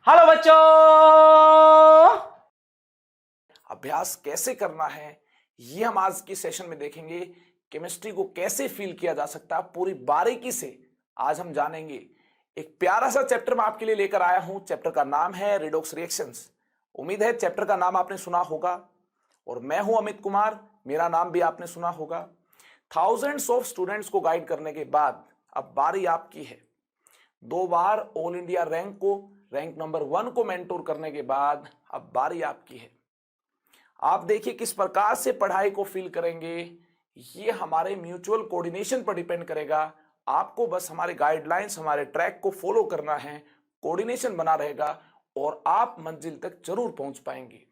Hello बच्चों। अभ्यास कैसे करना है ये हम आज की सेशन में देखेंगे। केमिस्ट्री को कैसे फील किया जा सकता है पूरी बारीकी से आज हम जानेंगे। एक प्यारा सा चैप्टर मैं आपके लिए लेकर आया हूं। चैप्टर का नाम है रिडॉक्स रिएक्शंस। उम्मीद है चैप्टर का नाम आपने सुना होगा और मैं हूं अमित कुमार, मेरा नाम भी आपने सुना होगा। थाउजेंड्स ऑफ स्टूडेंट्स को गाइड करने के बाद अब बारी आपकी है। 2 बार ऑल इंडिया रैंक नंबर 1 को मेंटोर करने के बाद अब बारी आपकी है। आप देखिए किस प्रकार से पढ़ाई को फील करेंगे, ये हमारे म्यूचुअल कोऑर्डिनेशन पर डिपेंड करेगा। आपको बस हमारे गाइडलाइंस, हमारे ट्रैक को फॉलो करना है, कोऑर्डिनेशन बना रहेगा और आप मंजिल तक जरूर पहुंच पाएंगे।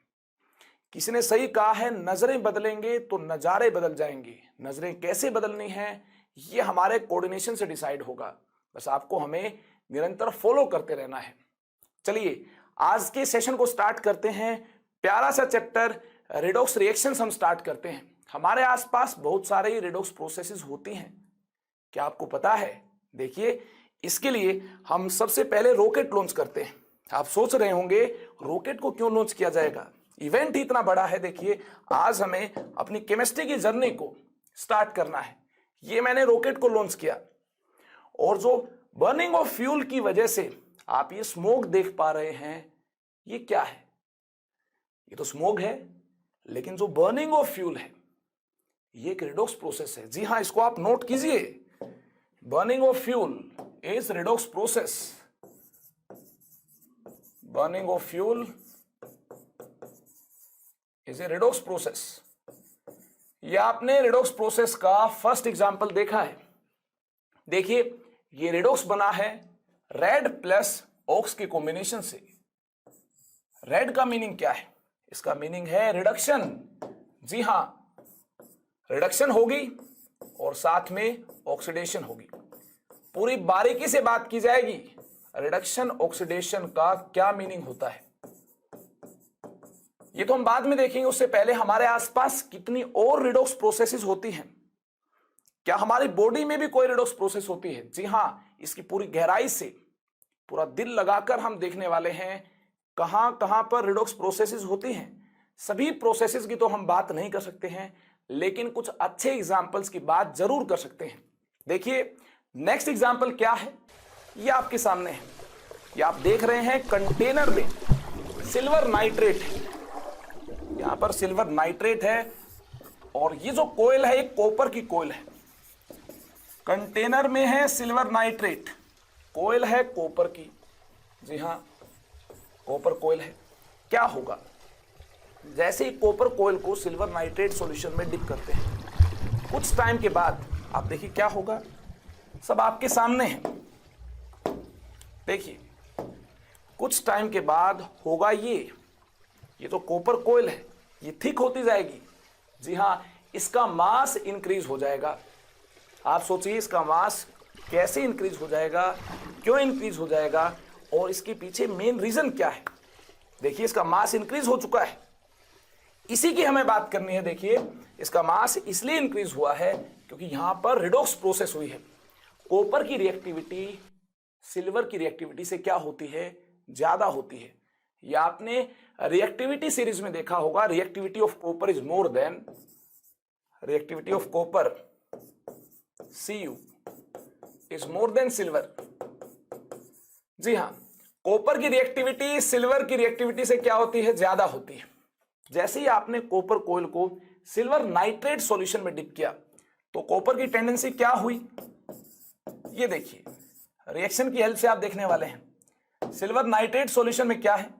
किसी ने सही कहा है, नजरें बदलेंगे तो नजारे बदल जाएंगे। नजरें कैसे बदलनी है ये हमारे कोऑर्डिनेशन से डिसाइड होगा। बस आपको हमें निरंतर फॉलो करते रहना है। चलिए आज के सेशन को स्टार्ट करते हैं। प्यारा सा चैप्टर रिडॉक्स रिएक्शंस हम स्टार्ट करते हैं। हमारे आसपास बहुत सारे रिडॉक्स प्रोसेसेस होती हैं, क्या आपको पता है? देखिए इसके लिए हम सबसे पहले रॉकेट लॉन्च करते हैं। आप सोच रहे होंगे रॉकेट को क्यों लॉन्च किया जाएगा, इवेंट ही इतना बड़ा है। देखिए आज हमें अपनी केमिस्ट्री की जर्नी को स्टार्ट करना है। ये मैंने रॉकेट को लॉन्च किया और जो बर्निंग ऑफ फ्यूल की वजह से आप ये स्मोक देख पा रहे हैं, ये क्या है? ये तो स्मोक है, लेकिन जो बर्निंग ऑफ फ्यूल है ये एक रिडॉक्स प्रोसेस है। जी हां, इसको आप नोट कीजिए। Burning of fuel is redox process. Burning of fuel is a redox process. ये आपने रिडॉक्स प्रोसेस का फर्स्ट एग्जांपल देखा है। देखिए ये रिडॉक्स बना है रेड प्लस ऑक्स के कॉम्बिनेशन से। रेड का मीनिंग क्या है? इसका मीनिंग है रिडक्शन। जी हां, रिडक्शन होगी और साथ में ऑक्सीडेशन होगी। पूरी बारीकी से बात की जाएगी रिडक्शन ऑक्सीडेशन का क्या मीनिंग होता है। ये तो हम बाद में देखेंगे। उससे पहले हमारे आसपास कितनी और रिडॉक्स प्रोसेसेस होती हैं। क्या हमारी बॉडी में भी कोई रिडॉक्स प्रोसेस होती है? जी हां, इसकी पूरी गहराई से पूरा दिल लगाकर हम देखने वाले हैं कहां कहां पर रिडॉक्स प्रोसेसेस होती हैं। सभी प्रोसेसेस की तो हम बात नहीं कर सकते हैं, लेकिन कुछ अच्छे एग्जांपल्स की बात जरूर कर सकते हैं। देखिए नेक्स्ट एग्जांपल क्या है, ये आपके सामने है। ये आप देख रहे हैं कंटेनर में सिल्वर नाइट्रेट है। यहां पर सिल्वर नाइट्रेट है और ये जो कोयल है एक कॉपर की कोयल है। कंटेनर में है सिल्वर नाइट्रेट, कोयल है कॉपर की। जी हां, कॉपर कोयल है। क्या होगा जैसे ही कॉपर कोयल को सिल्वर नाइट्रेट सॉल्यूशन में डिप करते हैं, कुछ टाइम के बाद आप देखिए क्या होगा। सब आपके सामने है। देखिए कुछ टाइम के बाद होगा ये तो कॉपर कोयल है, ये थिक होती जाएगी। जी हां, इसका मास इंक्रीज हो जाएगा। आप सोचिए इसका मास कैसे इंक्रीज हो जाएगा, क्यों इंक्रीज हो जाएगा और इसके पीछे मेन रीजन क्या है। देखिए इसका मास इंक्रीज हो चुका है, इसी की हमें बात करनी है। देखिए इसका मास इसलिए इंक्रीज हुआ है क्योंकि यहां पर रिडॉक्स प्रोसेस हुई है। कॉपर की रिएक्टिविटी सिल्वर की रिएक्टिविटी से क्या होती है, ज्यादा होती है। यह आपने रिएक्टिविटी सीरीज में देखा होगा। Reactivity of copper is more than reactivity of copper Cu is more than silver. जी हां, कॉपर की रिएक्टिविटी सिल्वर की रिएक्टिविटी से क्या होती है, ज्यादा होती है। जैसे ही आपने कॉपर कोयल को सिल्वर नाइट्रेट सॉल्यूशन में डिप किया तो कॉपर की टेंडेंसी क्या हुई, ये देखिए रिएक्शन की हेल्प से आप देखने वाले हैं। सिल्वर नाइट्रेट सॉल्यूशन में क्या है,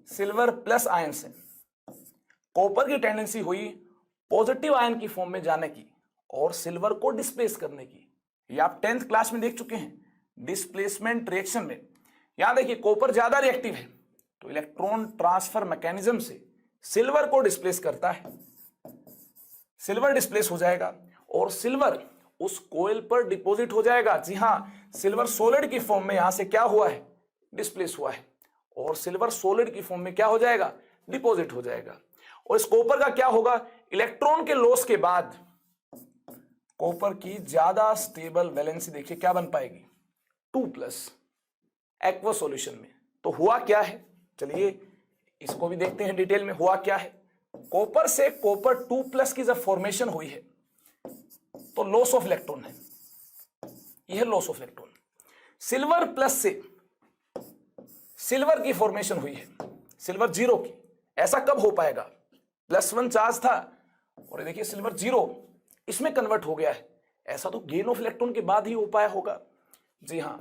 सिल्वर प्लस आयन से कॉपर की टेंडेंसी हुई पॉजिटिव आयन की फॉर्म में जाने की और सिल्वर को डिस्प्लेस करने की। ये आप 10th क्लास में देख चुके हैं डिस्प्लेसमेंट रिएक्शन में। यहां देखिए कॉपर ज्यादा रिएक्टिव है तो इलेक्ट्रॉन ट्रांसफर मैकेनिज्म से सिल्वर को डिस्प्लेस करता है। सिल्वर डिस्प्लेस हो जाएगा और सिल्वर उस कोयल पर डिपॉजिट हो जाएगा। जी हां, सिल्वर सॉलिड की फॉर्म में यहां से क्या हुआ है, डिस्प्लेस हुआ है और सिल्वर सॉलिड की फॉर्म में क्या हो जाएगा, डिपॉजिट हो जाएगा। और इस कॉपर का क्या होगा, इलेक्ट्रॉन के लॉस के बाद कॉपर की ज्यादा स्टेबल वैलेंसी देखिए क्या बन पाएगी, 2+ एक्वा सॉल्यूशन में। तो हुआ क्या है, चलिए इसको भी देखते हैं डिटेल में। हुआ क्या है, कॉपर से कॉपर 2+ की जब फॉर्मेशन हुई है तो लॉस ऑफ इलेक्ट्रॉन है, यह loss of electron. Silver plus से सिल्वर की फॉर्मेशन हुई है, सिल्वर 0 की, ऐसा कब हो पाएगा, +1 चार्ज था और ये देखिए सिल्वर 0 इसमें कन्वर्ट हो गया है, ऐसा तो गेन ऑफ इलेक्ट्रॉन के बाद ही हो पाया होगा। जी हां,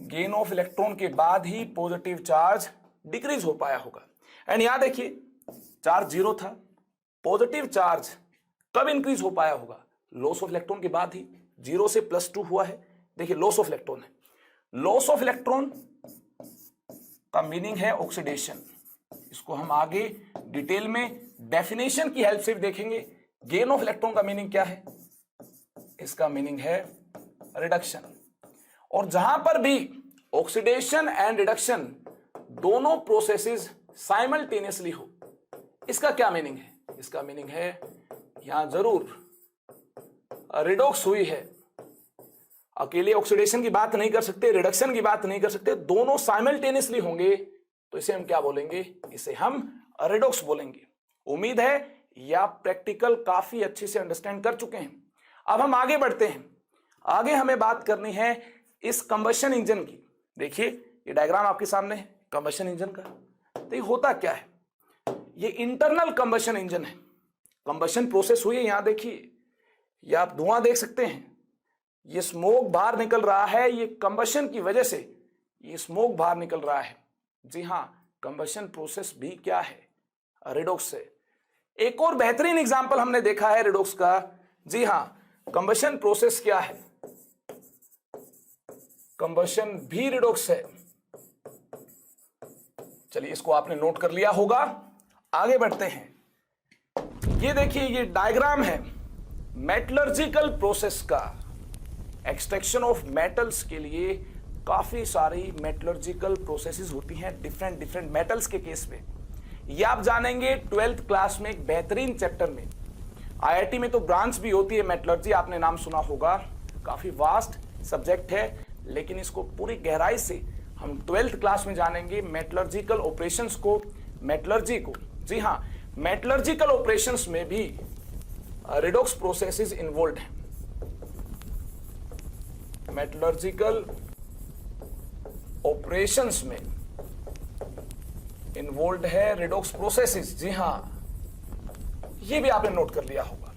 गेन ऑफ इलेक्ट्रॉन के बाद ही पॉजिटिव चार्ज डिक्रीज हो पाया होगा। एंड यहां देखिए चार्ज 0 था, पॉजिटिव चार्ज कब इंक्रीज हो पाया होगा, लॉस ऑफ इलेक्ट्रॉन के बाद ही, 0 से +2 हुआ है, देखिए लॉस ऑफ इलेक्ट्रॉन है। लॉस ऑफ इलेक्ट्रॉन का मीनिंग है ऑक्सीडेशन, इसको हम आगे डिटेल में डेफिनेशन की हेल्प से भी देखेंगे। गेन ऑफ इलेक्ट्रॉन का मीनिंग क्या है, इसका मीनिंग है रिडक्शन। और जहां पर भी ऑक्सीडेशन एंड रिडक्शन दोनों प्रोसेसेस साइमल्टेनियसली हो, इसका क्या मीनिंग है, इसका मीनिंग है यहां जरूर रिडॉक्स हुई है। अकेले ऑक्सीडेशन की बात नहीं कर सकते, रिडक्शन की बात नहीं कर सकते, दोनों साइमल्टेनियसली होंगे तो इसे हम क्या बोलेंगे, इसे हम रिडॉक्स बोलेंगे। उम्मीद है या प्रैक्टिकल काफी अच्छे से अंडरस्टैंड कर चुके हैं। अब हम आगे बढ़ते हैं, आगे हमें बात करनी है इस कंबशन इंजन की। देखिए ये डायग्राम आपके सामने है कंबशन इंजन का, तो ये होता क्या है, ये इंटरनल कंबशन इंजन है, कंबशन प्रोसेस हुई है, यहां देखिए ये आप धुआं देख सकते हैं, ये स्मोक बाहर निकल रहा है, ये कंबशन की वजह से ये स्मोक बाहर निकल रहा है। जी हां, कंबशन प्रोसेस भी क्या है, रिडॉक्स से। एक और बेहतरीन एग्जांपल हमने देखा है रिडॉक्स का, जी हां, कंबशन प्रोसेस क्या है, कंबशन भी रिडॉक्स है। चलिए इसको आपने नोट कर लिया होगा, आगे बढ़ते हैं। ये देखिए ये डायग्राम है मेटलर्जिकल प्रोसेस का। एक्सट्रैक्शन ऑफ मेटल्स के लिए काफी सारी मेटलर्जिकल प्रोसेसेस होती हैं डिफरेंट मेटल्स के केस में, ये आप जानेंगे 12th क्लास में एक बेहतरीन चैप्टर में। आईआईटी में तो ब्रांच भी होती है मेटलर्जी, आपने नाम सुना होगा, काफी वास्ट सब्जेक्ट है, लेकिन इसको पूरी गहराई से हम 12th क्लास में जानेंगे मेटलर्जिकल ऑपरेशंस को, मेटलर्जी को। जी हाँ, मेटलर्जिकल ऑपरेशंस में भी रिडॉक्स प्रोसेसेस इन्वॉल्व हैं। मेटलर्जिकल ऑपरेशंस में इन्वॉल्व है रिडॉक्स प्रोसेसेस, जी हां, ये भी आपने नोट कर लिया होगा।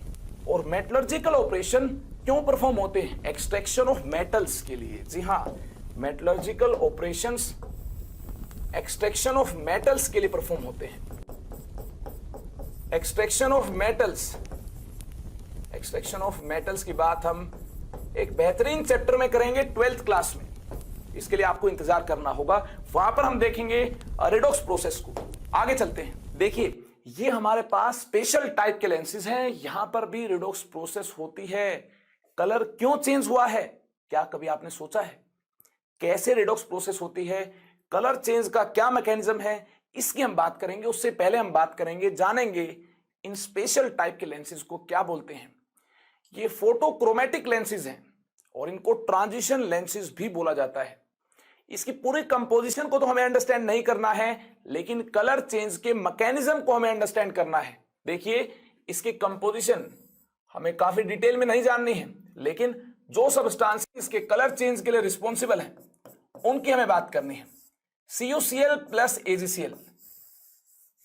और मेटलर्जिकल ऑपरेशन क्यों परफॉर्म होते हैं, एक्सट्रैक्शन ऑफ मेटल्स के लिए। जी हां, metallurgical operations extraction of metals के लिए परफॉर्म होते हैं। Extraction of metals, extraction of metals की बात हम एक बेहतरीन चैप्टर में करेंगे 12th क्लास में, इसके लिए आपको इंतजार करना होगा, वहां पर हम देखेंगे रिडॉक्स प्रोसेस को। आगे चलते हैं, देखिए ये हमारे पास स्पेशल टाइप के लेंसेज हैं, यहां पर भी रिडॉक्स प्रोसेस होती है। कलर क्यों चेंज हुआ है, क्या कभी आपने सोचा है कैसे रिडॉक्स प्रोसेस होती है, कलर चेंज का क्या मैकेनिज्म है, इसकी हम बात करेंगे। उससे पहले हम बात करेंगे, जानेंगे इन स्पेशल टाइप के लेंसेज को क्या बोलते हैं। ये फोटोक्रोमेटिक लेंसेज हैं और इनको ट्रांजिशन लेंसेज भी बोला जाता है। इसकी पूरी कंपोजिशन को तो हमें अंडरस्टैंड नहीं करना है, लेकिन कलर चेंज के मैकेनिज्म को हमें अंडरस्टैंड करना है। देखिए इसकी कंपोजिशन हमें काफी डिटेल में नहीं जाननी है, लेकिन जो सब्सटेंस इसके कलर चेंज के लिए रिस्पॉन्सिबल है उनकी हमें बात करनी है। CuCl प्लस AgCl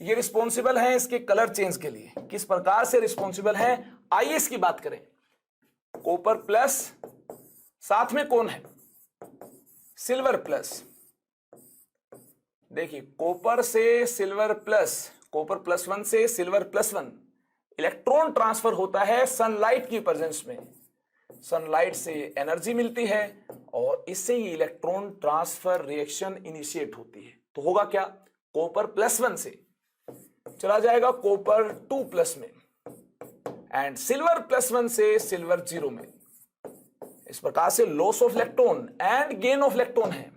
ये रिस्पॉन्सिबल है इसके कलर चेंज के लिए। किस प्रकार से रिस्पॉन्सिबल है, आइए इसकी बात करें। कॉपर प्लस, साथ में कौन है, सिल्वर प्लस। देखिए कॉपर से सिल्वर प्लस, कॉपर +1 से सिल्वर +1 इलेक्ट्रॉन ट्रांसफर होता है सनलाइट की प्रेजेंस में। सनलाइट से एनर्जी मिलती है और इससे ही इलेक्ट्रॉन ट्रांसफर रिएक्शन इनिशिएट होती है। तो होगा क्या, कॉपर +1 से चला जाएगा कॉपर 2+ में, एंड सिल्वर +1 से सिल्वर 0 में। इस प्रकार से loss of electron and gain of electron है,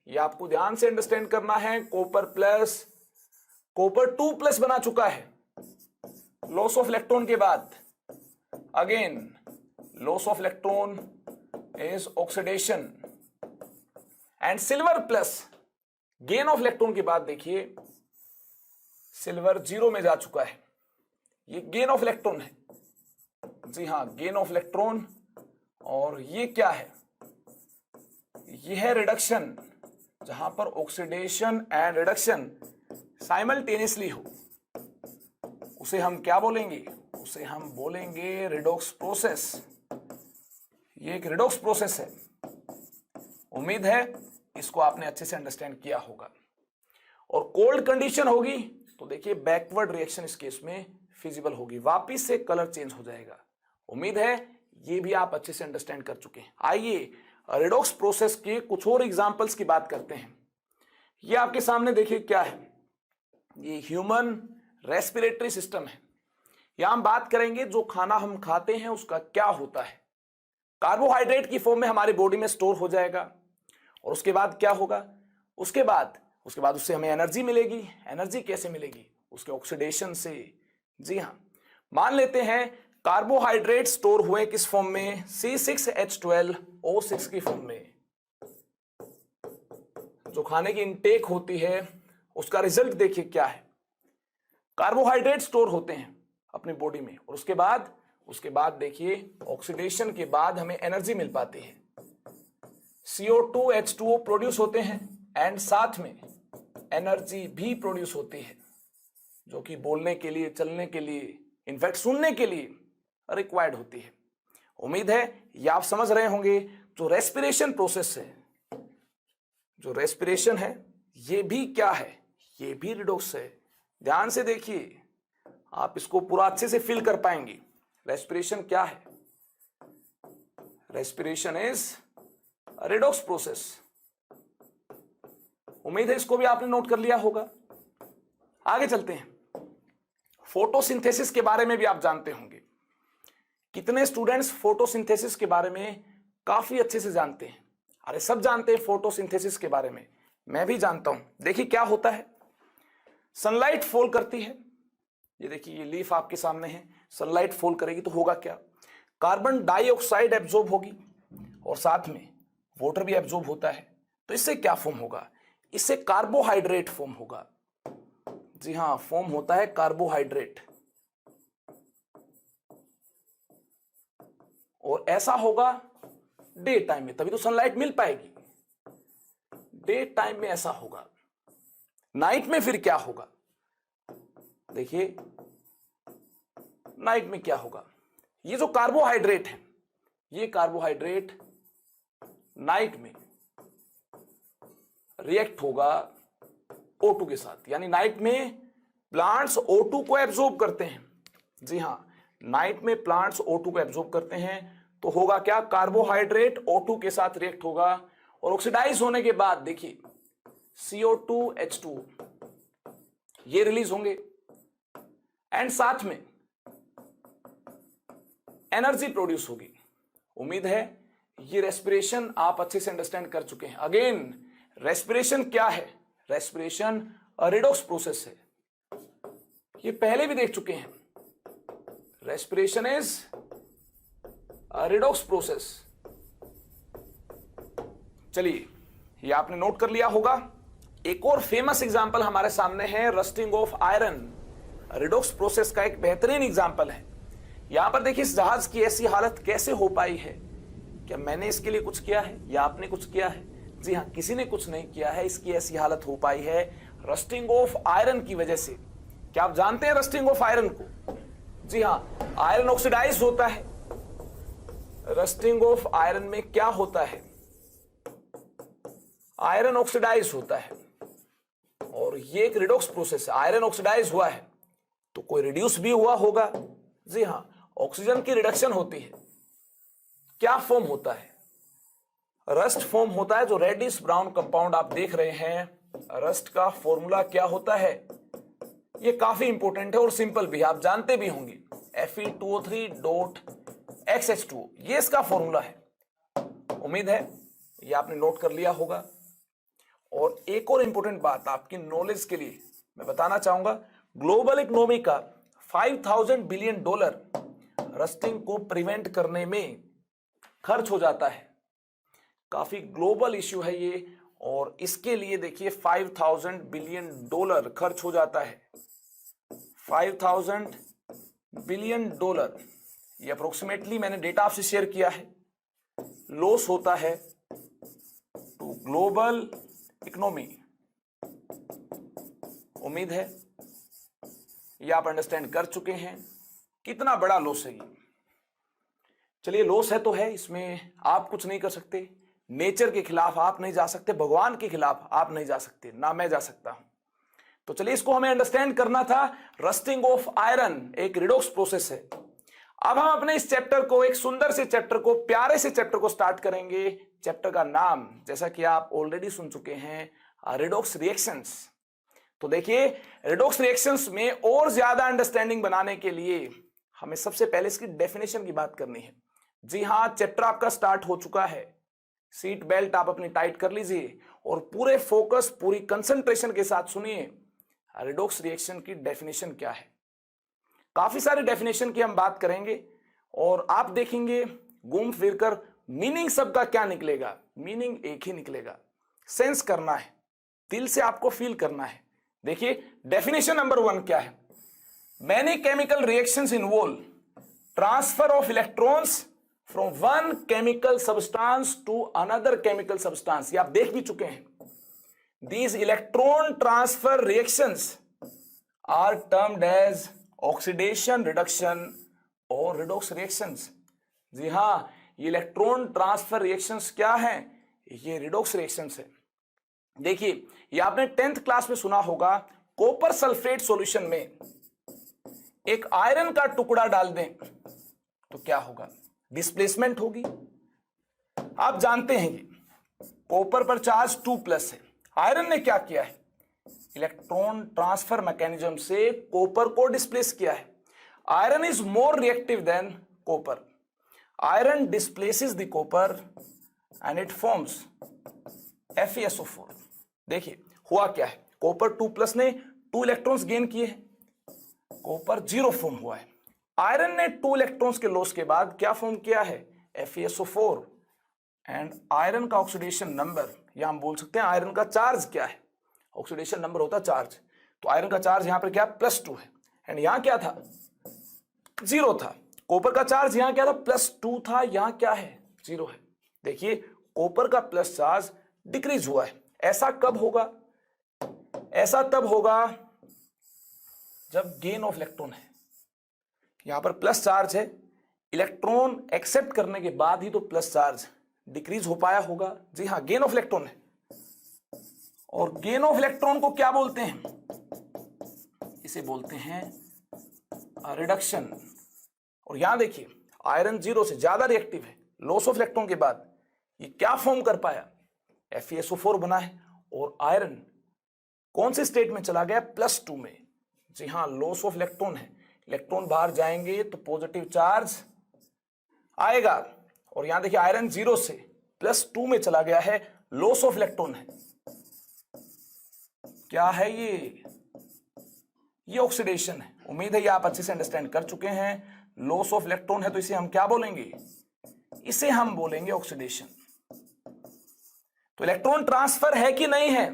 ये आपको ध्यान से अंडरस्टैंड करना है। कॉपर 2+ बना चुका है, लॉस ऑफ इलेक्ट्रॉन के बाद again loss of electron is oxidation, and silver plus gain of electron के बाद देखिए सिल्वर 0 में जा चुका है, ये गेन ऑफ इलेक्ट्रॉन है। जी हां, गेन ऑफ इलेक्ट्रॉन। और ये क्या है, ये है रिडक्शन, जहां पर ऑक्सीडेशन एंड रिडक्शन साइमल्टेनियसली हो, उसे हम क्या बोलेंगे, उसे हम बोलेंगे रिडॉक्स प्रोसेस। ये एक रिडॉक्स प्रोसेस है। उम्मीद है इसको आपने अच्छे से अंडरस्टैंड किया होगा। और कोल्ड कंडीशन होगी तो देखिए बैकवर्ड रिएक्शन इस केस में फिजिबल होगी, वापिस से कलर चेंज हो जाएगा। उम्मीद है ये भी आप अच्छे से अंडरस्टैंड कर चुके हैं। आइए रिडॉक्स प्रोसेस के कुछ और एग्जांपल्स की बात करते हैं। ये आपके सामने देखिए क्या है, ये ह्यूमन रेस्पिरेटरी सिस्टम है। यहां हम बात करेंगे जो खाना हम खाते हैं उसका क्या होता है। कार्बोहाइड्रेट की फॉर्म में हमारी बॉडी में स्टोर हो जाएगा और उसके बाद क्या होगा, उसके बाद उससे हमें एनर्जी मिलेगी। एनर्जी कैसे मिलेगी, उसके ऑक्सीडेशन से। जी हां, मान लेते हैं कार्बोहाइड्रेट स्टोर हुए किस फॉर्म में, C6H12O6 की फॉर्म में। जो खाने की इनटेक होती है उसका रिजल्ट देखिए क्या है, कार्बोहाइड्रेट स्टोर होते हैं अपनी बॉडी में और उसके बाद देखिए ऑक्सीडेशन के बाद हमें एनर्जी मिल पाती है। CO2H2O प्रोड्यूस होते हैं एंड साथ में एनर्जी भी प्रोड्यूस होती है, जो कि बोलने के लिए, चलने के लिए, इनफैक्ट सुनने के लिए रिक्वायर्ड होती है। उम्मीद है ये आप समझ रहे होंगे। जो रेस्पिरेशन प्रोसेस है, जो रेस्पिरेशन है, ये भी क्या है, ये भी रिडॉक्स है। ध्यान से देखिए, आप इसको पूरा अच्छे से फील कर पाएंगे। रेस्पिरेशन क्या है, रेस्पिरेशन इज रिडॉक्स प्रोसेस। उम्मीद है इसको भी आपने नोट कर लिया होगा। आगे चलते हैं, फोटोसिंथेसिस के बारे में भी आप जानते होंगे। कितने स्टूडेंट्स फोटोसिंथेसिस के बारे में काफी अच्छे से जानते हैं? अरे सब जानते हैं फोटोसिंथेसिस के बारे में, मैं भी जानता हूं। देखिए क्या होता है, सनलाइट फॉल करती है, ये देखिए ये लीफ आपके सामने है, सनलाइट फॉल करेगी तो होगा क्या, कार्बन डाइऑक्साइड एब्जॉर्ब होगी और साथ में वाटर भी एब्जॉर्ब होता है। तो इससे क्या फॉर्म होगा, इससे कार्बोहाइड्रेट फॉर्म होगा। जी हां, फॉर्म होता है कार्बोहाइड्रेट। और ऐसा होगा डे टाइम में, तभी तो सनलाइट मिल पाएगी। डे टाइम में ऐसा होगा। नाइट में फिर क्या होगा, देखिए नाइट में क्या होगा, ये जो कार्बोहाइड्रेट है, ये कार्बोहाइड्रेट नाइट में रिएक्ट होगा O2 के साथ, यानी नाइट में प्लांट्स O2 को एब्जॉर्ब करते हैं। जी हां, नाइट में प्लांट्स O2 को एब्जॉर्ब करते हैं तो होगा क्या, कार्बोहाइड्रेट O2 के साथ रिएक्ट होगा और ऑक्सीडाइज होने के बाद देखिए CO2H2 ये रिलीज होंगे एंड साथ में एनर्जी प्रोड्यूस होगी। उम्मीद है ये रेस्पिरेशन आप अच्छे से अंडरस्टैंड कर चुके हैं। अगेन रेस्पिरेशन क्या है, रेस्पिरेशन रिडॉक्स प्रोसेस है, ये पहले भी देख चुके हैं। Respiration is redox process. चलिए ये आपने नोट कर लिया होगा। एक और फेमस एग्जांपल हमारे सामने है, rusting of iron, redox process का एक बेहतरीन एग्जांपल है। यहां पर देखिए इस जहाज की ऐसी हालत कैसे हो पाई है, क्या मैंने इसके लिए कुछ किया है या आपने कुछ किया है? जी हां, किसी ने कुछ नहीं किया है, इसकी ऐसी हालत हो पाई है रस्टिंग ऑफ आयरन की वजह से। क्या आप जानते हैं रस्टिंग ऑफ आयरन को? जी हां, आयरन ऑक्सीडाइज होता है। रस्टिंग ऑफ आयरन में क्या होता है, आयरन ऑक्सीडाइज होता है और ये एक रिडॉक्स प्रोसेस है। आयरन ऑक्सीडाइज हुआ है तो कोई रिड्यूस भी हुआ होगा। जी हां, ऑक्सीजन की रिडक्शन होती है। क्या फॉर्म होता है, रस्ट फॉर्म होता है। जो रेडिश ब्राउन कंपाउंड आप देख रहे हैं, रस्ट का फॉर्मूला क्या होता है, ये काफी इंपॉर्टेंट है और सिंपल भी, आप जानते भी होंगे, Fe2O3.XH2, ये इसका फॉर्मूला है। उम्मीद है ये आपने नोट कर लिया होगा। और एक और इंपॉर्टेंट बात आपकी नॉलेज के लिए मैं बताना चाहूंगा, ग्लोबल इकोनॉमी का $5000 बिलियन रस्टिंग को प्रिवेंट करने में खर्च हो जाता है। काफी ग्लोबल इश्यू है ये और इसके लिए देखिए $5000 बिलियन खर्च हो जाता है। $5000 बिलियन, ये अप्रोक्सीमेटली मैंने डेटा आपसे शेयर किया है। लॉस होता है टू ग्लोबल इकोनॉमी। उम्मीद है ये आप अंडरस्टैंड कर चुके हैं कितना बड़ा लॉस है ये। चलिए, लॉस है तो है, इसमें आप कुछ नहीं कर सकते। नेचर के खिलाफ आप नहीं जा सकते, भगवान के खिलाफ आप नहीं जा सकते, ना मैं जा सकता हूं। तो चलिए, इसको हमें अंडरस्टैंड करना था। रस्टिंग ऑफ आयरन एक रिडॉक्स प्रोसेस है। अब हम अपने इस चैप्टर को, एक सुंदर से चैप्टर को, प्यारे से चैप्टर को स्टार्ट करेंगे। चैप्टर का नाम जैसा कि आप ऑलरेडी सुन चुके हैं, रिडॉक्स रिएक्शंस। तो देखिए, रिडॉक्स रिएक्शंस में और ज्यादा अंडरस्टैंडिंग बनाने के लिए हमें सबसे पहले इसकी डेफिनेशन की बात करनी है। जी हां, चैप्टर आपका स्टार्ट हो चुका है। सीट बेल्ट आप अपनी टाइट कर लीजिए और पूरे फोकस, पूरी कंसंट्रेशन के साथ सुनिए रिडॉक्स रिएक्शन की डेफिनेशन क्या है। काफी सारी डेफिनेशन की हम बात करेंगे और आप देखेंगे घूम फिर कर मीनिंग सबका क्या निकलेगा। मीनिंग एक ही निकलेगा। सेंस करना है, दिल से आपको फील करना है। देखिए, डेफिनेशन नंबर 1 क्या है। Many chemical reactions involve transfer of electrons from one chemical substance to another chemical substance. ये आप देख भी चुके हैं। These electron transfer reactions are termed as oxidation reduction और redox reactions। जी हां, ये इलेक्ट्रॉन ट्रांसफर रिएक्शंस क्या हैं? ये रिडॉक्स रिएक्शंस है। देखिए, ये आपने 10th क्लास में सुना होगा। कॉपर सल्फेट सॉल्यूशन में एक आयरन का टुकड़ा डाल दें तो क्या होगा? डिस्प्लेसमेंट होगी। आप जानते हैं ये कॉपर पर चार्ज 2+ है। आयरन ने क्या किया है? इलेक्ट्रॉन ट्रांसफर मैकेनिज्म से कॉपर को डिस्प्लेस किया है। Iron is more reactive than copper. Iron displaces the copper and it forms FeSO4। देखिए, हुआ क्या है? कॉपर 2+ ने 2 इलेक्ट्रॉन्स गेन किए हैं, कॉपर 0 फॉर्म हुआ है। आयरन ने 2 इलेक्ट्रॉन्स के लॉस के बाद क्या फॉर्म किया है? FeSO4। एंड आयरन का ऑक्सीडेशन नंबर, या हम बोल सकते हैं आयरन का चार्ज क्या है? ऑक्सीडेशन नंबर होता चार्ज। तो आयरन का चार्ज यहां पर क्या? +2 है। एंड यहां क्या था? 0 था। कॉपर का चार्ज यहां क्या था? +2 था। यहां क्या है? 0 है। देखिए, कॉपर का प्लस चार्ज डिक्रीज हुआ है। ऐसा कब होगा? ऐसा तब होगा जब गेन ऑफ इलेक्ट्रॉन है। यहां पर प्लस चार्ज है, इलेक्ट्रॉन एक्सेप्ट करने के बाद ही तो प्लस चार्ज डिक्रीज हो पाया होगा। जी हां, गेन ऑफ इलेक्ट्रॉन है। और गेन ऑफ इलेक्ट्रॉन को क्या बोलते हैं? इसे बोलते हैं रिडक्शन। और यहां देखिए, आयरन 0 से ज्यादा रिएक्टिव है। लॉस ऑफ इलेक्ट्रॉन के बाद ये क्या फॉर्म कर पाया? FeSO4 बना है। और आयरन कौन से स्टेट में चला गया? +2 में। जी हां, लॉस ऑफ इलेक्ट्रॉन है। इलेक्ट्रॉन बाहर जाएंगे तो पॉजिटिव चार्ज आएगा। और यहां देखिए, आयरन 0 से +2 में चला गया है, लॉस ऑफ इलेक्ट्रॉन है। क्या है ये? ये ऑक्सीडेशन है। उम्मीद है ये आप अच्छे से अंडरस्टैंड कर चुके हैं। लॉस ऑफ इलेक्ट्रॉन है तो इसे हम क्या बोलेंगे? इसे हम बोलेंगे ऑक्सीडेशन। तो इलेक्ट्रॉन ट्रांसफर है कि नहीं है?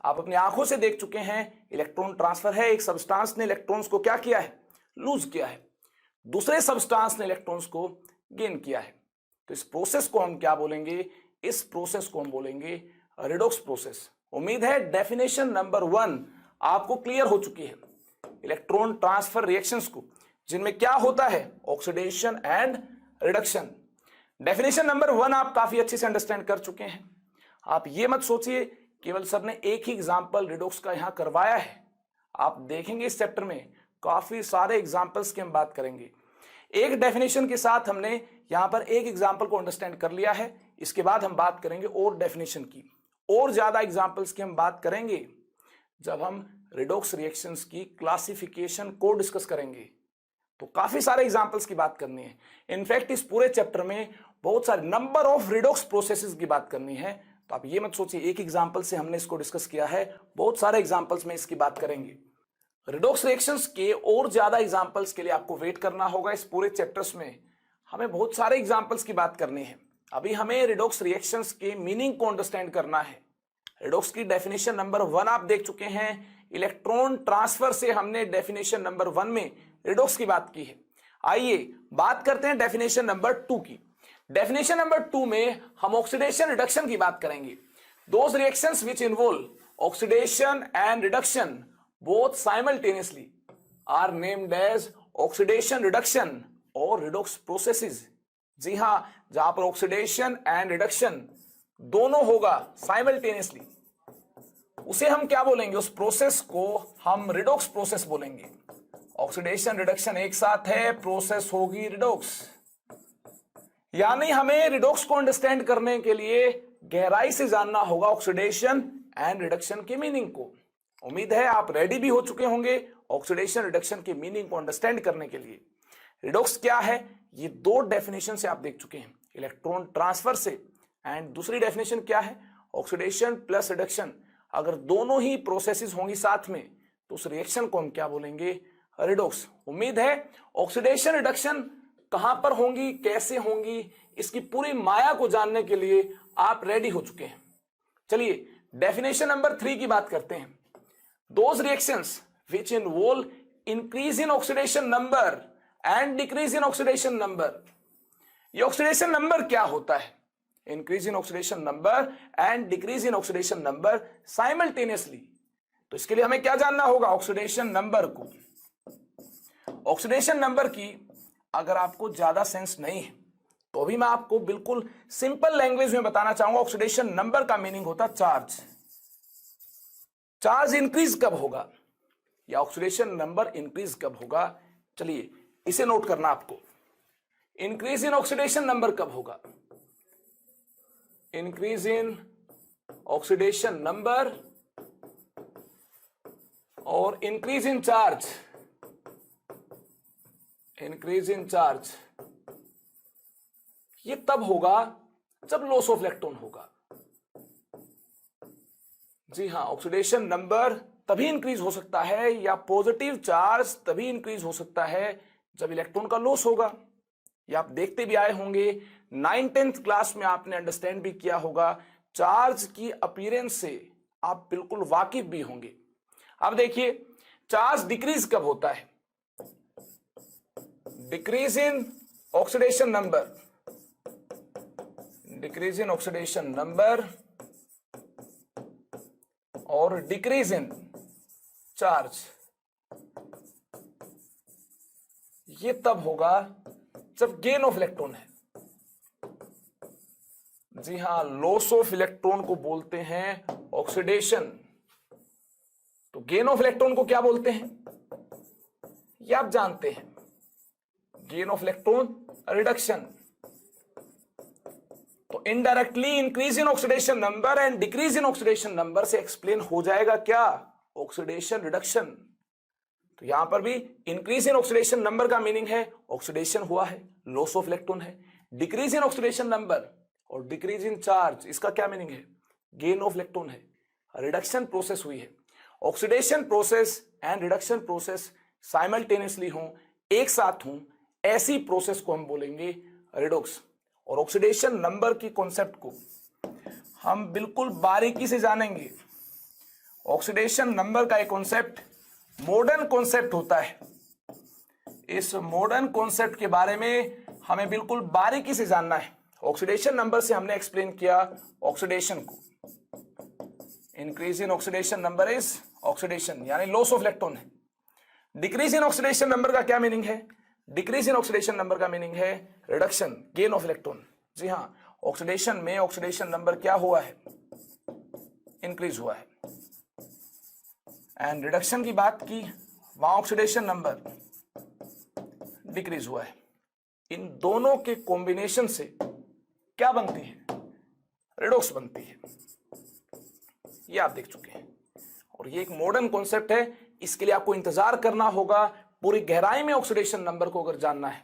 आप अपनी आंखों से देख चुके हैं, इलेक्ट्रॉन ट्रांसफर है। एक सब्सटेंस ने इलेक्ट्रॉन्स को क्या किया है? लूज किया है। दूसरे सब्सटेंस ने इलेक्ट्रॉन्स को गेन किया है। तो इस प्रोसेस को हम क्या बोलेंगे? इस प्रोसेस को हम बोलेंगे रिडॉक्स प्रोसेस। उम्मीद है डेफिनेशन नंबर 1 आपको क्लियर हो चुकी है। इलेक्ट्रॉन ट्रांसफर रिएक्शंस को, जिनमें क्या होता है? Oxidation and reduction. Definition number 1 आप काफी अच्छे से अंडरस्टैंड कर चुके हैं। आप ये मत सोचिए केवल सर ने एक ही एग्जाम्पल रिडॉक्स का यहां करवाया है। आप देखेंगे इस चैप्टर में काफी सारे एग्जाम्पल्स की हम बात करेंगे। एक डेफिनेशन के साथ हमने यहां पर एक एग्जाम्पल को अंडरस्टैंड कर लिया है। इसके बाद हम बात करेंगे और डेफिनेशन की, और ज्यादा एग्जाम्पल्स की हम बात करेंगे जब हम रिडॉक्स रिएक्शंस की क्लासिफिकेशन को डिस्कस करेंगे। तो काफी सारे एग्जाम्पल्स की बात करनी है। इनफैक्ट इस पूरे चैप्टर में बहुत सारे नंबर ऑफ रिडॉक्स प्रोसेसेस की बात करनी है। तो आप ये मत सोचिए एक एग्जाम्पल से हमने इसको डिस्कस किया है, बहुत सारे एग्जाम्पल्स में इसकी बात करेंगे। रिडॉक्स रिएक्शंस के और ज्यादा एग्जाम्पल्स के लिए आपको वेट करना होगा। इस पूरे चैप्टर्स में हमें बहुत सारे एग्जाम्पल्स की बात करनी है। अभी हमें रिडॉक्स रिएक्शंस के मीनिंग को अंडरस्टैंड करना है। रिडोक्स की डेफिनेशन नंबर 1 आप देख चुके हैं। इलेक्ट्रॉन ट्रांसफर से हमने डेफिनेशन नंबर 1 में रिडोक्स की बात की है। आइए बात करते हैं डेफिनेशन नंबर 2 की। डेफिनेशन नंबर 2 में हम ऑक्सीडेशन रिडक्शन की बात करेंगे। Those reactions which involve oxidation and reduction both simultaneously are named as oxidation reduction और रिडोक्स प्रोसेसेस। जी हां, जहां पर ऑक्सीडेशन एंड रिडक्शन दोनों होगा साइमल्टेनियसली, उसे हम क्या बोलेंगे? उस प्रोसेस को हम रिडोक्स प्रोसेस बोलेंगे। ऑक्सीडेशन रिडक्शन एक साथ है, प्रोसेस होगी रिडोक्स। यानी हमें रिडोक्स को अंडरस्टैंड करने के लिए गहराई से जानना होगा ऑक्सीडेशन एंड रिडक्शन के मीनिंग को। उम्मीद है आप रेडी भी हो चुके होंगे ऑक्सीडेशन रिडक्शन के मीनिंग को अंडरस्टैंड करने के लिए। रिडोक्स क्या है, ये दो डेफिनेशन से आप देख चुके हैं, इलेक्ट्रॉन ट्रांसफर से, एंड दूसरी डेफिनेशन क्या है? Oxidation plus reduction. अगर दोनों ही प्रोसेसेस होंगी साथ में तो उस रिएक्शन को हम क्या बोलेंगे? रिडोक्स। उम्मीद है ऑक्सीडेशन रिडक्शन कहां पर होंगी, कैसे होंगी, इसकी पूरी माया को जानने के लिए आप रेडी हो चुके हैं। चलिए डेफिनेशन नंबर 3 की बात करते हैं। Those reactions which involve increase in oxidation number and decrease in oxidation number. ये ऑक्सीडेशन नंबर क्या होता है? Increase in oxidation number and decrease in oxidation number simultaneously. तो इसके लिए हमें क्या जानना होगा? ऑक्सीडेशन नंबर को। ऑक्सीडेशन नंबर की अगर आपको ज्यादा सेंस नहीं है तो भी मैं आपको बिल्कुल सिंपल लैंग्वेज में बताना चाहूंगा। ऑक्सीडेशन नंबर का मीनिंग होता चार्ज। चार्ज इंक्रीज कब होगा या ऑक्सीडेशन नंबर इंक्रीज कब होगा? चलिए इसे नोट करना आपको। इंक्रीज इन ऑक्सीडेशन नंबर कब होगा? इंक्रीज इन ऑक्सीडेशन नंबर और increase in charge. Increase in charge ये तब होगा जब लॉस ऑफ इलेक्ट्रॉन होगा। जी हां, ऑक्सीडेशन नंबर तभी इंक्रीज हो सकता है या पॉजिटिव चार्ज तभी इंक्रीज हो सकता है जब इलेक्ट्रॉन का लॉस होगा। ये आप देखते भी आए होंगे, 9th क्लास में आपने अंडरस्टैंड भी किया होगा। चार्ज की अपीयरेंस से आप बिल्कुल वाकिफ भी होंगे। अब देखिए चार्ज डिक्रीज कब होता है? Decrease in oxidation number, decrease in oxidation number और डिक्रीज इन चार्ज ये तब होगा जब गेन ऑफ इलेक्ट्रॉन है। जी हां, लॉस ऑफ इलेक्ट्रॉन को बोलते हैं ऑक्सीडेशन। तो गेन ऑफ इलेक्ट्रॉन को क्या बोलते हैं ये आप जानते हैं, गेन ऑफ इलेक्ट्रॉन रिडक्शन। तो indirectly increase in oxidation number and decrease in oxidation number से एक्सप्लेन हो जाएगा क्या? Oxidation reduction. तो यहां पर भी इंक्रीज इन ऑक्सीडेशन नंबर का मीनिंग है ऑक्सीडेशन हुआ है, लॉस ऑफ इलेक्ट्रॉन है। डिक्रीज इन ऑक्सीडेशन नंबर और डिक्रीज इन चार्ज, इसका क्या मीनिंग है? गेन ऑफ इलेक्ट्रॉन है, रिडक्शन प्रोसेस हुई है। Oxidation process and reduction process simultaneously हो, एक साथ हो, ऐसी प्रोसेस को हम बोलेंगे रिडोक्स। और ऑक्सीडेशन नंबर की कॉन्सेप्ट को हम बिल्कुल बारीकी से जानेंगे। ऑक्सीडेशन नंबर का एक कॉन्सेप्ट मॉडर्न कॉन्सेप्ट होता है। इस मॉडर्न कॉन्सेप्ट के बारे में हमें बिल्कुल बारीकी से जानना है। ऑक्सीडेशन नंबर से हमने एक्सप्लेन किया ऑक्सीडेशन को। Increase in oxidation number is oxidation यानी लॉस ऑफ इलेक्ट्रॉन है। डिक्रीज इन ऑक्सीडेशन नंबर का क्या मीनिंग है? डिक्रीज इन ऑक्सीडेशन नंबर का मीनिंग है रिडक्शन, गेन ऑफ इलेक्ट्रॉन। जी हां, ऑक्सीडेशन में ऑक्सीडेशन नंबर क्या हुआ है? इंक्रीज हुआ है। एंड रिडक्शन की बात की, वहां ऑक्सीडेशन नंबर डिक्रीज हुआ है। इन दोनों के कॉम्बिनेशन से क्या बनती है? रिडोक्स बनती है। ये आप देख चुके हैं और ये एक मॉडर्न कॉन्सेप्ट है। इसके लिए आपको इंतजार करना होगा पूरी गहराई में ऑक्सीडेशन नंबर को अगर जानना है।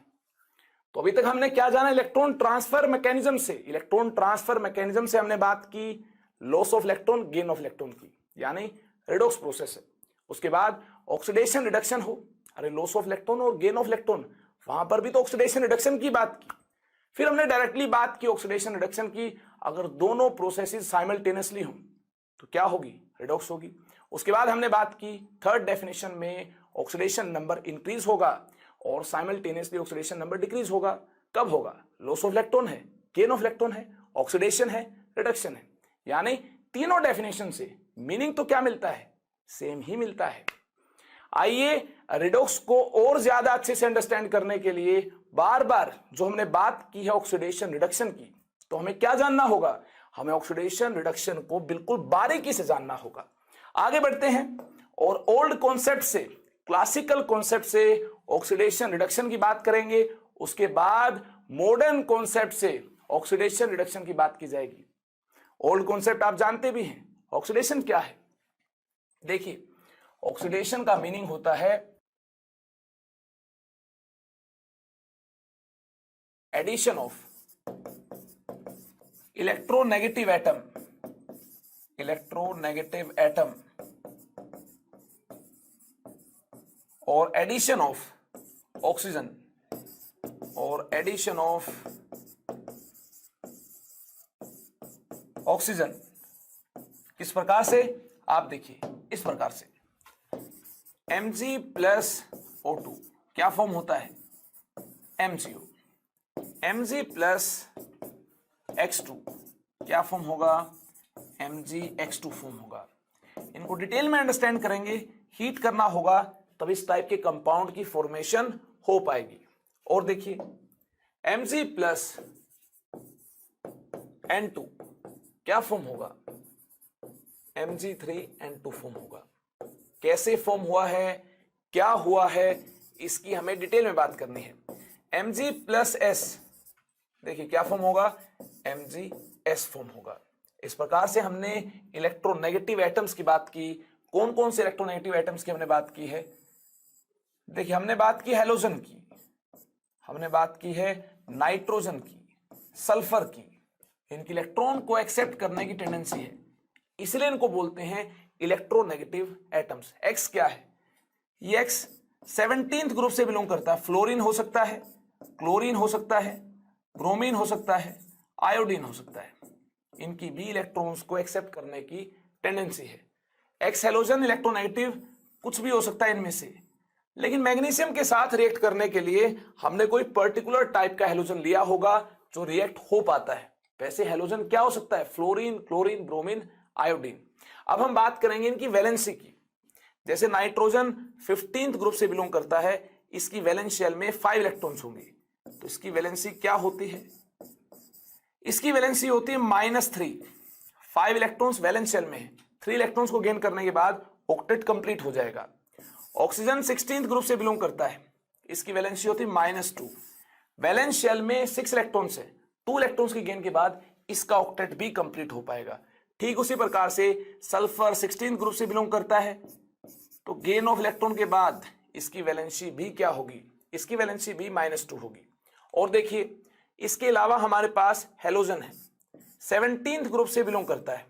तो अभी तक हमने क्या जाना? इलेक्ट्रॉन ट्रांसफर मैकेनिज्म से। इलेक्ट्रॉन ट्रांसफर मैकेनिज्म से हमने बात की loss of electron, gain of electron की, यानी रिडोक्स प्रोसेस है। उसके बाद ऑक्सीडेशन रिडक्शन हो, अरे लॉस ऑफ इलेक्ट्रॉन और गेन ऑफ इलेक्ट्रॉन, वहां पर भी तो ऑक्सीडेशन रिडक्शन की बात की। फिर हमने डायरेक्टली बात की ऑक्सीडेशन रिडक्शन की, अगर दोनों प्रोसेसेस साइमल्टेनियसली हो तो क्या होगी, रिडॉक्स होगी। उसके बाद हमने बात की थर्ड डेफिनेशन में ऑक्सीडेशन नंबर इंक्रीज होगा और साइमल्टेनियसली ऑक्सीडेशन नंबर डिक्रीज होगा। कब होगा, लॉस ऑफ इलेक्ट्रॉन है, गेन ऑफ इलेक्ट्रॉन है, ऑक्सीडेशन है, रिडक्शन है। यानी तीनों डेफिनेशन से मीनिंग तो क्या मिलता है, सेम ही मिलता है। आइए रिडॉक्स को और ज्यादा अच्छे से अंडरस्टैंड करने के लिए बार बार जो हमने बात की है ऑक्सीडेशन रिडक्शन की, तो हमें क्या जानना होगा, हमें ऑक्सीडेशन रिडक्शन को बिल्कुल बारीकी से जानना होगा। आगे बढ़ते हैं और ओल्ड कॉन्सेप्ट से, क्लासिकल कॉन्सेप्ट से ऑक्सीडेशन रिडक्शन की बात करेंगे। उसके बाद मॉडर्न कॉन्सेप्ट से ऑक्सीडेशन रिडक्शन की बात की जाएगी। ओल्ड कॉन्सेप्ट आप जानते भी हैं, ऑक्सीडेशन क्या है। देखिए ऑक्सीडेशन का मीनिंग होता है addition of electronegative atom, electronegative atom और एडिशन ऑफ ऑक्सीजन और एडिशन ऑफ ऑक्सीजन। किस प्रकार से, आप देखिए इस प्रकार से Mg प्लस O2 क्या फॉर्म होता है, MgO। Mg प्लस X2 क्या फॉर्म होगा, MgX2 फॉर्म होगा। इनको डिटेल में अंडरस्टैंड करेंगे, हीट करना होगा तब इस टाइप के कंपाउंड की फॉर्मेशन हो पाएगी। और देखिए Mg प्लस N2 क्या फॉर्म होगा, Mg3N2 फॉर्म होगा। कैसे फॉर्म हुआ है, क्या हुआ है, इसकी हमें डिटेल में बात करनी है। Mg प्लस S देखिए क्या फॉर्म होगा, MgS फॉर्म होगा। इस प्रकार से हमने इलेक्ट्रोनेगेटिव एटम्स की बात की। कौन कौन से इलेक्ट्रोनेगेटिव एटम्स की हमने बात की है, देखिए हमने बात की हैलोजन की, हमने बात की है नाइट्रोजन की, सल्फर की। इनकी इलेक्ट्रॉन को एक्सेप्ट करने की टेंडेंसी है, इसलिए इनको बोलते हैं इलेक्ट्रोनेगेटिव एटम्स। एक्स क्या है, ये एक्स 17th ग्रुप से बिलोंग करता है। फ्लोरीन हो सकता है, क्लोरीन हो सकता है, ब्रोमीन हो सकता है, आयोडीन हो सकता है। इनकी भी इलेक्ट्रॉन्स को एक्सेप्ट करने की टेंडेंसी है। एक्स हैलोजन इलेक्ट्रोनेगेटिव कुछ भी हो सकता है इनमें से, लेकिन मैग्नीशियम के साथ रिएक्ट करने के लिए हमने कोई पर्टिकुलर टाइप का हैलोजन लिया होगा जो रिएक्ट हो पाता है। वैसे हैलोजन क्या हो सकता है, फ्लोरीन, क्लोरीन, ब्रोमीन, आयोडीन। अब हम बात करेंगे इनकी वैलेंसी की। जैसे नाइट्रोजन 15th ग्रुप से बिलोंग करता है, इसकी वैलेंस शेल में 5 इलेक्ट्रॉन्स होंगे, तो इसकी वैलेंसी क्या होती है, इसकी वैलेंसी होती है -3। 5 इलेक्ट्रॉन्स वैलेंस शेल में है, 3 इलेक्ट्रॉन्स को गेन करने के बाद ऑक्टेट कंप्लीट हो जाएगा। ऑक्सीजन 16th ग्रुप से बिलोंग करता है, इसकी वैलेंसी होती है -2। वैलेंस शेल में 6 इलेक्ट्रॉन्स है, 2 इलेक्ट्रॉन्स के गेन के बाद इसका ऑक्टेट भी कंप्लीट हो पाएगा। ठीक उसी प्रकार से सल्फर 16th ग्रुप से बिलोंग करता है, तो गेन ऑफ इलेक्ट्रॉन के बाद इसकी वैलेंसी भी क्या होगी, इसकी वैलेंसी भी -2 होगी। और देखिए इसके अलावा हमारे पास हैलोजन है, 17th ग्रुप से बिलोंग करता है।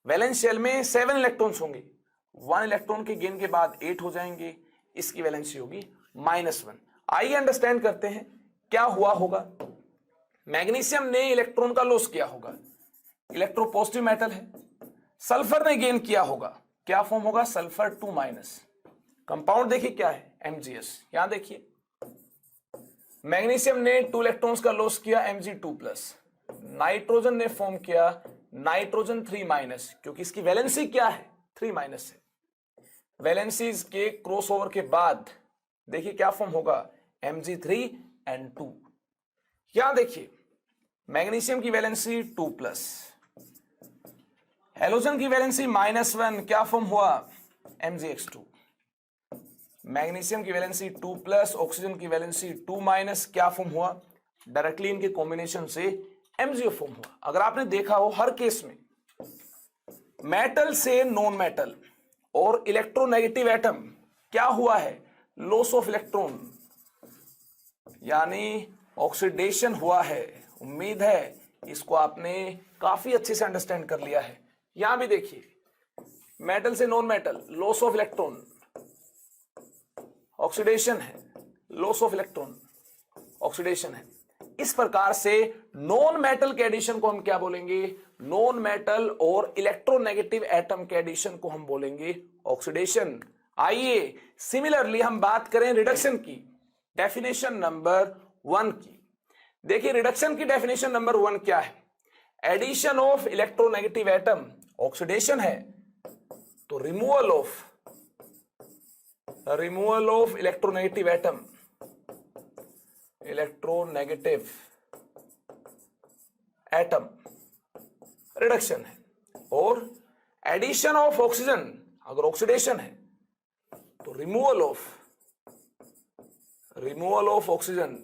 वैलेंस शेल में 7 इलेक्ट्रॉन्स होंगे, 1 इलेक्ट्रॉन के गेन के बाद 8 हो जाएंगे, इसकी वैलेंसी होगी -1। आइए अंडरस्टैंड करते हैं क्या हुआ होगा। मैग्नीशियम ने इलेक्ट्रॉन का लॉस किया होगा, इलेक्ट्रोपॉजिटिव मेटल है। सल्फर ने गेन किया होगा, क्या फॉर्म होगा, सल्फर 2-। कंपाउंड देखिए क्या है, MgS। यहां देखिए मैग्नीशियम ने 2 इलेक्ट्रॉन्स का लॉस किया, Mg2+। नाइट्रोजन ने फॉर्म किया नाइट्रोजन 3-, क्योंकि इसकी वैलेंसी क्या है, 3- है। वैलेंसीज के क्रॉसओवर के बाद देखिए क्या फॉर्म होगा, Mg3N2। यहां देखिए मैग्नीशियम की वैलेंसी 2+, हैलोजन की वैलेंसी -1, क्या फॉर्म हुआ, MgX2। मैग्नीशियम की वैलेंसी 2+, ऑक्सीजन की वैलेंसी 2-, क्या फॉर्म हुआ, डायरेक्टली इनके कॉम्बिनेशन से MgO फॉर्म हुआ। अगर आपने देखा हो हर केस में मेटल से नॉन मेटल और इलेक्ट्रोनेगेटिव एटम क्या हुआ है, लॉस ऑफ इलेक्ट्रॉन, यानी ऑक्सीडेशन हुआ है। उम्मीद है इसको आपने काफी अच्छे से अंडरस्टैंड कर लिया है। यहां भी देखिए मेटल से non metal, loss of electron, oxidation है, लॉस ऑफ इलेक्ट्रॉन, ऑक्सीडेशन है। इस प्रकार से नॉन मेटल के एडिशन को हम क्या बोलेंगे, नॉन मेटल और इलेक्ट्रोनेगेटिव एटम के एडिशन को हम बोलेंगे ऑक्सीडेशन। आइए सिमिलरली हम बात करें रिडक्शन की, डेफिनेशन नंबर 1 की। देखिए रिडक्शन की डेफिनेशन नंबर 1 क्या है, addition of electronegative atom oxidation है, तो removal of electronegative atom, electronegative atom reduction है, और एडिशन ऑफ ऑक्सीजन अगर ऑक्सीडेशन है तो रिमूवल ऑफ ऑक्सीजन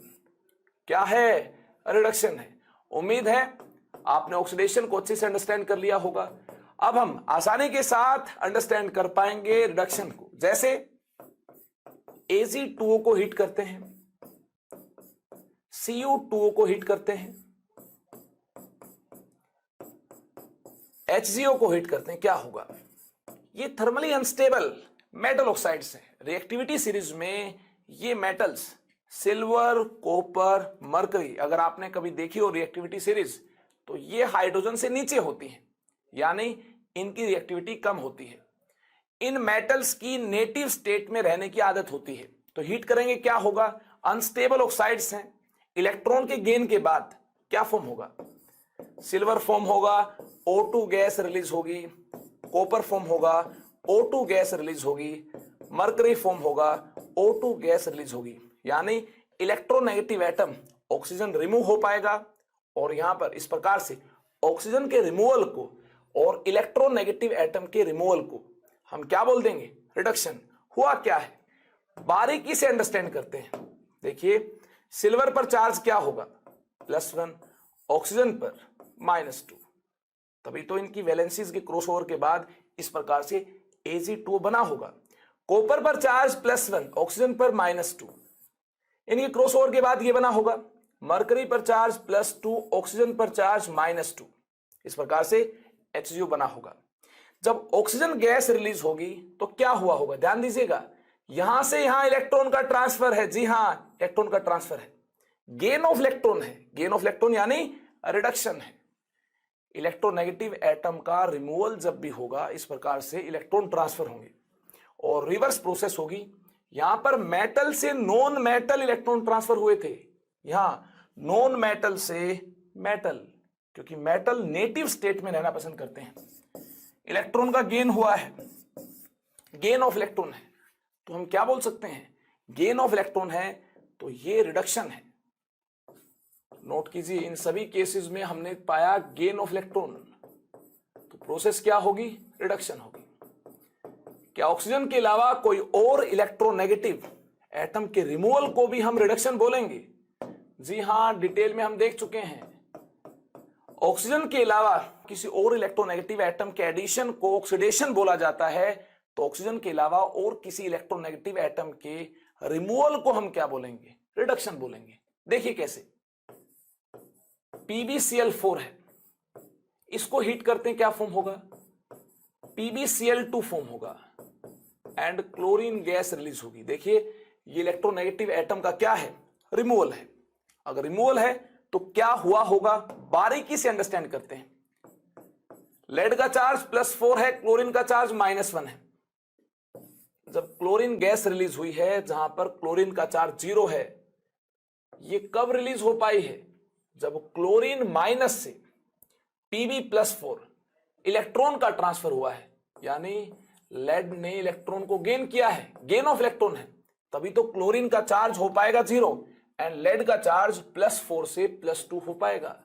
क्या है, रिडक्शन है। उम्मीद है आपने ऑक्सीडेशन को अच्छे से अंडरस्टैंड कर लिया होगा। अब हम आसानी के साथ अंडरस्टैंड कर पाएंगे रिडक्शन को। जैसे Ag2O को हीट करते हैं, Cu2O को हीट करते हैं, HgO को हीट करते हैं, क्या होगा, ये थर्मली अनस्टेबल मेटल ऑक्साइड्स हैं। रिएक्टिविटी सीरीज में ये मेटल्स सिल्वर, कॉपर, मरकरी अगर आपने कभी देखी हो रिएक्टिविटी सीरीज तो ये हाइड्रोजन से नीचे होती हैं, यानी इनकी रिएक्टिविटी कम होती है। इन मेटल्स की नेटिव स्टेट में रहने की आदत होती है, तो हीट करेंगे क्या होगा, अनस्टेबल ऑक्साइड्स हैं, इलेक्ट्रॉन के गेन के बाद क्या फॉर्म होगा, सिल्वर फॉर्म होगा, O2 गैस रिलीज होगी, कॉपर फॉर्म होगा, O2 गैस रिलीज होगी, मरकरी फॉर्म होगा, O2 गैस रिलीज होगी, यानी इलेक्ट्रोनेगेटिव एटम ऑक्सीजन रिमूव हो पाएगा। और यहां पर इस प्रकार से ऑक्सीजन के रिमूवल को और इलेक्ट्रोनेगेटिव एटम के रिमूवल को हम क्या बोल देंगे, रिडक्शन। हुआ क्या है, बारीकी से अंडरस्टैंड करते हैं। देखिए सिल्वर पर चार्ज क्या होगा, +1, ऑक्सीजन पर -2, तभी तो इनकी वैलेंसीज के क्रॉसओवर के बाद इस प्रकार से Ag2O बना होगा। कॉपर पर चार्ज +1, ऑक्सीजन पर -2, इनके क्रॉसओवर के बाद ये बना होगा। मरकरी पर चार्ज +2, ऑक्सीजन पर चार्ज -2, इस प्रकार से HgO बना होगा। जब ऑक्सीजन गैस रिलीज होगी तो क्या हुआ होगा, ध्यान दीजिएगा, यहां से यहां इलेक्ट्रॉन का ट्रांसफर है। जी हां, इलेक्ट्रॉन का ट्रांसफर है, गेन ऑफ इलेक्ट्रॉन है, गेन ऑफ इलेक्ट्रॉन यानी रिडक्शन है। इलेक्ट्रोनेगेटिव एटम का रिमूवल जब भी होगा इस प्रकार से इलेक्ट्रॉन ट्रांसफर होंगे और रिवर्स प्रोसेस होगी। यहां पर मेटल से नॉन मेटल इलेक्ट्रॉन ट्रांसफर हुए थे, यहां नॉन मेटल से मेटल, क्योंकि मेटल नेटिव स्टेट में रहना पसंद करते हैं। इलेक्ट्रॉन का गेन हुआ है, गेन ऑफ इलेक्ट्रॉन है, तो हम क्या बोल सकते हैं, गेन ऑफ इलेक्ट्रॉन है, तो ये रिडक्शन है। नोट कीजिए, इन सभी केसेस में हमने पाया गेन ऑफ इलेक्ट्रॉन, तो प्रोसेस क्या होगी, रिडक्शन होगी। क्या ऑक्सीजन के अलावा कोई और इलेक्ट्रोनेगेटिव एटम के रिमूवल को भी हम रिडक्शन बोलेंगे? जी हां, डिटेल में हम देख चुके हैं। ऑक्सीजन के अलावा किसी और इलेक्ट्रोनेगेटिव एटम के एडिशन को ऑक्सीडेशन बोला जाता है, तो ऑक्सीजन के अलावा और किसी इलेक्ट्रोनेगेटिव एटम के रिमूवल को हम क्या बोलेंगे, रिडक्शन बोलेंगे। देखिए कैसे, PbCl4 है, इसको हीट करते हैं, क्या फॉर्म होगा, PbCl2 फॉर्म होगा एंड क्लोरीन गैस रिलीज होगी। देखिए ये इलेक्ट्रोनेगेटिव एटम का क्या है, रिमूवल है। अगर रिमूवल है तो क्या हुआ होगा, बारीकी से अंडरस्टैंड करते हैं। लेड का चार्ज +4 है, क्लोरीन का चार्ज -1 है। जब क्लोरीन गैस रिलीज हुई है जहां पर क्लोरीन का चार्ज 0 है, ये कब रिलीज हो पाई है, जब क्लोरीन माइनस से Pb+4 इलेक्ट्रॉन का ट्रांसफर हुआ है, यानी लेड ने इलेक्ट्रॉन को गेन किया है, गेन ऑफ इलेक्ट्रॉन है, तभी तो क्लोरीन का चार्ज हो पाएगा 0 एंड लेड का चार्ज +4 से +2 हो पाएगा।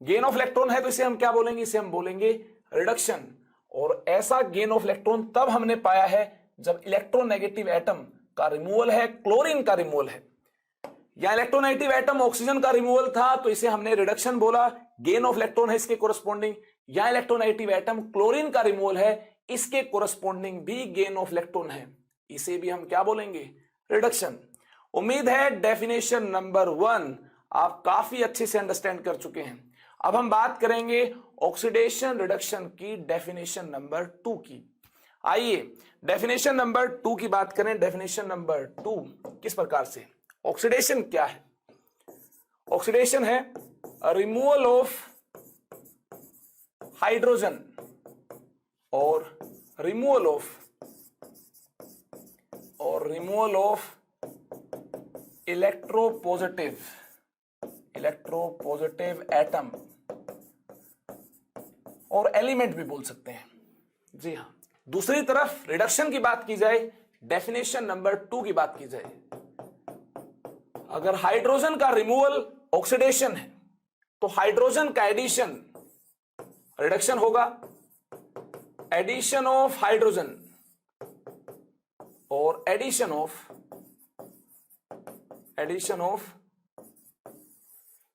गेन ऑफ इलेक्ट्रॉन है तो इसे हम क्या बोलेंगे, इसे हम बोलेंगे रिडक्शन। और ऐसा गेन ऑफ इलेक्ट्रॉन तब हमने पाया है जब इलेक्ट्रोनेगेटिव एटम का रिमूवल है, क्लोरीन का रिमूवल है, या इलेक्ट्रोनेगेटिव एटम ऑक्सीजन का रिमूवल था तो इसे हमने रिडक्शन बोला, गेन ऑफ इलेक्ट्रॉन है इसके कोरस्पॉन्डिंग, या इलेक्ट्रोनेगेटिव एटम क्लोरीन का रिमूवल है, इसके कोरस्पॉन्डिंग भी गेन ऑफ इलेक्ट्रॉन है, इसे भी हम क्या बोलेंगे, रिडक्शन। उम्मीद है डेफिनेशन नंबर 1 आप काफी अच्छे से अंडरस्टैंड कर चुके हैं। अब हम बात करेंगे ऑक्सीडेशन रिडक्शन की डेफिनेशन नंबर 2 की। आइए डेफिनेशन नंबर 2 की बात करें। डेफिनेशन नंबर 2 किस प्रकार से, ऑक्सीडेशन क्या है, ऑक्सीडेशन है रिमूवल ऑफ हाइड्रोजन और रिमूवल ऑफ इलेक्ट्रोपॉजिटिव एटम और एलिमेंट भी बोल सकते हैं। जी हां, दूसरी तरफ रिडक्शन की बात की जाए, डेफिनेशन नंबर 2 की बात की जाए, अगर हाइड्रोजन का रिमूवल ऑक्सीडेशन है तो हाइड्रोजन का एडिशन रिडक्शन होगा। एडिशन ऑफ हाइड्रोजन और एडिशन ऑफ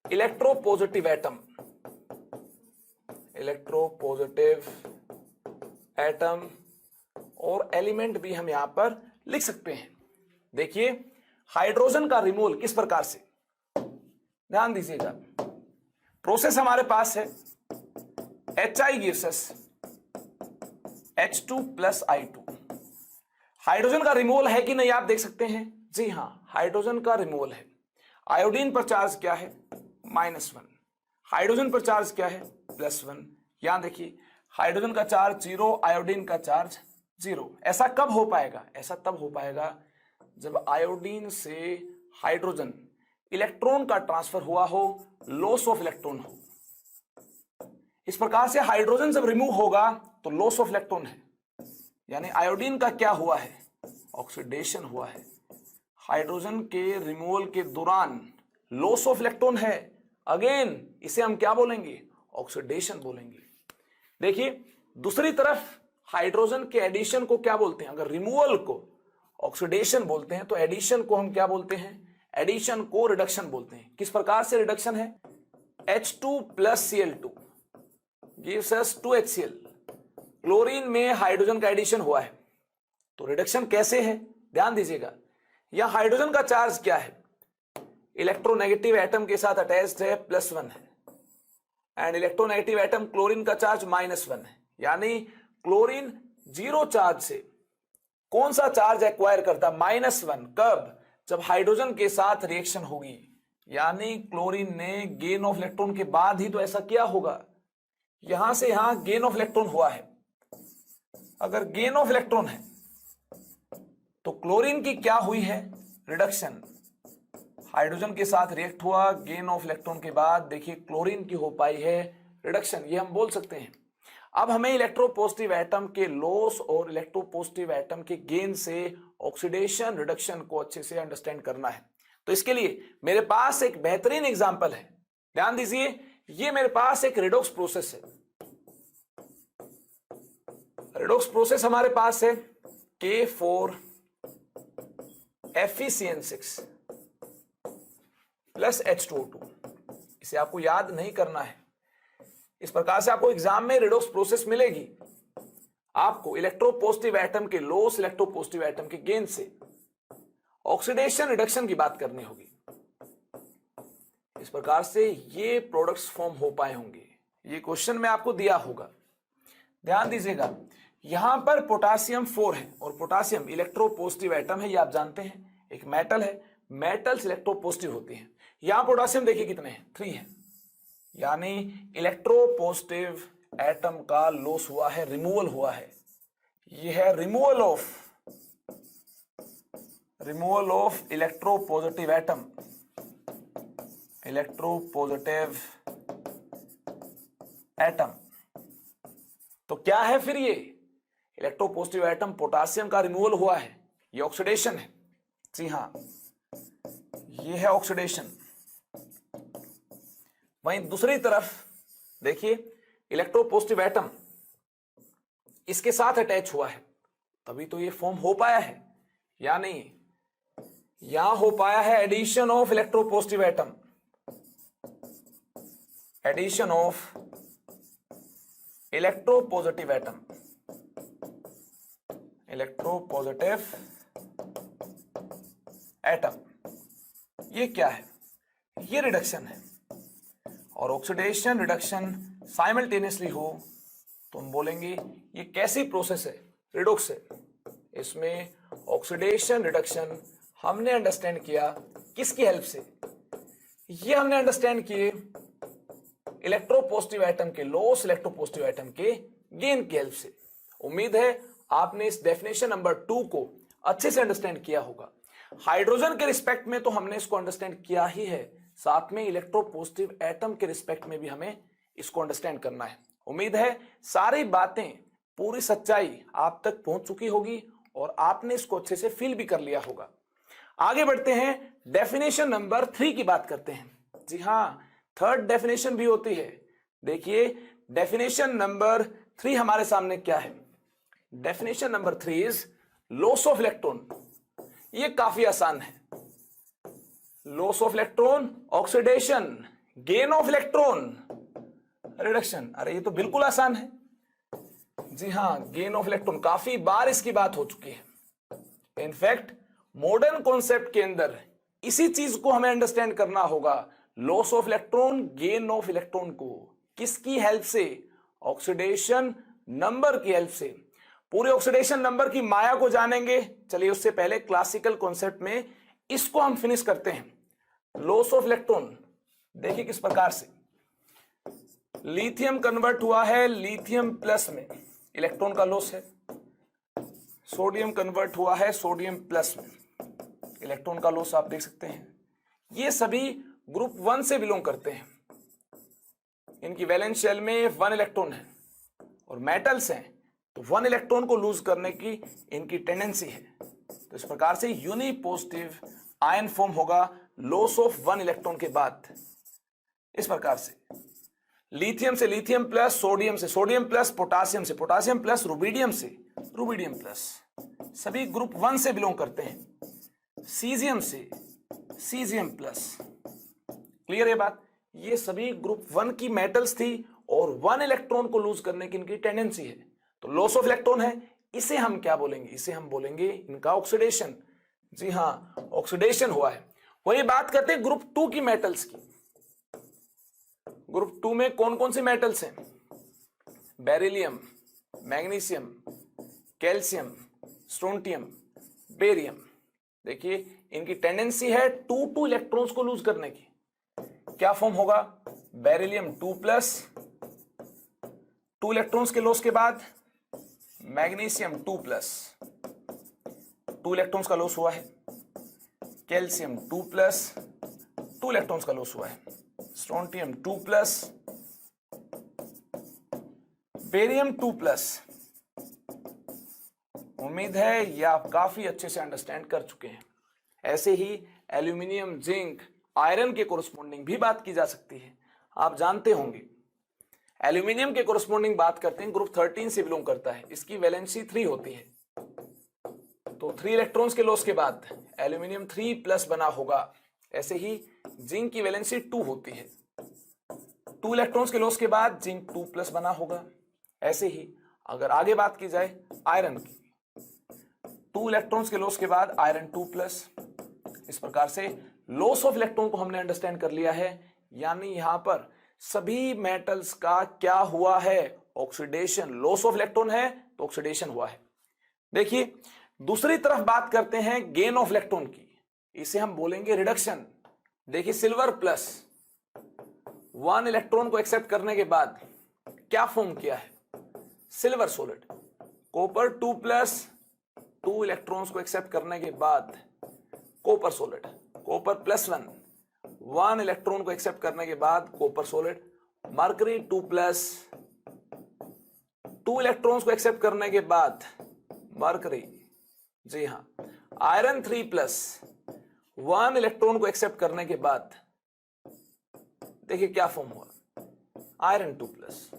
इलेक्ट्रोपॉजिटिव एटम और एलिमेंट भी हम यहां पर लिख सकते हैं। देखिए हाइड्रोजन का रिमूवल किस प्रकार से, ध्यान दीजिएगा, प्रोसेस हमारे पास है HI gives us H2 + I2। Hydrogen का रिमूवल है कि नहीं आप देख सकते हैं। जी हां, हाइड्रोजन का रिमूवल है। आयोडीन पर चार्ज क्या है, -1। हाइड्रोजन पर चार्ज क्या है, +1। यहां देखिए हाइड्रोजन का चार्ज 0, आयोडीन का चार्ज 0। ऐसा कब हो पाएगा, ऐसा तब हो पाएगा जब आयोडीन से हाइड्रोजन इलेक्ट्रॉन का ट्रांसफर हुआ हो, लॉस ऑफ इलेक्ट्रॉन हो। इस प्रकार से हाइड्रोजन जब रिमूव होगा तो लॉस ऑफ इलेक्ट्रॉन है, यानी आयोडीन का क्या हुआ है, ऑक्सीडेशन हुआ है। हाइड्रोजन के रिमूवल के दौरान लॉस ऑफ इलेक्ट्रॉन है, अगेन इसे हम क्या बोलेंगे, ऑक्सीडेशन बोलेंगे। देखिए दूसरी तरफ हाइड्रोजन के एडिशन को क्या बोलते हैं, अगर रिमूवल को ऑक्सीडेशन बोलते हैं तो एडिशन को हम क्या बोलते हैं, एडिशन को रिडक्शन बोलते हैं। किस प्रकार से रिडक्शन है, H2 + Cl2 gives us 2HCl। Chlorine में हाइड्रोजन का एडिशन हुआ है तो रिडक्शन कैसे है, ध्यान दीजिएगा। यहां हाइड्रोजन का चार्ज क्या है, इलेक्ट्रोनेगेटिव एटम के साथ अटैच्ड है, +1 है, एंड इलेक्ट्रोनेगेटिव एटम क्लोरीन का चार्ज -1 है, यानी क्लोरीन 0 चार्ज से कौन सा चार्ज एक्वायर करता, -1। कब, जब हाइड्रोजन के साथ रिएक्शन होगी, यानी क्लोरीन ने गेन ऑफ इलेक्ट्रॉन के बाद ही तो ऐसा किया होगा। यहां से यहां गेन ऑफ इलेक्ट्रॉन हुआ है, अगर गेन ऑफ इलेक्ट्रॉन है तो क्लोरीन की क्या हुई है, रिडक्शन। हाइड्रोजन के साथ रिएक्ट हुआ, गेन ऑफ इलेक्ट्रॉन के बाद देखिए क्लोरीन की हो पाई है रिडक्शन, ये हम बोल सकते हैं। अब हमें इलेक्ट्रोपॉजिटिव एटम के लॉस और इलेक्ट्रोपॉजिटिव एटम के गेन से ऑक्सीडेशन रिडक्शन को अच्छे से अंडरस्टैंड करना है। तो इसके लिए मेरे पास एक बेहतरीन एग्जांपल है, ध्यान दीजिए। ये मेरे पास एक रेडॉक्स प्रोसेस है। रेडॉक्स प्रोसेस हमारे पास है K4FeCN6 + H2O2। इसे आपको याद नहीं करना है, इस प्रकार से आपको एग्जाम में रेडॉक्स प्रोसेस मिलेगी। आपको इलेक्ट्रोपॉजिटिव एटम के लॉस, इलेक्ट्रोपॉजिटिव एटम के गेन से ऑक्सीडेशन रिडक्शन की बात करनी होगी। इस प्रकार से ये प्रोडक्ट्स फॉर्म हो पाए होंगे। ये क्वेश्चन में आपको दिया होगा, ध्यान दीजिएगा। यहां पर पोटासियम 4 है और पोटासियम इलेक्ट्रोपॉजिटिव एटम है, ये आप जानते हैं, एक मेटल है, मेटल्स इलेक्ट्रोपॉजिटिव होती हैं। यहां पोटासियम देखिए कितने हैं, 3 है, यानी इलेक्ट्रोपॉजिटिव एटम का लॉस हुआ है, रिमूवल हुआ है। ये है removal of electropositive atom, electropositive atom. तो क्या है फिर ये इलेक्ट्रोपॉजिटिव एटम, पोटासियम का रिमूवल हुआ है, ये ऑक्सीडेशन है। जी हां, ये है ऑक्सीडेशन। वहीं दूसरी तरफ देखिए इलेक्ट्रोपॉजिटिव एटम इसके साथ अटैच हुआ है, तभी तो ये फॉर्म हो पाया है, यानी यहां हो पाया है addition of electropositive atom, addition of electropositive atom, electropositive atom. ये क्या है, ये रिडक्शन है। और ऑक्सीडेशन रिडक्शन साइमल्टेनियसली हो तो हम बोलेंगे ये कैसी प्रोसेस है, रिडॉक्स है। इसमें ऑक्सीडेशन रिडक्शन हमने अंडरस्टैंड किया किसकी हेल्प से, ये हमने अंडरस्टैंड किए इलेक्ट्रोपॉजिटिव एटम के लॉस, इलेक्ट्रोपॉजिटिव एटम के गेन की हेल्प से। उम्मीद है आपने इस डेफिनेशन नंबर 2 को अच्छे से अंडरस्टैंड किया होगा। हाइड्रोजन के रिस्पेक्ट में तो हमने इसको अंडरस्टैंड किया ही है, साथ में इलेक्ट्रोपॉजिटिव एटम के रिस्पेक्ट में भी हमें इसको अंडरस्टैंड करना है। उम्मीद है सारी बातें, पूरी सच्चाई आप तक पहुंच चुकी होगी और आपने इसको अच्छे से फील भी कर लिया होगा। आगे बढ़ते हैं, डेफिनेशन नंबर 3 की बात करते हैं। जी हां, थर्ड डेफिनेशन भी होती है। देखिए डेफिनेशन नंबर 3 हमारे सामने क्या है। Definition number 3 is loss of electron. ये काफी आसान है। Loss of electron, oxidation, gain of electron, reduction. अरे ये तो बिल्कुल आसान है। जी हां, गेन ऑफ इलेक्ट्रॉन, काफी बार इसकी बात हो चुकी है। इनफैक्ट मॉडर्न कॉन्सेप्ट के अंदर इसी चीज को हमें अंडरस्टैंड करना होगा। Loss of electron, gain of electron को किसकी हेल्प से? ऑक्सीडेशन नंबर की हेल्प से। पूरे ऑक्सीडेशन नंबर की माया को जानेंगे। चलिए उससे पहले क्लासिकल कॉन्सेप्ट में इसको हम फिनिश करते हैं। लॉस ऑफ इलेक्ट्रॉन देखिए किस प्रकार से। लिथियम कन्वर्ट हुआ है लिथियम प्लस में, इलेक्ट्रॉन का लॉस है। सोडियम कन्वर्ट हुआ है सोडियम प्लस में, इलेक्ट्रॉन का लॉस आप देख सकते हैं। ये सभी ग्रुप 1 से बिलोंग करते हैं। इनकी वैलेंस शेल में 1 इलेक्ट्रॉन है और मेटल्स हैं तो 1 इलेक्ट्रॉन को लूज करने की इनकी टेंडेंसी है। तो इस प्रकार से यूनिपॉजिटिव आयन फॉर्म होगा लॉस ऑफ 1 इलेक्ट्रॉन के बाद। इस प्रकार से लिथियम से लिथियम प्लस, सोडियम से सोडियम प्लस, पोटासियम से पोटासियम प्लस, रुबिडियम से रुबिडियम प्लस, सभी ग्रुप 1 से बिलोंग करते हैं। सीजियम से सीजियम प्लस। क्लियर है बात? ये सभी ग्रुप 1 की मेटल्स थी और 1 इलेक्ट्रॉन को लूज करने की इनकी टेंडेंसी है। तो लॉस ऑफ इलेक्ट्रॉन है, इसे हम क्या बोलेंगे? इसे हम बोलेंगे इनका ऑक्सीडेशन। जी हां, ऑक्सीडेशन हुआ है। वही बात करते हैं ग्रुप 2 की मेटल्स की। ग्रुप 2 में कौन कौन सी मेटल्स हैं? Beryllium, magnesium, calcium, strontium, barium. देखिए इनकी टेंडेंसी है 2 इलेक्ट्रॉन्स को लूज करने की। क्या फॉर्म होगा? बेरिलियम 2+, 2 इलेक्ट्रॉन्स के लॉस के बाद मैग्नीशियम 2+, 2 इलेक्ट्रॉन्स का लॉस हुआ है। कैल्शियम 2+, 2 इलेक्ट्रॉन्स का लॉस हुआ है। Strontium 2+, barium 2+। उम्मीद है ये आप काफी अच्छे से अंडरस्टैंड कर चुके हैं। ऐसे ही एल्यूमिनियम, जिंक, आयरन के कोरस्पोंडिंग भी बात की जा सकती है। आप जानते होंगे एल्यूमिनियम के कोरस्पोंडिंग बात करते हैं, ग्रुप 13 से बिलोंग करता है। इसकी वैलेंसी 3 होती है। तो 3 इलेक्ट्रॉन्स के लॉस के बाद एल्यूमिनियम 3+ बना होगा। ऐसे ही जिंक की वैलेंसी 2 होती है। 2 इलेक्ट्रॉन्स के लॉस के बाद जिंक 2+ बना होगा। ऐसे ही अगर आगे बात की जाए आयरन की, 2 इलेक्ट्रॉन्स के लॉस के बाद आयरन 2+। इस प्रकार से लॉस ऑफ इलेक्ट्रॉन को हमने अंडरस्टैंड कर लिया है। यानी यहां पर सभी मेटल्स का क्या हुआ है? ऑक्सीडेशन। लॉस ऑफ इलेक्ट्रॉन है तो ऑक्सीडेशन हुआ है। देखिए दूसरी तरफ बात करते हैं गेन ऑफ इलेक्ट्रॉन की। इसे हम बोलेंगे रिडक्शन। देखिए सिल्वर प्लस 1 इलेक्ट्रॉन को एक्सेप्ट करने के बाद क्या फॉर्म किया है? Silver solid. कॉपर 2+, 2 इलेक्ट्रॉन्स को एक्सेप्ट करने के बाद कॉपर सॉलिड। कॉपर +1, 1 इलेक्ट्रॉन को एक्सेप्ट करने के बाद कॉपर सॉलिड। मरकरी 2+, 2 इलेक्ट्रॉन्स को एक्सेप्ट करने के बाद मरकरी। जी हां, आयरन 3+, 1 इलेक्ट्रॉन को एक्सेप्ट करने के बाद देखिए क्या फॉर्म हुआ? आयरन 2+।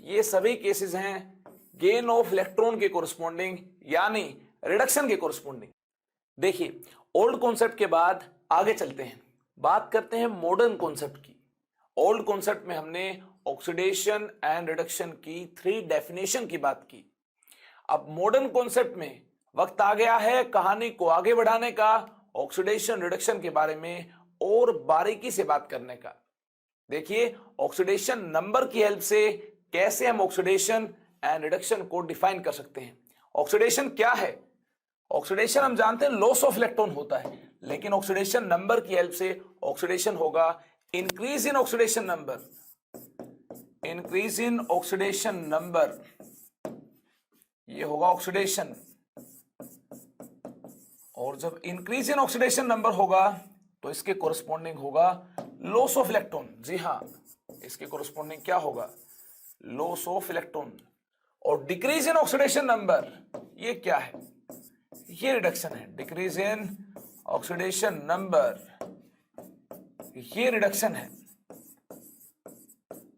ये सभी केसेस हैं गेन ऑफ इलेक्ट्रॉन के कोरस्पोंडिंग, यानी रिडक्शन के कोरस्पोंडिंग। देखिए ओल्ड कॉन्सेप्ट के बाद आगे चलते हैं, बात करते हैं मॉडर्न कॉन्सेप्ट की। ओल्ड कॉन्सेप्ट में हमने ऑक्सीडेशन एंड रिडक्शन की 3 डेफिनेशन की बात की। अब मॉडर्न कॉन्सेप्ट में वक्त आ गया है कहानी को आगे बढ़ाने का, ऑक्सीडेशन रिडक्शन के बारे में और बारीकी से बात करने का। देखिए ऑक्सीडेशन नंबर की हेल्प से कैसे हम ऑक्सीडेशन एंड रिडक्शन को डिफाइन कर सकते हैं। ऑक्सीडेशन क्या है? ऑक्सीडेशन हम जानते हैं लॉस ऑफ इलेक्ट्रॉन होता है। लेकिन ऑक्सीडेशन नंबर की हेल्प से ऑक्सीडेशन होगा increase in oxidation number, increase in oxidation number, ये होगा ऑक्सीडेशन। और जब इंक्रीज इन ऑक्सीडेशन नंबर होगा तो इसके कोरस्पॉन्डिंग होगा लॉस ऑफ इलेक्ट्रॉन। जी हां, इसके कोरस्पॉन्डिंग क्या होगा, लॉस ऑफ इलेक्ट्रॉन। और डिक्रीज इन ऑक्सीडेशन नंबर ये क्या है, ये रिडक्शन है। डिक्रीज इन ऑक्सीडेशन नंबर ये रिडक्शन है।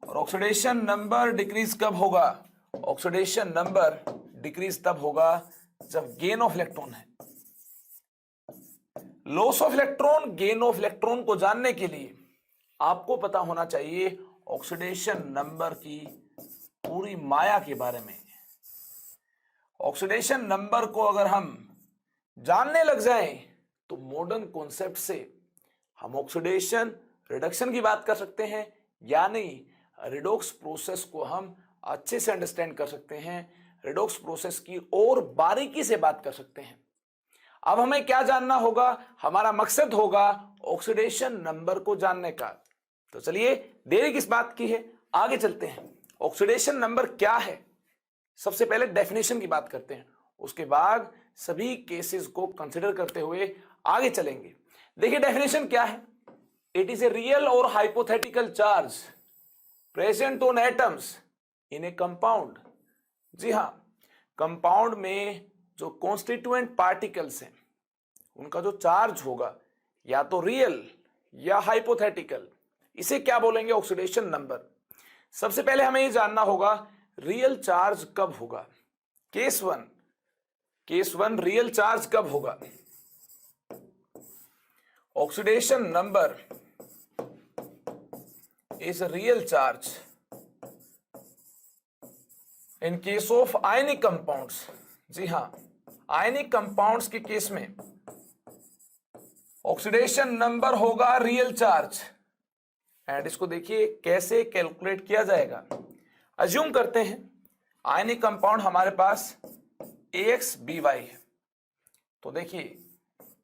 और ऑक्सीडेशन नंबर डिक्रीज कब होगा, ऑक्सीडेशन नंबर डिक्रीज तब होगा जब गेन ऑफ इलेक्ट्रॉन है। Loss of electron, gain of electron को जानने के लिए आपको पता होना चाहिए ऑक्सीडेशन नंबर की पूरी माया के बारे में। ऑक्सीडेशन नंबर को अगर हम जानने लग जाएं तो मॉडर्न कॉन्सेप्ट से हम ऑक्सीडेशन रिडक्शन की बात कर सकते हैं, यानी रिडॉक्स प्रोसेस को हम अच्छे से अंडरस्टैंड कर सकते हैं, रिडॉक्स प्रोसेस की और बारीकी से बात कर सकते हैं। अब हमें क्या जानना होगा, हमारा मकसद होगा ऑक्सीडेशन नंबर को जानने का। तो चलिए, देरी किस बात की है, आगे चलते हैं। ऑक्सीडेशन नंबर क्या है, सबसे पहले डेफिनेशन की बात करते हैं, उसके बाद सभी केसेस को कंसीडर करते हुए आगे चलेंगे। देखिए डेफिनेशन क्या है, इट इज ए रियल और hypothetical charge present on atoms in a compound. जी हां, कंपाउंड में जो कॉन्स्टिट्यूएंट पार्टिकल्स हैं उनका जो चार्ज होगा या तो रियल या हाइपोथेटिकल, इसे क्या बोलेंगे, ऑक्सीडेशन नंबर। सबसे पहले हमें यह जानना होगा रियल चार्ज कब होगा। केस वन रियल चार्ज कब होगा। Oxidation number is real charge in case of ionic compounds. जी हां, आयनिक कंपाउंड्स के केस में ऑक्सीडेशन नंबर होगा रियल चार्ज। एंड इसको देखिए कैसे कैलकुलेट किया जाएगा। अज्यूम करते हैं आयनिक कंपाउंड हमारे पास AX/BY है, तो देखिए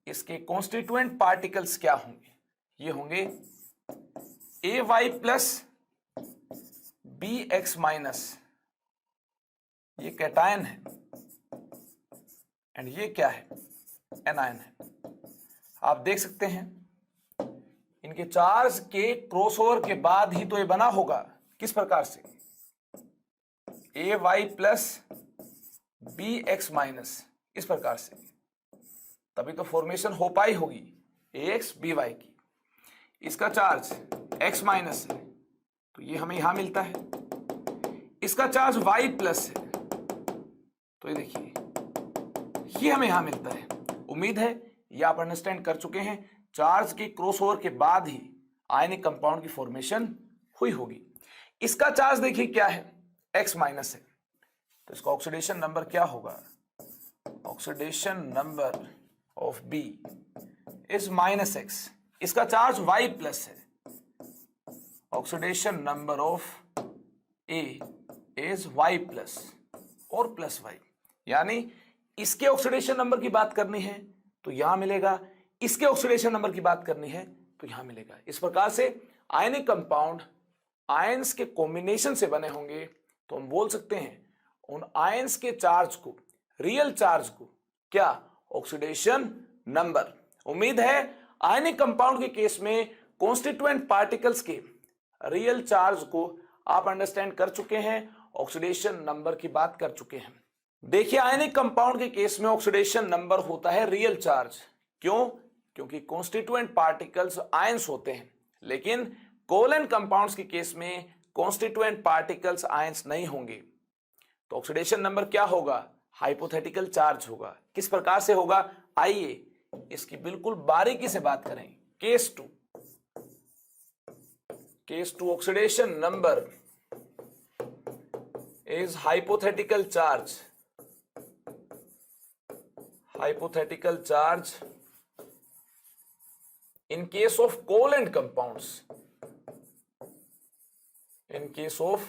इसके कॉन्स्टिट्यूएंट पार्टिकल्स क्या होंगे, ये होंगे AY प्लस BX माइनस, ये कैटायन है, एंड ये क्या है, एनायन है। आप देख सकते हैं इनके चार्ज के क्रॉसओवर के बाद ही तो ये बना होगा। किस प्रकार से, AY प्लस BX माइनस, इस प्रकार से, तभी तो फॉर्मेशन हो पाई होगी AX/BY की। इसका चार्ज X माइनस है तो ये हमें यहां मिलता है, इसका चार्ज Y प्लस है तो ये देखिए ये हमें यहां मिलता है। उम्मीद है ये आप अंडरस्टैंड कर चुके हैं, चार्ज के क्रॉसओवर के बाद ही आयनिक कंपाउंड की फॉर्मेशन हुई होगी। इसका चार्ज देखिए क्या है, X माइनस है, तो इसका ऑक्सीडेशन नंबर क्या होगा, oxidation number of B is -X। इसका चार्ज Y प्लस है, oxidation number of A is Y plus और प्लस Y। यानी इसके ऑक्सीडेशन नंबर की बात करनी है तो यहां मिलेगा, इसके ऑक्सीडेशन नंबर की बात करनी है तो यहां मिलेगा। इस प्रकार से आयनिक कंपाउंड आयंस के कॉम्बिनेशन से बने होंगे, तो हम बोल सकते हैं उन आयंस के चार्ज को, रियल चार्ज को क्या, ऑक्सीडेशन नंबर। उम्मीद है आयनिक कंपाउंड के केस में कॉन्स्टिट्यूएंट पार्टिकल्स के रियल चार्ज को आप अंडरस्टैंड कर चुके हैं, ऑक्सीडेशन नंबर की बात कर चुके हैं। देखिए आयनिक कंपाउंड के केस में ऑक्सीडेशन नंबर होता है रियल चार्ज। क्यों, क्योंकि कॉन्स्टिट्यूएंट पार्टिकल्स आयंस होते हैं, लेकिन कोवैलेंट कंपाउंड्स के केस में कॉन्स्टिट्यूएंट पार्टिकल्स आयंस नहीं होंगे, तो ऑक्सीडेशन नंबर क्या होगा, हाइपोथेटिकल चार्ज होगा। किस प्रकार से होगा, आइए इसकी बिल्कुल बारीकी से बात करें। Case to oxidation number is hypothetical charge, hypothetical charge in case of covalent compounds, in case of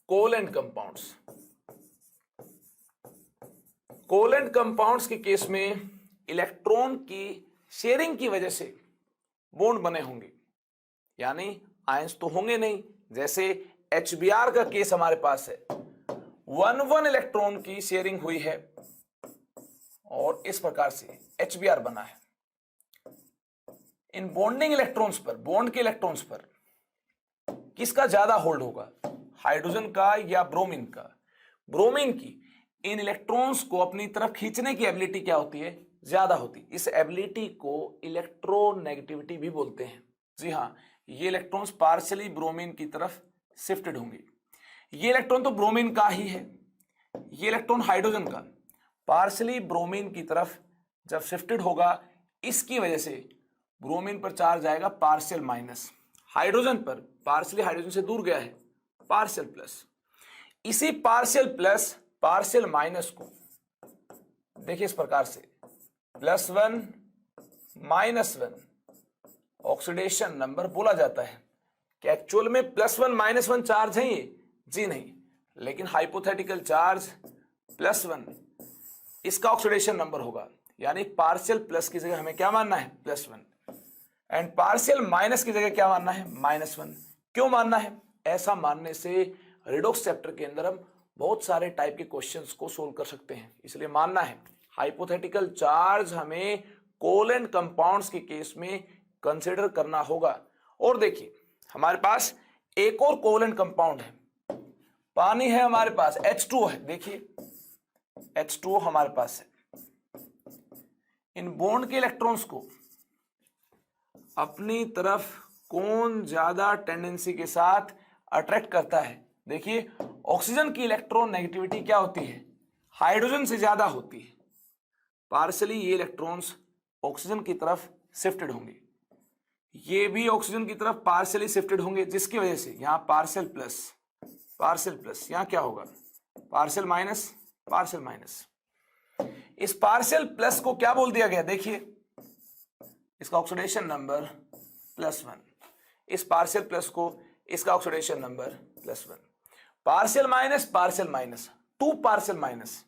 covalent compounds, covalent compounds के केस में इलेक्ट्रॉन की शेयरिंग की वजह से बॉन्ड बने होंगे, यानी आयंस तो होंगे नहीं। जैसे HBr का केस हमारे पास है, 1 इलेक्ट्रॉन की शेयरिंग हुई है और इस प्रकार से HBr बना है। इन बॉन्डिंग इलेक्ट्रॉन्स पर, बॉन्ड के इलेक्ट्रॉन्स पर किसका ज्यादा होल्ड होगा, हाइड्रोजन का या ब्रोमीन का? ब्रोमीन की इन इलेक्ट्रॉन्स को अपनी तरफ खींचने की एबिलिटी क्या होती है, ज्यादा होती है। इस एबिलिटी को इलेक्ट्रोनेगेटिविटी भी बोलते हैं। जी हाँ, ये इलेक्ट्रॉन्स पार्शियली ब्रोमीन की तरफ शिफ्टेड होंगे। ये इलेक्ट्रॉन तो ब्रोमीन का ही है, ये इलेक्ट्रॉन हाइड्रोजन का पार्शियली ब्रोमीन की तरफ जब शिफ्टेड होगा, इसकी वजह से ब्रोमीन पर चार्ज आएगा पार्शियल माइनस, हाइड्रोजन पर पार्शियली हाइड्रोजन से दूर गया है पार्शियल प्लस। इसी पार्शियल प्लस पार्शियल माइनस को देखिए इस प्रकार से +1 -1 ऑक्सीडेशन नंबर बोला जाता है। क्या एक्चुअल में +1 -1 चार्ज है ये? जी नहीं, लेकिन हाइपोथेटिकल चार्ज +1 इसका ऑक्सीडेशन नंबर होगा, यानी पार्शियल प्लस की जगह हमें क्या मानना है, +1, एंड पार्शियल माइनस की जगह क्या मानना है, -1। क्यों मानना है? ऐसा मानने से रिडॉक्स चैप्टर के अंदर हम बहुत सारे टाइप के क्वेश्चंस को सोल्व कर सकते हैं, इसलिए मानना है। हाइपोथेटिकल चार्ज हमें कोवेलेंट कंपाउंड्स के केस में कंसीडर करना होगा। और देखिए हमारे पास एक और कोवेलेंट कंपाउंड है, पानी है हमारे पास, H2O है। देखिए H2O हमारे पास है। इन बॉन्ड के इलेक्ट्रॉन्स को अपनी तरफ कौन ज्यादा टेंडेंसी के साथ अट्रैक्ट करता है? देखिए ऑक्सीजन की इलेक्ट्रॉन नेगेटिविटी क्या होती है, हाइड्रोजन से ज्यादा होती है। पार्शियली ये इलेक्ट्रॉन्स ऑक्सीजन की तरफ शिफ्टेड होंगे, ये भी ऑक्सीजन की तरफ पार्शियली शिफ्टेड होंगे, जिसकी वजह से यहां पार्शियल प्लस, यहां क्या होगा, पार्शियल माइनस, पार्शियल माइनस। इस पार्शियल प्लस को क्या बोल दिया गया, देखिए इसका ऑक्सीडेशन नंबर +1, इस पार्शियल प्लस को इसका oxidation number +1। Partial minus 2 partial minus,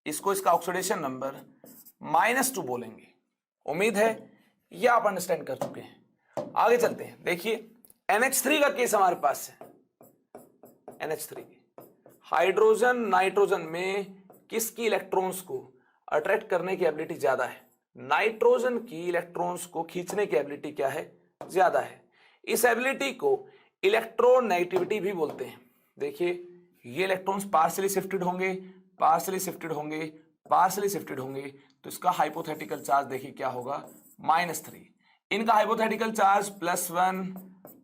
इसको इसका ऑक्सीडेशन नंबर -2 बोलेंगे। उम्मीद है ये आप अंडरस्टैंड कर चुके हैं। आगे चलते हैं। देखिए NH3 का केस हमारे पास है। NH3 हाइड्रोजन नाइट्रोजन में किसकी इलेक्ट्रॉन्स को अट्रैक्ट करने की एबिलिटी ज्यादा है? नाइट्रोजन की इलेक्ट्रॉन्स को खींचने की एबिलिटी क्या है, ज्यादा है। इस एबिलिटी को इलेक्ट्रोनेगेटिविटी भी बोलते हैं। देखिए ये इलेक्ट्रॉन्स पार्शियली शिफ्टेड होंगे, पार्शियली शिफ्टेड होंगे, पार्शियली शिफ्टेड होंगे, तो इसका हाइपोथेटिकल चार्ज देखिए क्या होगा, -3। इनका हाइपोथेटिकल चार्ज +1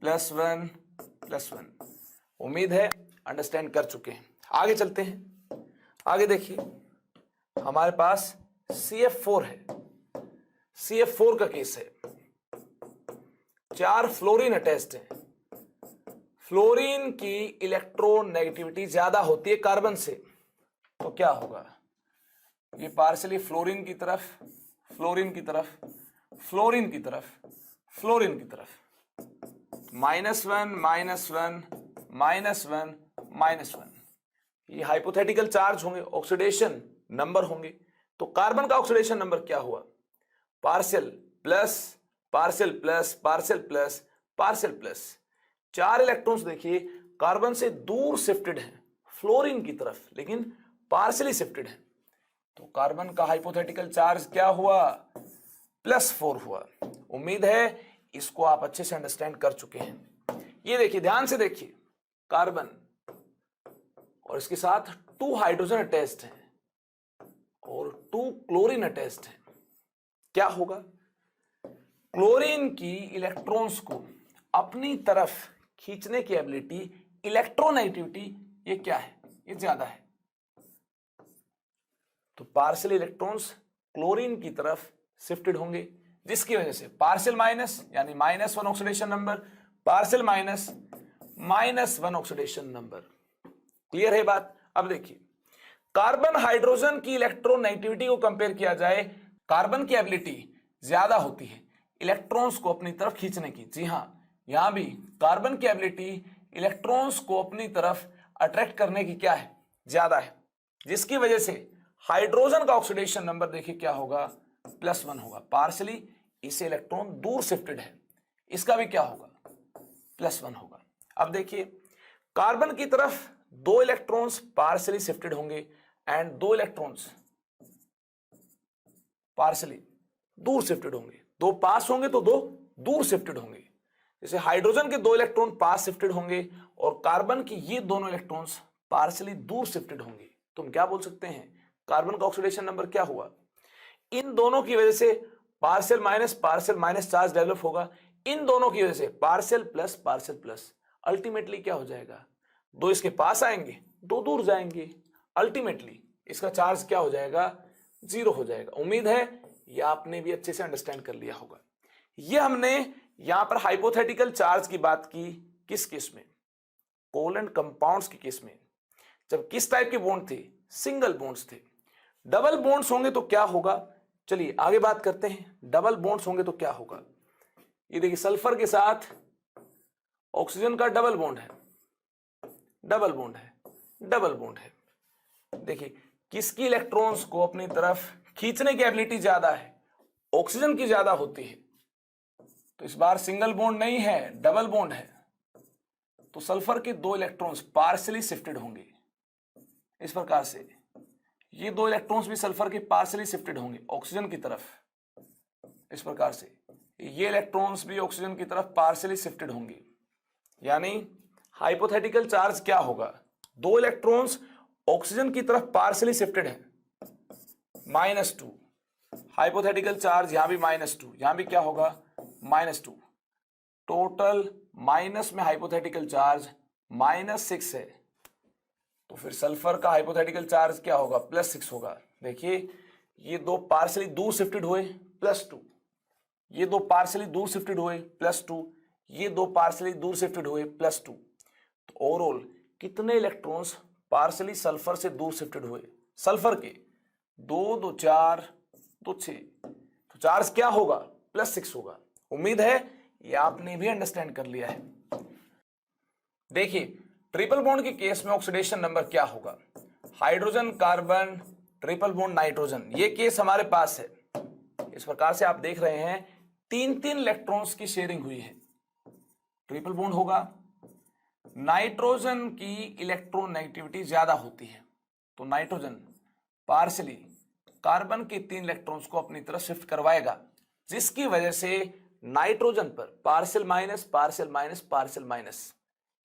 +1 +1। उम्मीद है अंडरस्टैंड कर चुके हैं। आगे चलते हैं। आगे देखिए हमारे पास CF4 है। CF4 का केस है, 4 फ्लोरीन अटैच्ड है। फ्लोरीन की इलेक्ट्रॉन नेगेटिविटी ज्यादा होती है कार्बन से, तो क्या होगा, ये पार्शियली फ्लोरीन की तरफ, फ्लोरीन की तरफ, फ्लोरीन की तरफ, फ्लोरीन की तरफ, -1 -1 -1 ये हाइपोथेटिकल चार्ज होंगे, ऑक्सीडेशन नंबर होंगे। तो कार्बन का ऑक्सीडेशन नंबर क्या हुआ, partial plus, partial plus, partial plus, partial plus. 4 electrons देखिए कार्बन से दूर शिफ्टेड हैं फ्लोरीन की तरफ, लेकिन पार्शियली शिफ्टेड हैं, तो कार्बन का हाइपोथेटिकल चार्ज क्या हुआ, +4 हुआ। उम्मीद है इसको आप अच्छे से अंडरस्टैंड कर चुके हैं। ये देखिए ध्यान से देखिए, कार्बन और इसके साथ 2 हाइड्रोजन अटैच्ड हैं और 2 क्लोरीन अटैच्ड हैं। क्या होगा, क्लोरीन की इलेक्ट्रॉन्स को अपनी तरफ खींचने की एबिलिटी, इलेक्ट्रोनेगेटिविटी, ये क्या है, ये ज्यादा है। तो पार्शियल इलेक्ट्रॉन्स क्लोरीन की तरफ शिफ्टेड होंगे, जिसकी वजह से पार्शियल माइनस यानी -1 oxidation number, partial minus -1 oxidation number. Clear है बात? अब देखिए कार्बन हाइड्रोजन की इलेक्ट्रोनेगेटिविटी को कंपेयर किया जाए, कार्बन की एबिलिटी ज्यादा होती है इलेक्ट्रॉन्स को अपनी तरफ खींचने की। जी हां, यहां भी कार्बन की एबिलिटी इलेक्ट्रॉन्स को अपनी तरफ अट्रैक्ट करने की क्या है, ज्यादा है, जिसकी वजह से हाइड्रोजन का ऑक्सीडेशन नंबर देखिए क्या होगा, +1 होगा, पार्शली इसे इलेक्ट्रॉन दूर शिफ्टेड है, इसका भी क्या होगा, +1 होगा। अब देखिए कार्बन की तरफ 2 इलेक्ट्रॉन्स पार्शली शिफ्टेड होंगे एंड 2 इलेक्ट्रॉन्स पार्शली दूर शिफ्टेड होंगे, 2 पास होंगे तो 2 दूर शिफ्टेड होंगे। जैसे हाइड्रोजन के 2 इलेक्ट्रॉन पास शिफ्टेड होंगे और कार्बन की ये दोनों इलेक्ट्रॉन्स पार्शली दूर शिफ्टेड होंगे, तो हम क्या बोल सकते हैं, कार्बन का ऑक्सीडेशन नंबर क्या हुआ, इन दोनों की वजह से पार्शियल माइनस चार्ज डेवलप होगा, इन दोनों की वजह से पार्शियल प्लस, अल्टीमेटली क्या हो जाएगा, 2 इसके पास आएंगे 2 दूर जाएंगे, अल्टीमेटली इसका चार्ज क्या हो जाएगा, 0 हो जाएगा। उम्मीद है ये आपने भी अच्छे से अंडरस्टैंड कर लिया होगा। ये हमने यहां पर हाइपोथेटिकल चार्ज की बात की, किस केस में, कोवैलेंट कंपाउंड्स के केस में, जब किस टाइप के बॉन्ड थे, सिंगल बॉन्ड्स थे। डबल बॉन्ड्स होंगे तो क्या होगा, चलिए आगे बात करते हैं। डबल बॉन्ड्स होंगे तो क्या होगा, ये देखिए सल्फर के साथ ऑक्सीजन का डबल बॉन्ड है, डबल बॉन्ड है, डबल बॉन्ड है। देखिए किसकी इलेक्ट्रॉन्स को अपनी तरफ खींचने की एबिलिटी ज्यादा है, ऑक्सीजन की ज्यादा होती है, तो इस बार सिंगल बॉन्ड नहीं है, डबल बॉन्ड है, तो सल्फर के 2 इलेक्ट्रॉन्स पार्शियली शिफ्टेड होंगे। इस प्रकार से ये 2 इलेक्ट्रॉन्स भी सल्फर के पार्शियली शिफ्टेड होंगे ऑक्सीजन की तरफ, इस प्रकार से ये इलेक्ट्रॉन्स भी ऑक्सीजन की तरफ पार्शियली शिफ्टेड होंगे। यानी हाइपोथेटिकल चार्ज क्या होगा, 2 इलेक्ट्रॉन्स ऑक्सीजन की तरफ पार्शियली शिफ्टेड है, -2, हाइपोथेटिकल चार्ज यहां भी -2, यहां भी क्या होगा, -2, टोटल माइनस में हाइपोथेटिकल चार्ज -6 है, तो फिर सल्फर का हाइपोथेटिकल चार्ज क्या होगा, +6 होगा। देखिए ये 2 पार्शियली दूर शिफ्टेड हुए, +2, ये 2 पार्शियली दूर शिफ्टेड हुए, +2, ये 2 पार्शियली दूर शिफ्टेड हुए, +2, तो ओवरऑल कितने इलेक्ट्रॉन्स पार्शियली सल्फर से दूर शिफ्टेड हुए, सल्फर के 2, 2, 4, 2, 6, तो चार्ज क्या होगा, +6 होगा। उम्मीद है ये आपने भी अंडरस्टैंड कर लिया है। देखिए ट्रिपल बॉन्ड के केस में ऑक्सीडेशन नंबर क्या होगा, hydrogen carbon triple bond nitrogen, ये केस हमारे पास है। इस प्रकार से आप देख रहे हैं 3-3 इलेक्ट्रॉन्स की शेयरिंग हुई है, ट्रिपल बॉन्ड होगा, नाइट्रोजन की इलेक्ट्रॉन नेगेटिविटी ज्यादा होती है, तो नाइट्रोजन पार्शियली कार्बन के 3 इलेक्ट्रॉन्स को अपनी तरफ शिफ्ट करवाएगा, जिसकी वजह से नाइट्रोजन पर पार्शियल माइनस,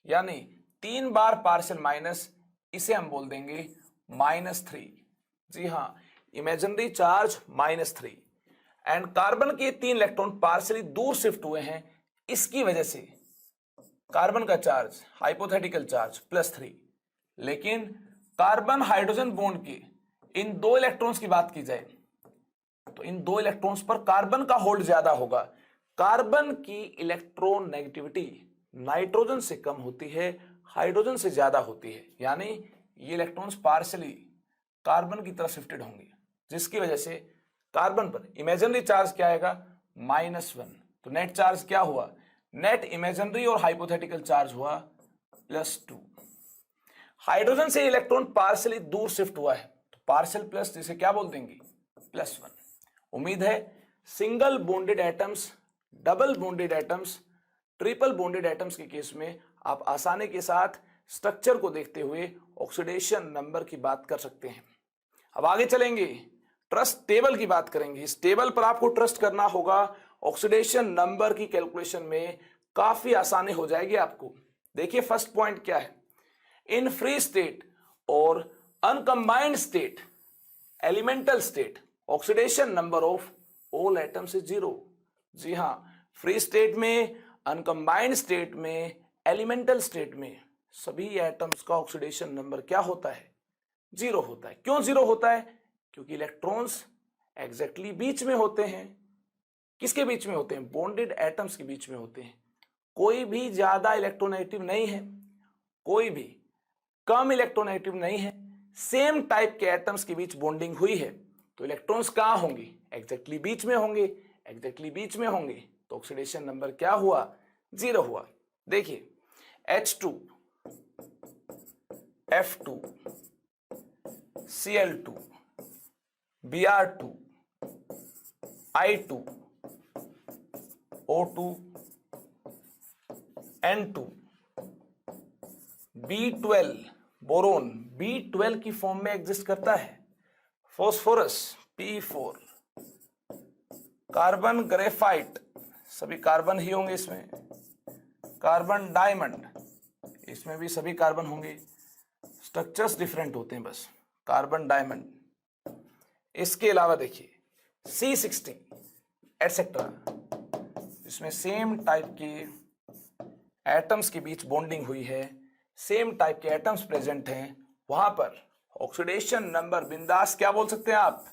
यानी 3 बार पार्शियल माइनस, इसे हम बोल देंगे -3। जी हां, इमेजिनरी चार्ज -3 एंड कार्बन के 3 इलेक्ट्रॉन पार्शियली दूर शिफ्ट हुए हैं, इसकी वजह से कार्बन का चार्ज हाइपोथेटिकल चार्ज +3। लेकिन कार्बन हाइड्रोजन बॉन्ड के इन 2 इलेक्ट्रॉन्स की बात की जाए तो इन 2 इलेक्ट्रॉन्स पर कार्बन का होल्ड ज्यादा होगा, कार्बन की इलेक्ट्रॉन नेगेटिविटी नाइट्रोजन से कम होती है, हाइड्रोजन से ज्यादा होती है, यानी ये इलेक्ट्रॉन्स पार्शियली कार्बन की तरफ शिफ्टेड होंगे, जिसकी वजह से कार्बन पर इमेजिनरी चार्ज क्या आएगा, -1, तो नेट चार्ज क्या हुआ, नेट इमेजिनरी और हाइपोथेटिकल चार्ज हुआ +2। हाइड्रोजन से इलेक्ट्रॉन पार्शियली दूर शिफ्ट हुआ है, तो पार्शियल प्लस जिसे क्या बोल देंगे, +1। उम्मीद है single bonded atoms, double bonded atoms, triple bonded atoms के केस में आप आसानी के साथ स्ट्रक्चर को देखते हुए ऑक्सीडेशन नंबर की बात कर सकते हैं। अब आगे चलेंगे, ट्रस्ट टेबल की बात करेंगे। इस टेबल पर आपको ट्रस्ट करना होगा, ऑक्सीडेशन नंबर की कैलकुलेशन में काफी आसानी हो जाएगी आपको। देखिए फर्स्ट पॉइंट क्या है, इन फ्री स्टेट और uncombined state, elemental state, oxidation number of all atoms is 0। जी हां, फ्री स्टेट में, अनकंबाइंड स्टेट में, एलिमेंटल स्टेट में सभी एटम्स का ऑक्सीडेशन नंबर क्या होता है, 0 होता है। क्यों 0 होता है, क्योंकि इलेक्ट्रॉन्स एग्जैक्टली बीच में होते हैं। किसके बीच में होते हैं, बॉन्डेड एटम्स के बीच में होते हैं। कोई भी ज्यादा इलेक्ट्रोनेगेटिव नहीं है, कोई भी कम इलेक्ट्रोनेगेटिव नहीं है, सेम टाइप के एटम्स के बीच बॉन्डिंग हुई है, तो इलेक्ट्रॉन्स कहां होंगे, एग्जैक्टली बीच में होंगे, एग्जैक्टली बीच में होंगे, तो ऑक्सीडेशन नंबर क्या हुआ, 0 हुआ। देखिए H2, F2, Cl2, Br2, I2, O2, N2, B12 boron B12 की फॉर्म में एग्जिस्ट करता है, फॉस्फोरस P4, कार्बन ग्रेफाइट, सभी कार्बन ही होंगे इसमें, कार्बन डायमंड, इसमें भी सभी कार्बन होंगे, स्ट्रक्चर्स डिफरेंट होते हैं बस, कार्बन डायमंड। इसके अलावा देखिए C16 एटसेट्रा, इसमें सेम टाइप के एटम्स के बीच बॉन्डिंग हुई है, सेम टाइप के एटम्स प्रेजेंट हैं, वहां पर ऑक्सीडेशन नंबर बिंदास क्या बोल सकते हैं आप,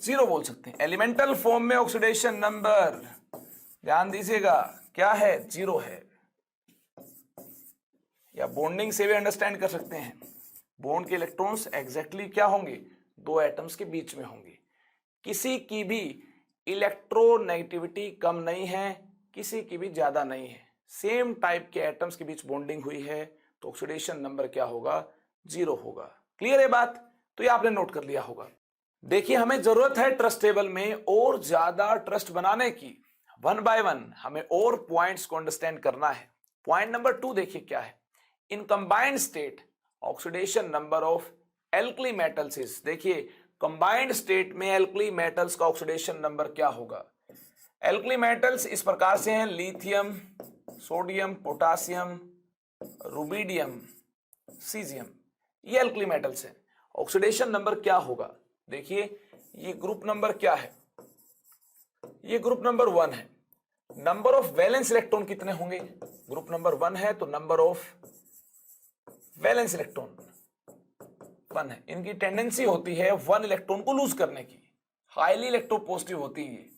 0 बोल सकते हैं। एलिमेंटल फॉर्म में ऑक्सीडेशन नंबर ध्यान दीजिएगा क्या है, 0 है। या बॉन्डिंग से भी अंडरस्टैंड कर सकते हैं, बॉन्ड के इलेक्ट्रॉन्स एग्जैक्टली क्या होंगे, 2 एटम्स के बीच में होंगे। किसी की भी इलेक्ट्रोनेगेटिविटी कम नहीं है, किसी की भी ज्यादा नहीं है, सेम टाइप के एटम्स के बीच बॉन्डिंग हुई है, तो ऑक्सीडेशन नंबर क्या होगा, 0 होगा। क्लियर है बात, तो ये आपने नोट कर लिया होगा। देखिए हमें जरूरत है ट्रस्ट टेबल में और ज्यादा ट्रस्ट बनाने की, 1 बाय 1 हमें और पॉइंट्स को अंडरस्टैंड करना है। पॉइंट नंबर 2 देखिए क्या है, in combined state oxidation number of alkali metals is, देखिए कंबाइंड स्टेट में एल्कली मेटल्स का ऑक्सीडेशन नंबर क्या होगा। एल्कली मेटल्स इस प्रकार से हैं, lithium, sodium, potassium, rubidium, caesium, ये एल्कली मेटल्स हैं। ऑक्सीडेशन नंबर क्या होगा, देखिए ये ग्रुप नंबर क्या है, ये ग्रुप नंबर 1 है। नंबर ऑफ वैलेंस इलेक्ट्रॉन कितने होंगे, ग्रुप नंबर 1 है तो नंबर ऑफ वैलेंस इलेक्ट्रॉन 1 है। इनकी टेंडेंसी होती है 1 इलेक्ट्रॉन को लूज करने की, हाईली इलेक्ट्रोपॉजिटिव होती है।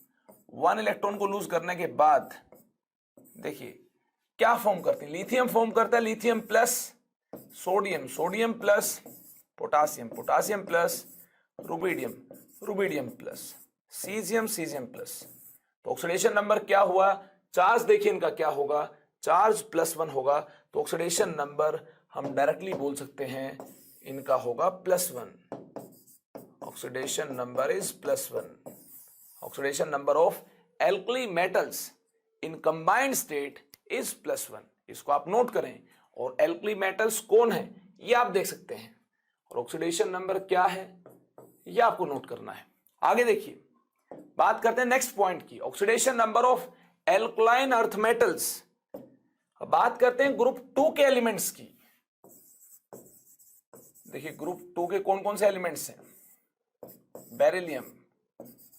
1 इलेक्ट्रॉन को लूज करने के बाद देखिए क्या फॉर्म करती है, लिथियम फॉर्म करता है, lithium plus sodium, sodium plus potassium, potassium plus rubidium, rubidium plus caesium, caesium plus. तो ऑक्सीडेशन नंबर क्या हुआ, चार्ज देखिए इनका क्या होगा, चार्ज +1 होगा, तो ऑक्सीडेशन नंबर हम डायरेक्टली बोल सकते हैं इनका होगा +1। Oxidation number is +1। Oxidation number of alkali metals in combined state is +1, इसको आप नोट करें। और एल्कली मेटल्स कौन है ये आप देख सकते हैं, और ऑक्सीडेशन नंबर क्या है ये आपको नोट करना है। आगे देखिए बात करते हैं नेक्स्ट पॉइंट की, oxidation number of alkaline earth metals. अब बात करते हैं ग्रुप 2 के एलिमेंट्स की। देखिए ग्रुप 2 के कौन कौन से एलिमेंट्स हैं, beryllium,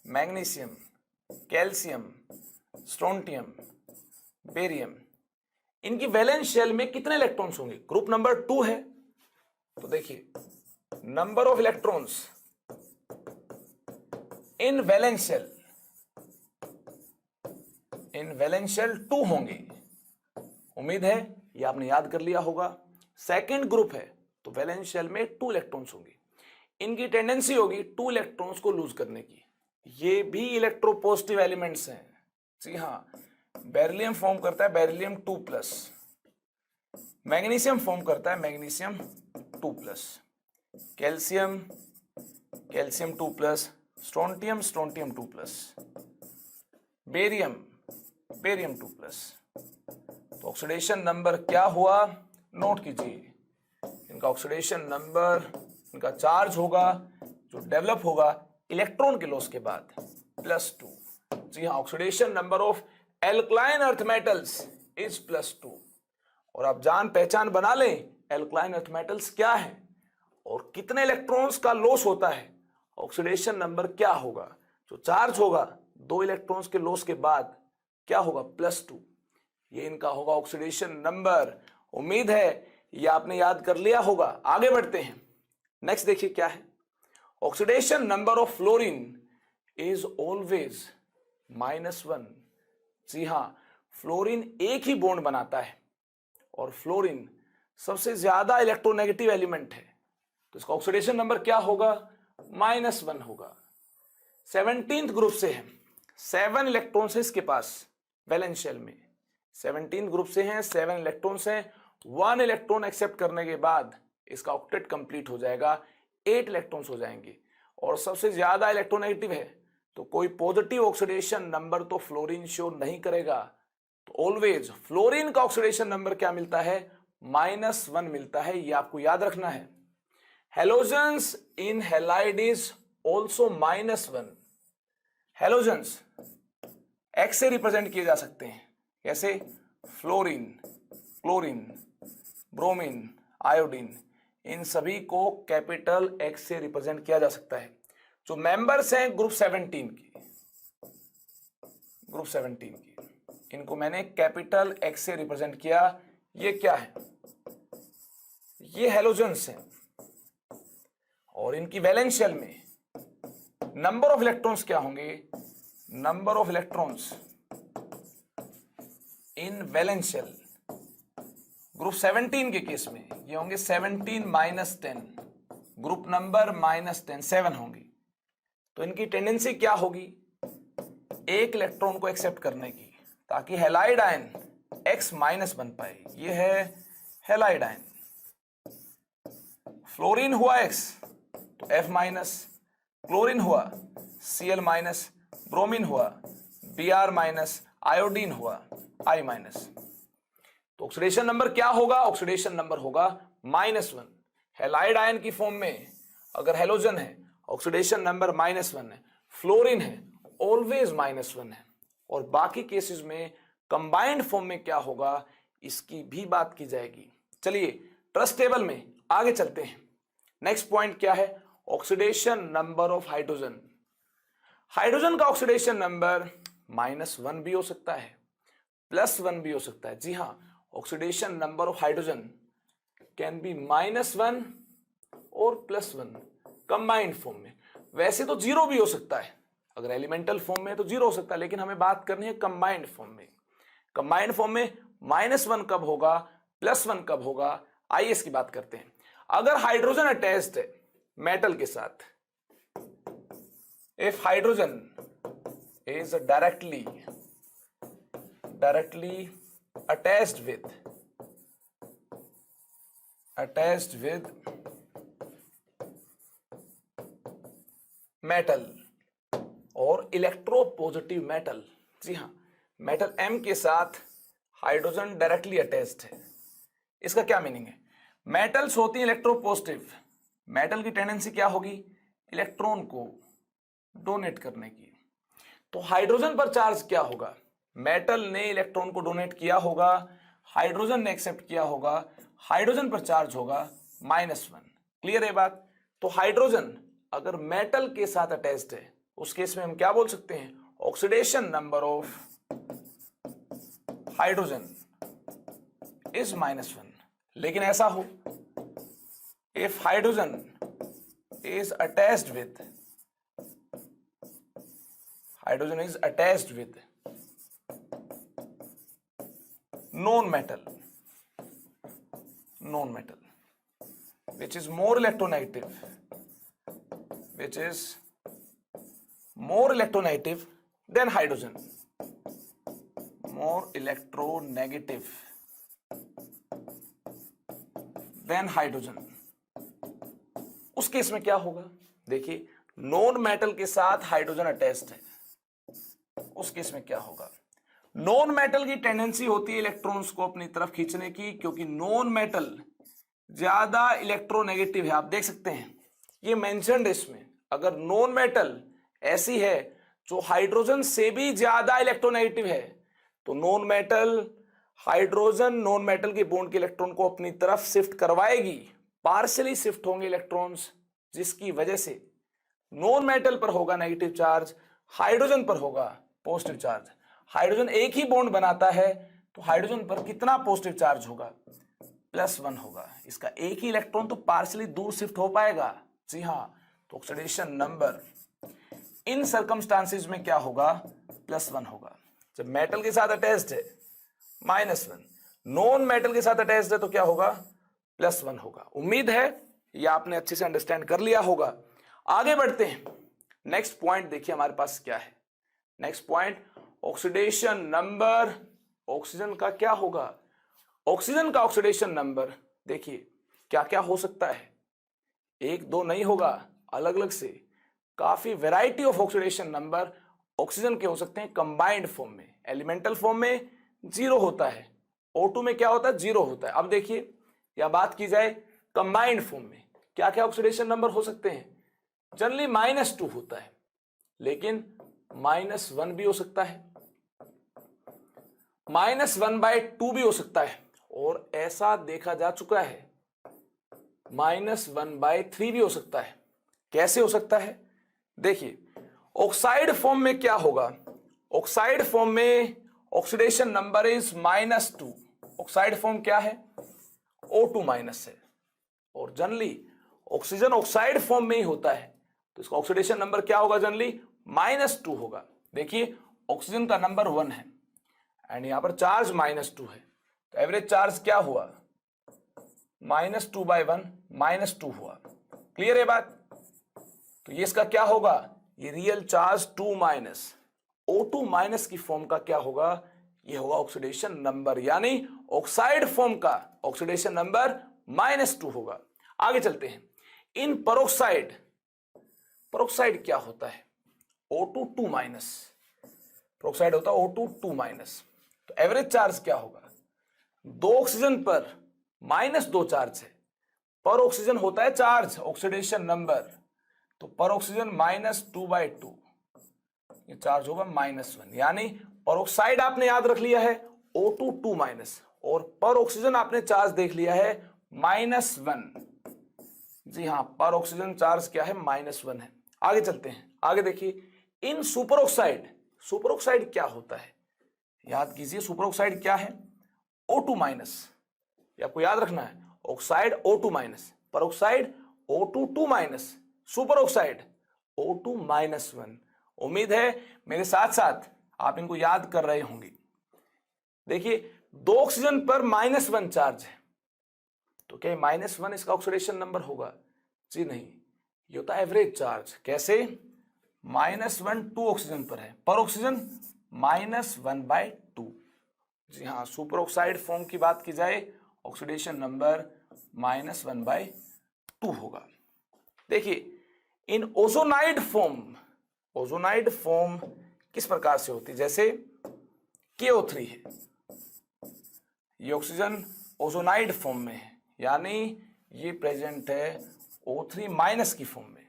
magnesium, calcium, strontium, barium. इनकी वैलेंस शेल में कितने इलेक्ट्रॉन्स होंगे, ग्रुप नंबर 2 है तो देखिए number of electrons in valence shell, in valence shell 2 होंगे। उम्मीद है ये आपने याद कर लिया होगा। सेकंड ग्रुप है तो वैलेंस शेल में 2 इलेक्ट्रॉन्स होंगे, इनकी टेंडेंसी होगी 2 इलेक्ट्रॉन्स को लूज करने की। ये भी इलेक्ट्रोपॉजिटिव एलिमेंट्स हैं, जी हाँ। बेरिलियम फॉर्म करता है बेरिलियम 2+, मैग्नीशियम फॉर्म करता है magnesium 2+, calcium, calcium 2+, strontium, strontium 2+, barium, barium 2+। तो ऑक्सीडेशन नंबर क्या हुआ, नोट कीजिए इनका ऑक्सीडेशन नंबर, इनका चार्ज होगा जो डेवलप होगा इलेक्ट्रॉन के लॉस के बाद +2। जी हाँ, oxidation number of alkaline earth metals is +2। और आप जान पहचान बना लें एल्कलाइन अर्थ मेटल्स क्या है और कितने इलेक्ट्रॉन्स का लॉस होता है, ऑक्सीडेशन नंबर क्या होगा, जो चार्ज होगा 2 इलेक्ट्रॉन्स के लॉस के बाद क्या होगा, +2। ये इनका होगा ऑक्सीडेशन नंबर। उम्मीद है ये आपने याद कर लिया होगा। आगे बढ़ते हैं, नेक्स्ट देखिए क्या है, oxidation number of fluorine is always -1। जी हां, फ्लोरीन एक ही बॉन्ड बनाता है और फ्लोरीन सबसे ज्यादा इलेक्ट्रोनेगेटिव एलिमेंट है, तो इसका ऑक्सीडेशन नंबर क्या होगा, -1 होगा। 17th ग्रुप से है, 7 इलेक्ट्रॉन्स है इसके पास वैलेंस शेल में, 17 ग्रुप से हैं, 7 इलेक्ट्रॉन्स हैं। 1 इलेक्ट्रॉन एक्सेप्ट करने के बाद इसका ऑक्टेट कंप्लीट हो जाएगा, 8 इलेक्ट्रॉन्स हो जाएंगे। और सबसे ज्यादा इलेक्ट्रोनेगेटिव है तो कोई पॉजिटिव ऑक्सीडेशन नंबर तो फ्लोरीन शो नहीं करेगा। तो ऑलवेज फ्लोरीन का ऑक्सीडेशन नंबर क्या मिलता है, -1 मिलता है, ये आपको याद रखना है। Halogens in halide is also -1। Halogens x से रिप्रेजेंट किए जा सकते हैं, कैसे, फ्लोरीन, क्लोरीन, ब्रोमीन, आयोडीन, इन सभी को कैपिटल एक्स से रिप्रेजेंट किया जा सकता है। जो मेंबर्स हैं ग्रुप 17 की, इनको मैंने कैपिटल एक्स से रिप्रेजेंट किया। ये क्या है, ये हेलोजेंस हैं और इनकी वैलेंस शेल में नंबर ऑफ इलेक्ट्रॉन्स क्या होंगे, number of electrons in valence shell group 17 के केस में ये होंगे 17 - 10, ग्रुप नंबर -10, 7 होंगी। तो इनकी टेंडेंसी क्या होगी, एक इलेक्ट्रॉन को एक्सेप्ट करने की, ताकि हैलाइड आयन X- बन पाए। ये है हैलाइड आयन। फ्लोरीन हुआ X तो F-, क्लोरीन हुआ Cl-, ब्रोमीन हुआ Br-, आयोडीन हुआ I-। तो ऑक्सीडेशन नंबर क्या होगा, ऑक्सीडेशन नंबर होगा -1। हैलाइड आयन की फॉर्म में अगर हेलोजन है ऑक्सीडेशन नंबर -1 है, फ्लोरीन है ऑलवेज -1 है, और बाकी केसेस में कंबाइंड फॉर्म में क्या होगा इसकी भी बात की जाएगी। चलिए ट्रस्ट टेबल में आगे चलते हैं। नेक्स्ट पॉइंट क्या है, oxidation number of hydrogen. Hydrogen का ऑक्सीडेशन नंबर -1 भी हो सकता है, +1 भी हो सकता है। जी हां, oxidation number of hydrogen can be -1 और +1 कंबाइंड फॉर्म में। वैसे तो 0 भी हो सकता है, अगर एलिमेंटल फॉर्म में तो 0 हो सकता है, लेकिन हमें बात करनी है कंबाइंड फॉर्म में। कंबाइंड फॉर्म में -1 कब होगा, +1 कब होगा, आइए इसकी बात करते हैं। अगर हाइड्रोजन अटैच्ड है मेटल के साथ, if hydrogen is directly attached with metal और इलेक्ट्रोपॉजिटिव मेटल, जी हां, मेटल M के साथ हाइड्रोजन डायरेक्टली अटैच्ड है। इसका क्या मीनिंग है, मेटल्स होती है इलेक्ट्रोपॉजिटिव, मेटल की टेंडेंसी क्या होगी, इलेक्ट्रॉन को डोनेट करने की। तो हाइड्रोजन पर चार्ज क्या होगा, मेटल ने इलेक्ट्रॉन को डोनेट किया होगा, हाइड्रोजन ने एक्सेप्ट किया होगा, हाइड्रोजन पर चार्ज होगा -1। क्लियर है बात। तो हाइड्रोजन अगर मेटल के साथ अटैच्ड है उस केस में हम क्या बोल सकते हैं, oxidation number of hydrogen is -1। लेकिन ऐसा हो, if hydrogen is attached with known metal which is more electronegative than hydrogen, more electronegative than hydrogen, उस केस में क्या होगा, देखिए नॉन मेटल के साथ हाइड्रोजन अटैच्ड है, उस केस में क्या होगा, नॉन मेटल की टेंडेंसी होती है इलेक्ट्रॉन्स को अपनी तरफ खींचने की, क्योंकि नॉन मेटल ज्यादा इलेक्ट्रोनेगेटिव है। आप देख सकते हैं ये मेंशन्ड है इसमें, अगर नॉन मेटल ऐसी है जो हाइड्रोजन से भी ज्यादा इलेक्ट्रोनेगेटिव है तो non metal hydrogen non metal के बॉन्ड के इलेक्ट्रॉन को अपनी तरफ शिफ्ट करवाएगी, पार्शियली शिफ्ट होंगे इलेक्ट्रॉन्स, जिसकी वजह से नॉन मेटल पर होगा नेगेटिव चार्ज, हाइड्रोजन पर होगा पॉजिटिव चार्ज। हाइड्रोजन एक ही बॉन्ड बनाता है तो हाइड्रोजन पर कितना पॉजिटिव चार्ज होगा, +1 होगा। इसका एक ही इलेक्ट्रॉन तो पार्शियली दूर शिफ्ट हो पाएगा, जी हां। तो ऑक्सीडेशन नंबर इन सर्कमस्टांसेस में क्या होगा, +1 होगा। जब मेटल के साथ अटैच्ड है -1, नॉन मेटल के साथ अटैच्ड है तो क्या होगा, +1 होगा। उम्मीद है ये आपने अच्छे से अंडरस्टैंड कर लिया होगा। आगे बढ़ते हैं, नेक्स्ट पॉइंट देखिए हमारे पास क्या है। Next point, oxidation number, oxygen का क्या होगा, ऑक्सीजन का ऑक्सीडेशन नंबर देखिए क्या क्या हो सकता है, 1 2 नहीं होगा, अलग अलग से काफी variety of oxidation number oxygen के हो सकते हैं कंबाइंड फॉर्म में। एलिमेंटल फॉर्म में 0 होता है, O2 में क्या होता है 0 होता है। अब देखिए या बात की जाए कंबाइंड फॉर्म में क्या क्या ऑक्सीडेशन नंबर हो सकते हैं। जनरली -2 होता है, लेकिन -1 भी हो सकता है, -1/2 भी हो सकता है, और ऐसा देखा जा चुका है -1/3 भी हो सकता है। कैसे हो सकता है देखिए, ऑक्साइड फॉर्म में क्या होगा, ऑक्साइड फॉर्म में oxidation number is -2। Oxide form क्या है, O2 माइनस है, और जनरली ऑक्सीजन ऑक्साइड फॉर्म में ही होता है, तो इसका ऑक्सीडेशन नंबर क्या होगा, जनरली -2 होगा। देखिए ऑक्सीजन का नंबर 1 है एंड यहां पर चार्ज -2 है, तो एवरेज चार्ज क्या हुआ, -2/1 -2 हुआ। क्लियर है बात। तो ये इसका क्या होगा, ये real charge 2 minus O2 minus की फॉर्म का क्या होगा, ये होगा ऑक्सीडेशन नंबर, यानी ऑक्साइड फॉर्म का ऑक्सीडेशन नंबर -2 होगा। आगे चलते हैं। इन परोक्साइड, परोक्साइड क्या होता है, O2 2 माइनस, परोक्साइड होता है O2 2 माइनस, तो एवरेज चार्ज क्या होगा, 2 ऑक्सीजन पर -2 चार्ज है, पर ऑक्सीजन होता है चार्ज ऑक्सीडेशन नंबर, तो पर ऑक्सीजन -2/2, ये चार्ज होगा -1, यानी पर ऑक्साइड आपने याद रख लिया है O2 2 माइनस, और पर ऑक्सीजन आपने चार्ज देख लिया है -1। जी हां, पर ऑक्सीजन चार्ज क्या है, -1 है। आगे चलते हैं, आगे देखिए इन सुपर ऑक्साइड, सुपर ऑक्साइड क्या होता है, याद कीजिए सुपर ऑक्साइड क्या है, O2 माइनस, ये आपको याद रखना है, ऑक्साइड O2 माइनस, पर oxide O2 2 minus, super oxide O2 -1। उम्मीद है मेरे साथ साथ आप इनको याद कर रहे होंगे। देखिए 2 ऑक्सीजन पर -1 चार्ज है, तो क्या -1 इसका ऑक्सीडेशन नंबर होगा, जी नहीं, ये होता है एवरेज चार्ज। कैसे, -1 2 ऑक्सीजन पर है, पर ऑक्सीजन -1/2। जी हाँ, सुपर ऑक्साइड फॉर्म की बात की जाए ऑक्सीडेशन नंबर -1/2 होगा। देखिए इन ओजोनाइड फॉर्म, ओजोनाइड फॉर्म किस प्रकार से होती है, जैसे KO3 है, ये ऑक्सीजन ओजोनाइड फॉर्म में है, यानी ये प्रेजेंट है O3 माइनस की फॉर्म में।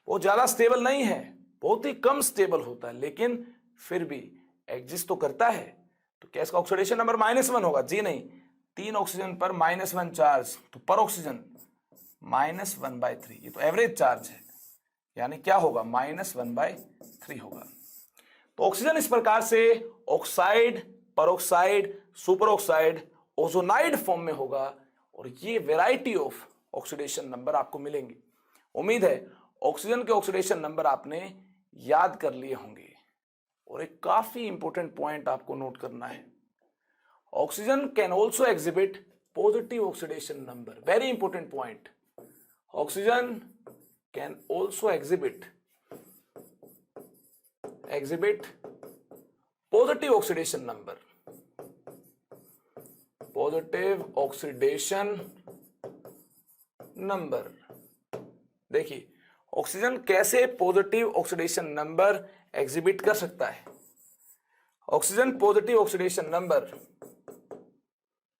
वो ज्यादा स्टेबल नहीं है, बहुत ही कम स्टेबल होता है, लेकिन फिर भी एग्जिस्ट तो करता है। तो क्या इसका ऑक्सीडेशन नंबर -1 होगा, जी नहीं, 3 ऑक्सीजन पर -1 चार्ज, तो पर ऑक्सीजन -1/3, ये तो एवरेज चार्ज है, यानी क्या होगा, -1/3 होगा। तो ऑक्सीजन इस प्रकार से oxide, peroxide, super oxide, ozonide form में होगा, और ये वैरायटी ऑफ ऑक्सीडेशन नंबर आपको मिलेंगे। उम्मीद है ऑक्सीजन के ऑक्सीडेशन नंबर आपने याद कर लिए होंगे। और एक काफी इंपॉर्टेंट पॉइंट आपको नोट करना है, oxygen can also exhibit positive oxidation number. Very important point, oxygen can also exhibit positive oxidation number, positive oxidation number. देखिए ऑक्सीजन कैसे पॉजिटिव ऑक्सीडेशन नंबर एग्जिबिट कर सकता है। ऑक्सीजन पॉजिटिव ऑक्सीडेशन नंबर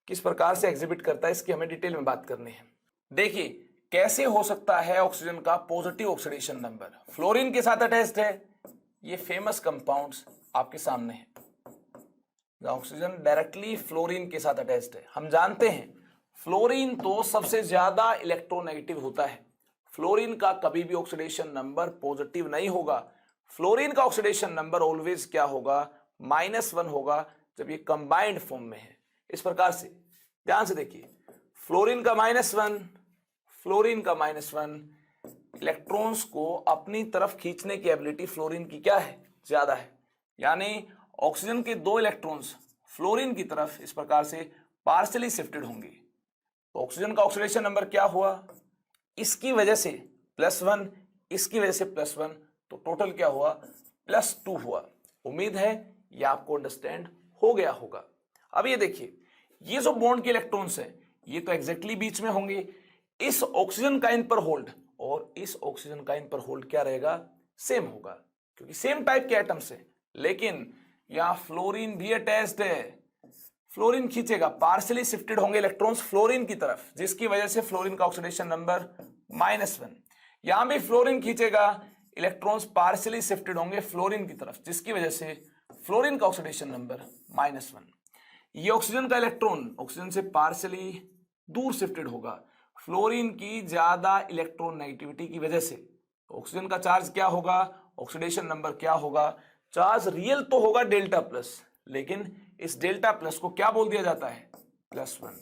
किस प्रकार से एग्जिबिट करता है, इसकी हमें डिटेल में बात करनी है। देखिए कैसे हो सकता है ऑक्सीजन का पॉजिटिव ऑक्सीडेशन नंबर, फ्लोरीन के साथ अटैच्ड है, ये फेमस कंपाउंड्स आपके सामने है, ऑक्सीजन डायरेक्टली फ्लोरीन के साथ अटैच्ड है। हम जानते हैं फ्लोरीन तो सबसे ज्यादा इलेक्ट्रोनेगेटिव होता है, फ्लोरीन का कभी भी ऑक्सीडेशन नंबर पॉजिटिव नहीं होगा, फ्लोरीन का ऑक्सीडेशन नंबर ऑलवेज क्या होगा, -1 होगा, जब ये कंबाइंड फॉर्म में है। इस प्रकार से ध्यान से देखिए, फ्लोरीन का -1, फ्लोरीन का -1, इलेक्ट्रॉन्स को अपनी तरफ खींचने की एबिलिटी फ्लोरीन की क्या है, ज्यादा है, यानी ऑक्सीजन के 2 इलेक्ट्रॉन्स फ्लोरीन की तरफ इस प्रकार से पार्शियली शिफ्टेड होंगे। तो ऑक्सीजन का ऑक्सीडेशन नंबर क्या हुआ, इसकी वजह से +1, इसकी वजह से +1, तो टोटल क्या हुआ, +2 हुआ। उम्मीद है ये आपको अंडरस्टैंड हो गया होगा। अब ये देखिए, ये जो बॉन्ड के इलेक्ट्रॉन्स हैं ये तो एग्जैक्टली बीच में होंगे, इस ऑक्सीजन का इन पर होल्ड और इस ऑक्सीजन का इन पर होल्ड क्या रहेगा, सेम होगा, क्योंकि सेम टाइप के एटम्स है। लेकिन यहां फ्लोरीन भी अटैच्ड है, फ्लोरीन खींचेगा, पार्शियली शिफ्टेड होंगे इलेक्ट्रॉन्स फ्लोरीन की तरफ, जिसकी वजह से फ्लोरीन का ऑक्सीडेशन नंबर -1। यहां भी फ्लोरीन खींचेगा, इलेक्ट्रॉन्स पार्शियली शिफ्टेड होंगे फ्लोरीन की तरफ, जिसकी वजह से फ्लोरीन का ऑक्सीडेशन नंबर -1। ये ऑक्सीजन का इलेक्ट्रॉन ऑक्सीजन से पार्शियली दूर शिफ्टेड होगा फ्लोरीन की ज्यादा इलेक्ट्रोनेगेटिविटी की वजह से। ऑक्सीजन का चार्ज क्या होगा, ऑक्सीडेशन नंबर क्या होगा, चार्ज रियल तो होगा डेल्टा प्लस, लेकिन इस डेल्टा प्लस को क्या बोल दिया जाता है, +1।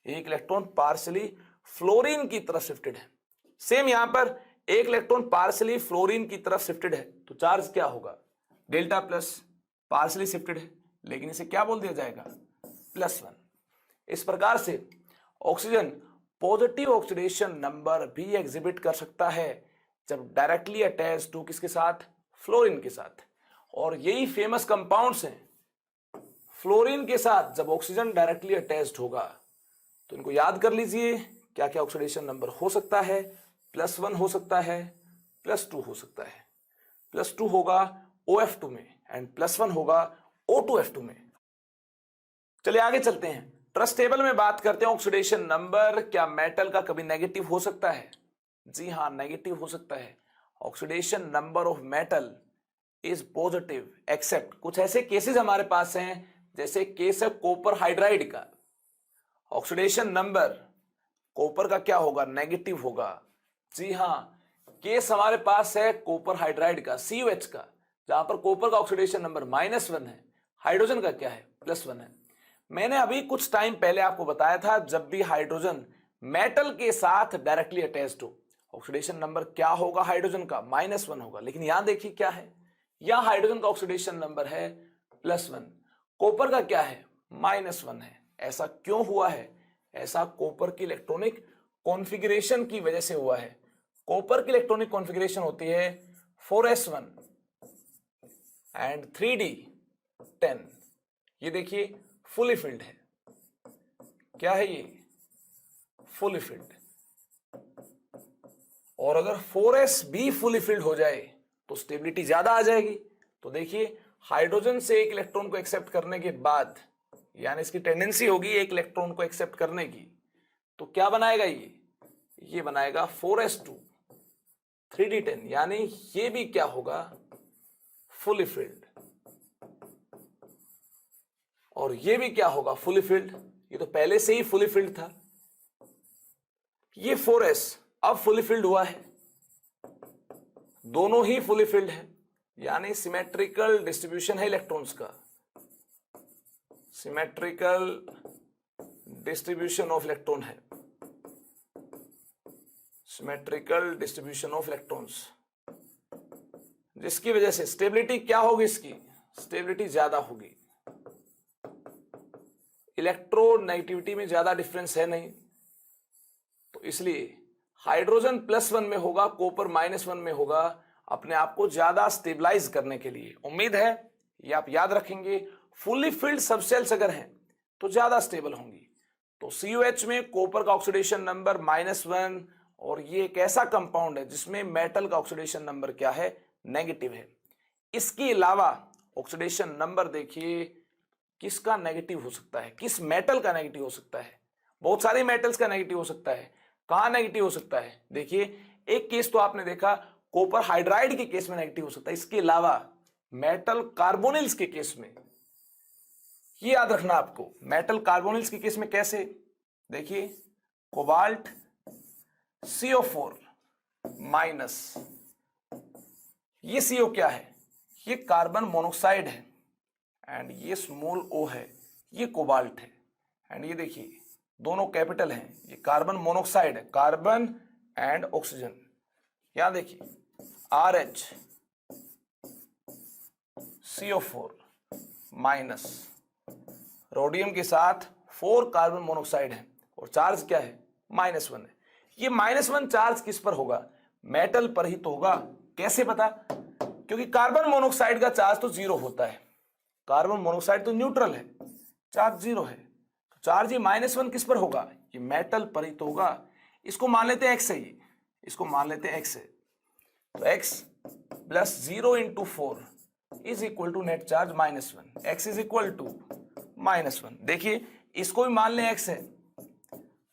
एक इलेक्ट्रॉन पार्शियली फ्लोरीन की तरफ शिफ्टेड है। सेम यहां पर एक इलेक्ट्रॉन पार्शियली फ्लोरीन की तरफ शिफ्टेड है, तो चार्ज क्या होगा, डेल्टा प्लस, पार्शियली शिफ्टेड है, लेकिन इसे क्या बोल दिया जाएगा, +1। इस प्रकार से ऑक्सीजन पॉजिटिव ऑक्सीडेशन नंबर भी एग्जिबिट कर सकता है जब डायरेक्टली अटैच टू किसके साथ, फ्लोरीन के साथ। और यही फेमस कंपाउंड्स हैं, फ्लोरीन के साथ जब ऑक्सीजन डायरेक्टली अटैच्ड होगा तो इनको याद कर लीजिए, क्या क्या ऑक्सीडेशन नंबर हो सकता है, +1 हो सकता है, +2 हो सकता है। +2 होगा OF2 में एंड +1 होगा O2F2 में। चलिए आगे चलते हैं, ट्रस्ट टेबल में बात करते हैं ऑक्सीडेशन नंबर। क्या मेटल का कभी नेगेटिव हो सकता है, जी हां, नेगेटिव हो सकता है। Oxidation number of metal is positive except, कुछ ऐसे केसेस हमारे पास हैं, जैसे केस है कॉपर हाइड्राइड का, ऑक्सीडेशन नंबर कॉपर का क्या होगा, नेगेटिव होगा। जी हां, केस हमारे पास है कॉपर हाइड्राइड का, CuH का, जहां पर कॉपर का ऑक्सीडेशन नंबर -1 है, हाइड्रोजन का क्या है, +1 है। मैंने अभी कुछ टाइम पहले आपको बताया था, जब भी हाइड्रोजन मेटल के साथ डायरेक्टली अटैच्ड हो, ऑक्सीडेशन नंबर क्या होगा हाइड्रोजन का, -1 होगा। लेकिन यहां देखिए क्या है, यहां हाइड्रोजन का ऑक्सीडेशन नंबर है +1, कॉपर का क्या है, -1 है। ऐसा क्यों हुआ है, ऐसा कॉपर की इलेक्ट्रॉनिक कॉन्फ़िगरेशन की वजह से हुआ है। कॉपर की इलेक्ट्रॉनिक कॉन्फ़िगरेशन होती है 4s1 एंड 3d10। ये देखिए फुली फिल्ड है, क्या है ये, फुली फिल्ड। और अगर 4s भी फुली फिल्ड हो जाए तो स्टेबिलिटी ज्यादा आ जाएगी। तो देखिए हाइड्रोजन से एक इलेक्ट्रॉन को एक्सेप्ट करने के बाद, यानी इसकी टेंडेंसी होगी एक इलेक्ट्रॉन को एक्सेप्ट करने की, तो क्या बनाएगा ये बनाएगा 4s2 3d10, यानी ये भी क्या होगा, फुली फिल्ड। और ये भी क्या होगा, फुली फिल्ड। ये तो पहले से ही फुली फिल्ड था। ये 4s अब फुली फिल्ड हुआ है, दोनों ही फुली फिल्ड है, यानी सिमेट्रिकल डिस्ट्रीब्यूशन है इलेक्ट्रॉन्स का, सिमेट्रिकल डिस्ट्रीब्यूशन ऑफ इलेक्ट्रॉन है, सिमेट्रिकल डिस्ट्रीब्यूशन ऑफ इलेक्ट्रॉन्स, जिसकी वजह से स्टेबिलिटी क्या होगी, इसकी स्टेबिलिटी ज्यादा होगी। इलेक्ट्रोनेगेटिविटी में ज्यादा डिफरेंस है नहीं, तो इसलिए हाइड्रोजन +1 में होगा, कॉपर -1 में होगा, अपने आप को ज्यादा स्टेबलाइज करने के लिए। उम्मीद है ये आप याद रखेंगे। फुली फिल्ड सबसेल्स अगर हैं तो ज्यादा स्टेबल होंगी। तो CuH में कॉपर का ऑक्सीडेशन नंबर -1, और ये एक ऐसा कंपाउंड है जिसमें मेटल का ऑक्सीडेशन नंबर क्या है, नेगेटिव है। इसके अलावा ऑक्सीडेशन नंबर देखिए किसका नेगेटिव हो सकता है, किस मेटल का नेगेटिव हो सकता है, बहुत सारे मेटल्स का नेगेटिव हो सकता है। कहां नेगेटिव हो सकता है, देखिए एक केस तो आपने देखा कॉपर हाइड्राइड के केस में नेगेटिव हो सकता है, इसके अलावा मेटल कार्बोनिल्स के केस में, ये याद रखना आपको, मेटल कार्बोनिल्स के केस में कैसे, देखिए कोबाल्ट CO4 माइनस, ये CO क्या है, ये कार्बन मोनोक्साइड है, एंड ये स्मॉल O है, ये कोबाल्ट है, एंड ये देखिए दोनों कैपिटल हैं, ये कार्बन मोनोक्साइड है, कार्बन एंड ऑक्सीजन। यहां देखिए RH CO4 माइनस, रोडियम के साथ 4 कार्बन मोनोक्साइड है, और चार्ज क्या है, -1 है। ये -1 चार्ज किस पर होगा, मेटल पर ही तो होगा। कैसे पता, क्योंकि कार्बन मोनोक्साइड का चार्ज तो 0 होता है, कार्बन मोनोक्साइड तो न्यूट्रल है, चार्ज 0 है, तो चार्ज ये -1 किस पर होगा, ये मेटल पर ही तो होगा। इसको मान लेते हैं X है, इसको मान लेते हैं x है, तो x plus 0 into 4 is equal to net charge -1, x is equal to -1। देखिए इसको भी मान लें x है,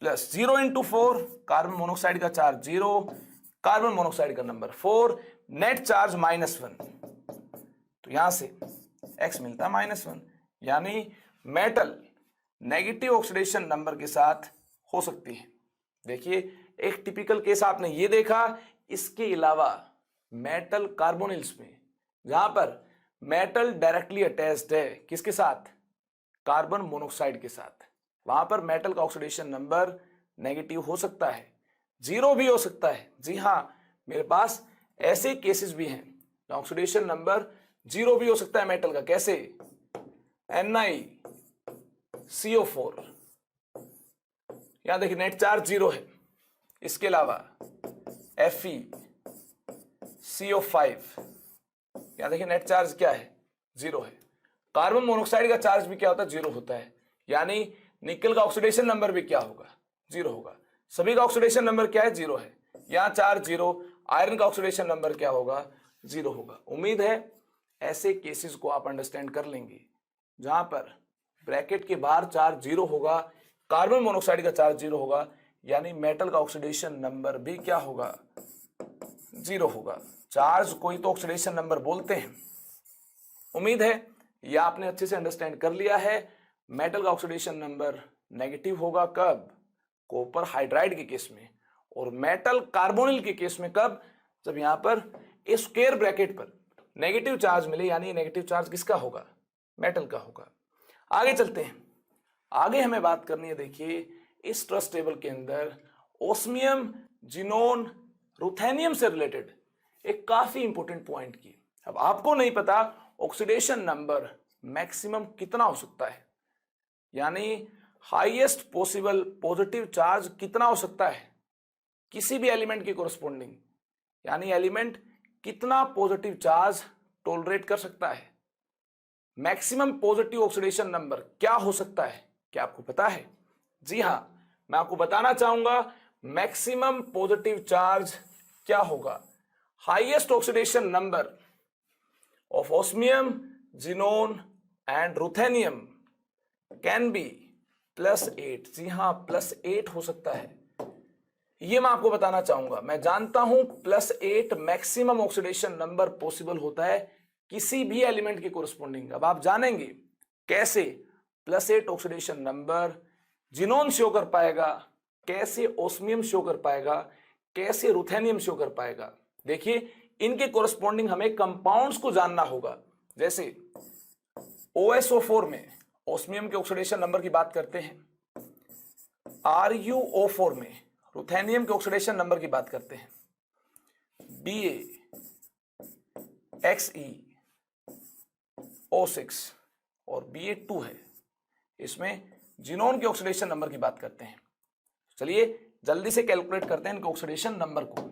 प्लस 0 इंटू 4 कार्बन मोनोऑक्साइड का चार्ज 0, कार्बन मोनोऑक्साइड का नंबर 4, नेट चार्ज -1, तो यहां से x मिलता है -1, यानी मेटल नेगेटिव ऑक्सीडेशन नंबर के साथ हो सकती है। देखिए एक टिपिकल केस आपने ये देखा, इसके अलावा मेटल कार्बोनिल्स में जहां पर मेटल डायरेक्टली अटैच्ड है किसके साथ, कार्बन मोनोऑक्साइड के साथ, वहां पर मेटल का ऑक्सीडेशन नंबर नेगेटिव हो सकता है, 0 भी हो सकता है। जी हाँ, मेरे पास ऐसे केसेस भी हैं ऑक्सीडेशन नंबर 0 भी हो सकता है मेटल का। कैसे, NiCO4, यहां देखिए नेट चार्ज 0 है। इसके अलावा FeCO5, यहां देखिए नेट चार्ज क्या है, 0 है। कार्बन मोनोऑक्साइड का चार्ज भी क्या होता है, 0 होता है, यानी निकल का ऑक्सीडेशन नंबर भी क्या होगा, 0 होगा। सभी का ऑक्सीडेशन नंबर क्या है, 0 है। यहां चार्ज 0, आयरन का ऑक्सीडेशन नंबर क्या होगा, 0 होगा। उम्मीद है ऐसे केसेस को आप अंडरस्टैंड कर लेंगे जहां पर ब्रैकेट के बाहर चार्ज 0 होगा, कार्बन मोनोऑक्साइड का चार्ज 0 होगा, यानी मेटल का ऑक्सीडेशन नंबर भी क्या होगा, 0 होगा। चार्ज कोई तो ऑक्सीडेशन नंबर बोलते हैं। उम्मीद है ये आपने अच्छे से अंडरस्टैंड कर लिया है। मेटल का ऑक्सीडेशन नंबर नेगेटिव होगा कब, कॉपर हाइड्राइड के केस में, और मेटल कार्बोनिल के केस में कब, जब यहां पर स्क्वायर ब्रैकेट पर नेगेटिव चार्ज मिले, यानी नेगेटिव चार्ज किसका होगा, मेटल का होगा। आगे चलते हैं, आगे हमें बात करनी है। देखिए इस ट्रस्ट टेबल के अंदर ओस्मियम, जिनोन, रुथेनियम से रिलेटेड एक काफी इंपॉर्टेंट पॉइंट की। अब आपको नहीं पता ऑक्सीडेशन नंबर मैक्सिमम कितना हो सकता है, यानी हाईएस्ट पॉसिबल पॉजिटिव चार्ज कितना हो सकता है किसी भी एलिमेंट की कोरस्पोंडिंग, यानी एलिमेंट कितना पॉजिटिव चार्ज टॉलरेट कर सकता है, मैक्सिमम पॉजिटिव ऑक्सीडेशन नंबर क्या हो सकता है, क्या आपको पता है? जी हां, मैं आपको बताना चाहूंगा मैक्सिमम पॉजिटिव चार्ज क्या होगा। Highest oxidation number of osmium, xenon and ruthenium can be +8। जी हां, +8 हो सकता है, ये मैं आपको बताना चाहूंगा। मैं जानता हूं +8 मैक्सिमम ऑक्सीडेशन नंबर पॉसिबल होता है किसी भी एलिमेंट के कोरस्पोंडिंग। अब आप जानेंगे कैसे +8 ऑक्सीडेशन नंबर जिनोन शो कर पाएगा, कैसे ओस्मियम शो कर पाएगा, कैसे रुथेनियम शो कर पाएगा। देखिए इनके कोरस्पोंडिंग हमें कंपाउंड्स को जानना होगा। जैसे OSO4 में ओस्मियम के ऑक्सीडेशन नंबर की बात करते हैं, RuO4 में रुथेनियम के ऑक्सीडेशन नंबर की बात करते हैं, BaXeO6 और Ba2 है, इसमें जिनोन के ऑक्सीडेशन नंबर की बात करते हैं। चलिए जल्दी से कैलकुलेट करते हैं इनके ऑक्सीडेशन नंबर को।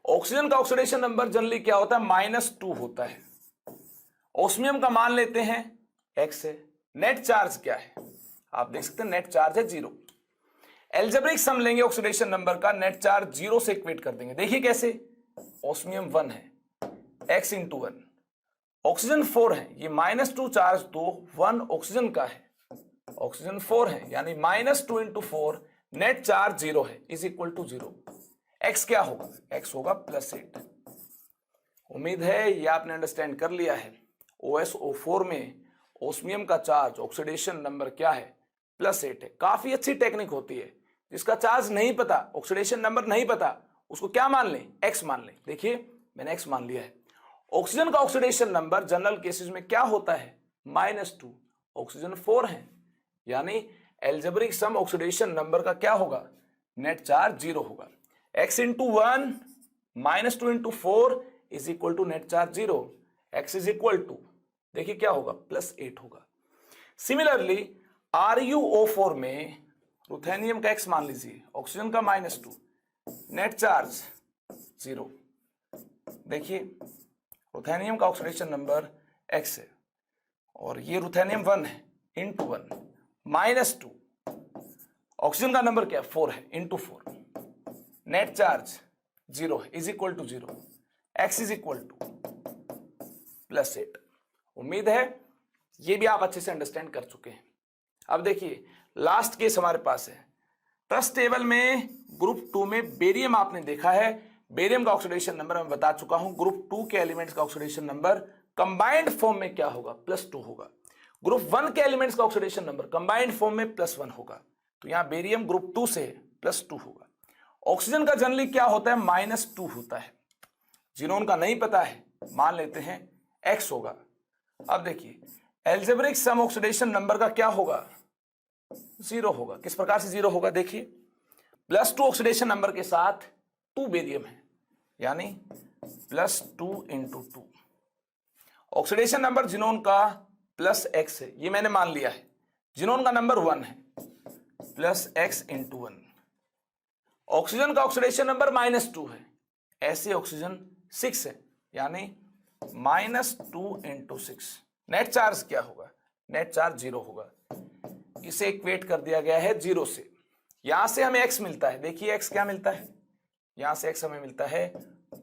ऑक्सीजन का ऑक्सीडेशन नंबर जनरली क्या होता है, -2 होता है। ओस्मियम का मान लेते हैं x है। नेट चार्ज क्या है, आप देख सकते हैं नेट चार्ज है 0। एल्जेब्रिक सम लेंगे ऑक्सीडेशन नंबर का, नेट चार्ज 0 से इक्वेट कर देंगे। देखिए कैसे, ओस्मियम 1 है, x इंटू 1, ऑक्सीजन 4 है, ये -2 चार्ज तो 1 ऑक्सीजन का है, ऑक्सीजन 4 है, यानी -2 इंटू 4, नेट चार्ज 0 है, इज इक्वल टू 0। x क्या होगा, x होगा +8। उम्मीद है ये आपने अंडरस्टैंड कर लिया है। OSO4 में ओस्मियम का चार्ज ऑक्सीडेशन नंबर क्या है, +8 है। काफी अच्छी टेक्निक होती है, जिसका चार्ज नहीं पता, ऑक्सीडेशन नंबर नहीं पता, उसको क्या मान लें, x मान लें। देखिए मैंने x मान लिया है। ऑक्सीजन का ऑक्सीडेशन नंबर जनरल केसेस में क्या होता है, -2, ऑक्सीजन 4 है, यानी एल्जेब्रिक सम ऑक्सीडेशन नंबर का क्या होगा, नेट चार्ज 0 होगा। x into 1 -2 into 4 is equal to net charge 0, x is equal to, देखिए क्या होगा, +8 होगा। सिमिलरली RuO4 में रुथेनियम का x मान लीजिए, ऑक्सीजन का -2, नेट चार्ज 0। देखिए रुथेनियम का ऑक्सीडेशन नंबर x है और ये रुथेनियम 1 है, इंटू 1 -2, ऑक्सीजन का नंबर क्या है, 4 है, into 4, net charge 0 is equal to 0, x is equal to +8। उम्मीद है ये भी आप अच्छे से अंडरस्टैंड कर चुके हैं। अब देखिए लास्ट केस हमारे पास है। ट्रस्ट टेबल में ग्रुप 2 में बेरियम आपने देखा है, बेरियम का ऑक्सीडेशन नंबर मैं बता चुका हूं। ग्रुप 2 के एलिमेंट्स का ऑक्सीडेशन नंबर कंबाइंड फॉर्म में क्या होगा? +2 होगा। ग्रुप 1 के एलिमेंट्स का ऑक्सीडेशन नंबर कंबाइंड फॉर्म में +1 होगा। तो यहां बेरियम ग्रुप 2 से +2 होगा। ऑक्सीजन का जनरली क्या होता है? -2 होता है। जिनोन का नहीं पता है, मान लेते हैं x होगा। अब देखिए एल्जेब्रिक सम ऑक्सीडेशन नंबर का क्या होगा? 0 होगा। किस प्रकार से 0 होगा? देखिए +2 ऑक्सीडेशन नंबर के साथ 2 बेरियम है, यानी +2 × 2। ऑक्सीडेशन नंबर जिनोन का +x है, ये मैंने मान लिया है। जिनोन का नंबर 1 है, +x × 1। ऑक्सीजन का ऑक्सीडेशन नंबर -2 है, ऐसे ऑक्सीजन 6 है, यानी -2 × 6। नेट चार्ज क्या होगा? नेट चार्ज 0 होगा। इसे इक्वेट कर दिया गया है 0 से। यहां से हमें x मिलता है, देखिए x क्या मिलता है, यहां से x हमें मिलता है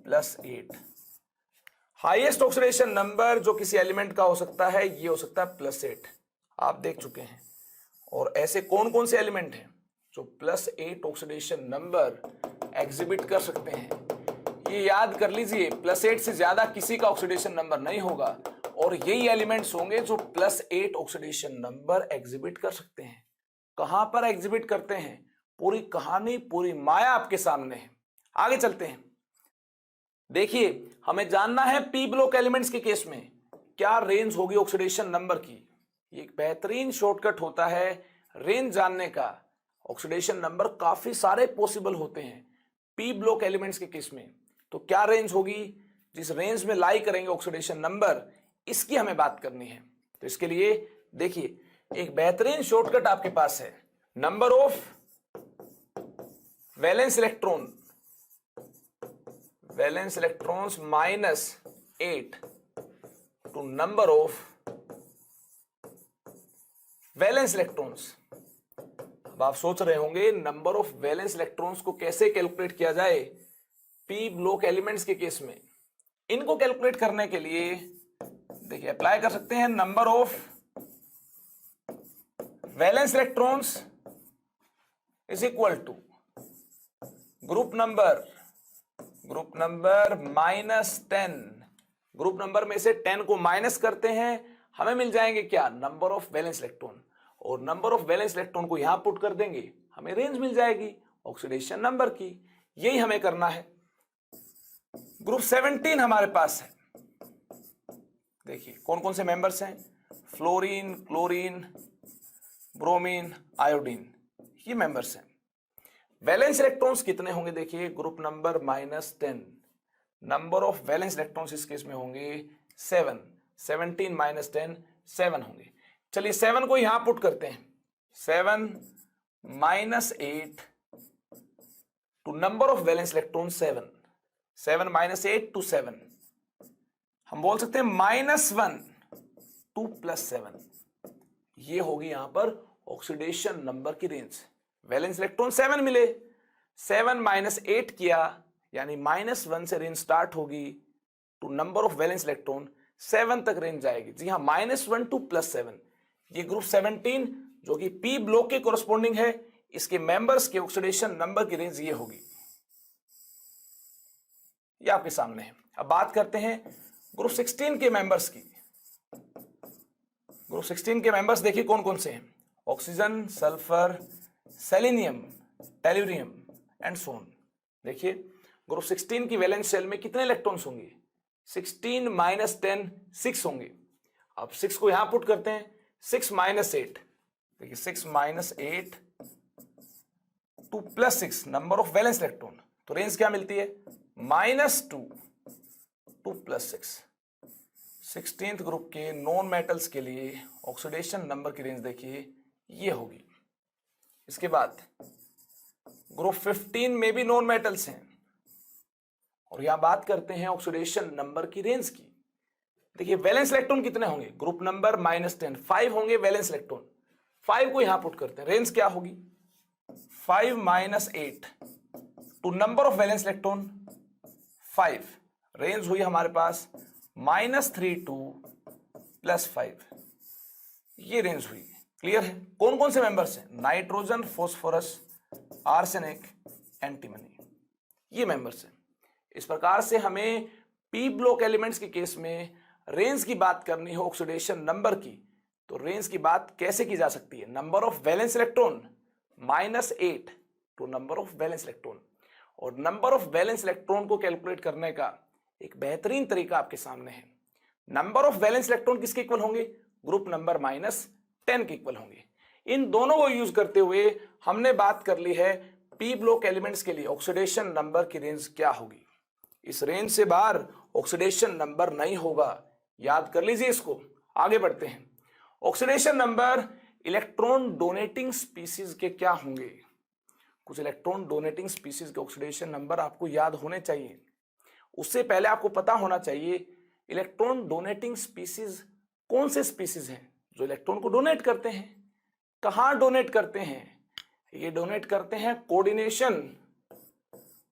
+8। हाईएस्ट ऑक्सीडेशन नंबर जो किसी एलिमेंट का हो सकता है, ये हो सकता है +8, आप देख चुके हैं। और ऐसे कौन कौन से एलिमेंट हैं जो +8 ऑक्सीडेशन नंबर एग्जिबिट कर सकते हैं? ये याद कर लीजिए, +8 से ज्यादा किसी का ऑक्सीडेशन नंबर नहीं होगा, और यही एलिमेंट्स होंगे जो +8 ऑक्सीडेशन नंबर एग्जिबिट कर सकते हैं। कहां पर एग्जिबिट करते हैं? पूरी कहानी, पूरी माया आपके सामने है। आगे चलते हैं। देखिए हमें जानना है पी ब्लॉक एलिमेंट्स के केस में क्या रेंज होगी ऑक्सीडेशन नंबर की। ये एक बेहतरीन शॉर्टकट होता है रेंज जानने का। ऑक्सीडेशन नंबर काफी सारे पॉसिबल होते हैं पी ब्लॉक एलिमेंट्स के केस में। तो क्या रेंज होगी? जिस रेंज में लाई करेंगे ऑक्सीडेशन नंबर, इसकी हमें बात करनी है। तो इसके लिए देखिए एक बेहतरीन शॉर्टकट आपके पास है। Number of valence electrons -8 to number of valence electrons. अब आप सोच रहे होंगे नंबर ऑफ वैलेंस इलेक्ट्रॉन्स को कैसे कैलकुलेट किया जाए पी ब्लॉक एलिमेंट्स के केस में। इनको कैलकुलेट करने के लिए देखिए अप्लाई कर सकते हैं number of valence electrons is equal to group number -10। Group number में से 10 को माइनस करते हैं, हमें मिल जाएंगे क्या? Number of valence electron. और नंबर ऑफ वैलेंस इलेक्ट्रॉन को यहां पुट कर देंगे, हमें रेंज मिल जाएगी ऑक्सीडेशन नंबर की। यही हमें करना है। ग्रुप 17 हमारे पास है। देखिए कौन कौन से मेंबर्स हैं? फ्लोरीन, क्लोरीन, ब्रोमीन, आयोडीन, ये मेंबर्स हैं। वैलेंस इलेक्ट्रॉन्स कितने होंगे? देखिए group number -10, number of valence electrons इस केस में होंगे 7। 17 - 10 7 होंगे। चलिए 7 को यहां पुट करते हैं। 7 - 8 to number of valence electron 7। 7 - 8 to 7, हम बोल सकते हैं -1 टू +7। ये होगी यहां पर ऑक्सीडेशन नंबर की रेंज। वैलेंस इलेक्ट्रॉन 7 मिले, 7 - 8 किया, यानी -1 से रेंज स्टार्ट होगी to number of valence electron 7 तक रेंज जाएगी। जी हाँ, -1 टू +7। ये ग्रुप 17 जो कि पी ब्लॉक के कोरस्पॉन्डिंग है, इसके मेंबर्स के ऑक्सीडेशन नंबर की रेंज ये होगी। ये आपके सामने है। अब बात करते हैं ग्रुप 16 के मेंबर्स की। ग्रुप 16 के मेंबर्स देखिए कौन कौन से हैं? Oxygen, sulphur, selenium, tellurium and सोन। देखिए ग्रुप 16 की वैलेंस शेल में कितने इलेक्ट्रॉन्स होंगे? 16 - 10 6 होंगे। अब 6 को यहां पुट करते हैं। 6 - 8, देखिए 6 - 8 to +6 number of valence electron, तो रेंज क्या मिलती है? -2 टू +6। 16th ग्रुप के नॉन मेटल्स के लिए ऑक्सीडेशन नंबर की रेंज देखिए ये होगी। इसके बाद ग्रुप 15 में भी नॉन मेटल्स हैं, और यहां बात करते हैं ऑक्सीडेशन नंबर की रेंज की। देखिए वैलेंस इलेक्ट्रॉन कितने होंगे? ग्रुप नंबर -10 5 होंगे वैलेंस इलेक्ट्रॉन। 5 को यहां पुट करते हैं, रेंज क्या होगी? 5 - 8 to number of valence electron 5, range हुई हमारे पास -3 टू +5, ये रेंज हुई। क्लियर है? कौन कौन से मेंबर्स हैं? नाइट्रोजन, फास्फोरस, आर्सेनिक, एंटीमनी, ये मेंबर्स हैं। इस प्रकार से हमें पी ब्लॉक एलिमेंट्स के केस में रेंज की बात करनी है ऑक्सीडेशन नंबर की, तो रेंज की बात कैसे की जा सकती है? Number of valence electron -8 to number of valence electron. और नंबर ऑफ वैलेंस इलेक्ट्रॉन को कैलकुलेट करने का एक बेहतरीन तरीका आपके सामने है। नंबर ऑफ वैलेंस इलेक्ट्रॉन किसके इक्वल होंगे? ग्रुप नंबर -10 के इक्वल होंगे। इन दोनों को यूज करते हुए हमने बात कर ली है पी ब्लॉक एलिमेंट्स के लिए ऑक्सीडेशन नंबर की रेंज क्या होगी। इस रेंज से बाहर ऑक्सीडेशन नंबर नहीं होगा, याद कर लीजिए इसको। आगे बढ़ते हैं। Oxidation number electron donating species के क्या होंगे? कुछ इलेक्ट्रॉन डोनेटिंग स्पीसीज के ऑक्सीडेशन नंबर आपको याद होने चाहिए। उससे पहले आपको पता होना चाहिए इलेक्ट्रॉन डोनेटिंग स्पीसीज कौन से स्पीसीज हैं जो इलेक्ट्रॉन को डोनेट करते हैं। कहां डोनेट करते हैं? ये डोनेट करते हैं कोऑर्डिनेशन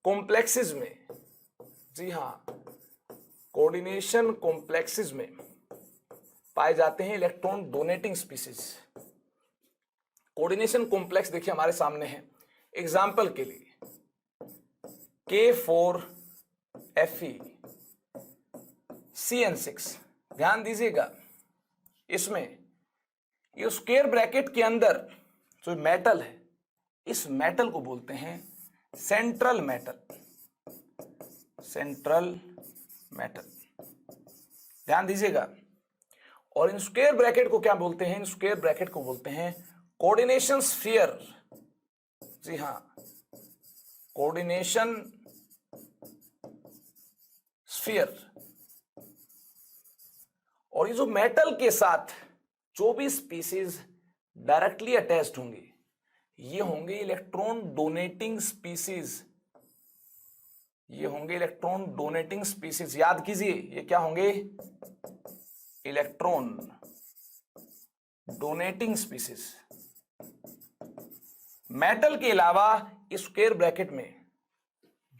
कॉम्प्लेक्सेस में। जी हां, कोऑर्डिनेशन कॉम्प्लेक्सेस में पाए जाते हैं electron donating species. Coordination complex देखिए हमारे सामने है। एग्जाम्पल के लिए K4Fe ध्यान दीजिएगा, इसमें ये स्क्वायर ब्रैकेट के अंदर जो मेटल है, इस मेटल को बोलते हैं सेंट्रल मेटल। सेंट्रल मेटल, ध्यान दीजिएगा। और इन स्क्वायर ब्रैकेट को क्या बोलते हैं? इन स्क्वायर ब्रैकेट को बोलते हैं कोऑर्डिनेशन स्फीयर। जी हां, कोऑर्डिनेशन स्फीयर। और ये जो मेटल के साथ जो भी स्पीसीज डायरेक्टली अटैच्ड होंगे, ये होंगे इलेक्ट्रॉन डोनेटिंग स्पीसीज। ये होंगे इलेक्ट्रॉन डोनेटिंग स्पीसीज। याद कीजिए, ये क्या होंगे? Electron donating species. मेटल के अलावा इस स्क्वायर ब्रैकेट में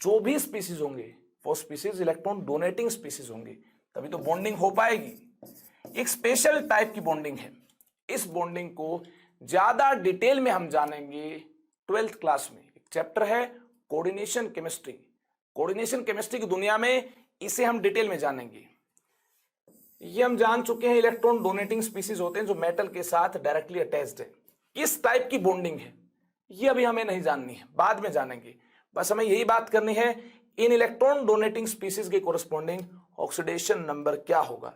जो भी स्पीसीज होंगे वो स्पीसीज इलेक्ट्रॉन डोनेटिंग स्पीसीज होंगे, तभी तो बॉन्डिंग हो पाएगी। एक स्पेशल टाइप की बॉन्डिंग है। इस बॉन्डिंग को ज्यादा डिटेल में हम जानेंगे 12th क्लास में। एक चैप्टर है कोऑर्डिनेशन केमिस्ट्री। कोऑर्डिनेशन केमिस्ट्री की दुनिया में इसे हम डिटेल में जानेंगे। ये हम जान चुके हैं इलेक्ट्रॉन डोनेटिंग स्पीसीज होते हैं जो मेटल के साथ डायरेक्टली अटैच्ड है। किस टाइप की बॉन्डिंग है ये अभी हमें नहीं जाननी है, बाद में जानेंगे। बस हमें यही बात करनी है इन इलेक्ट्रॉन डोनेटिंग स्पीसीज के कोरस्पॉन्डिंग ऑक्सीडेशन नंबर क्या होगा।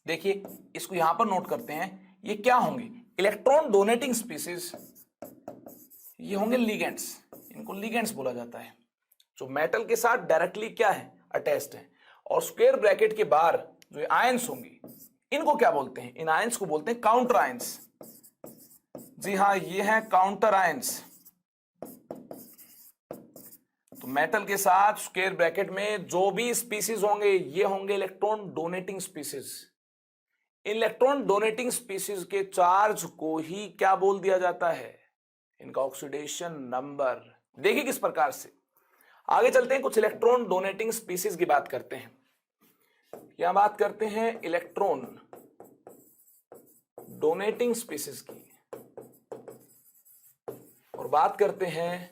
देखिए इसको यहां पर नोट करते हैं। ये क्या होंगे? इलेक्ट्रॉन डोनेटिंग स्पीसीज, ये होंगे लिगेंड्स। इनको लिगेंड्स बोला जाता है, जो मेटल के साथ डायरेक्टली क्या है? अटैच्ड है। और स्क्वायर ब्रैकेट के बाहर जो आयंस होंगे, इनको क्या बोलते हैं? इन आयंस को बोलते हैं काउंटर आयंस। जी हां, ये हैं काउंटर आयंस। तो मेटल के साथ स्क्वायर ब्रैकेट में जो भी स्पीसीज होंगे, ये होंगे electron donating species. Electron donating species के चार्ज को ही क्या बोल दिया जाता है? इनका ऑक्सीडेशन नंबर। देखिए किस प्रकार से। आगे चलते हैं, कुछ इलेक्ट्रॉन डोनेटिंग स्पीसीज की बात करते हैं। यहां बात करते हैं इलेक्ट्रॉन डोनेटिंग स्पीसीज की, और बात करते हैं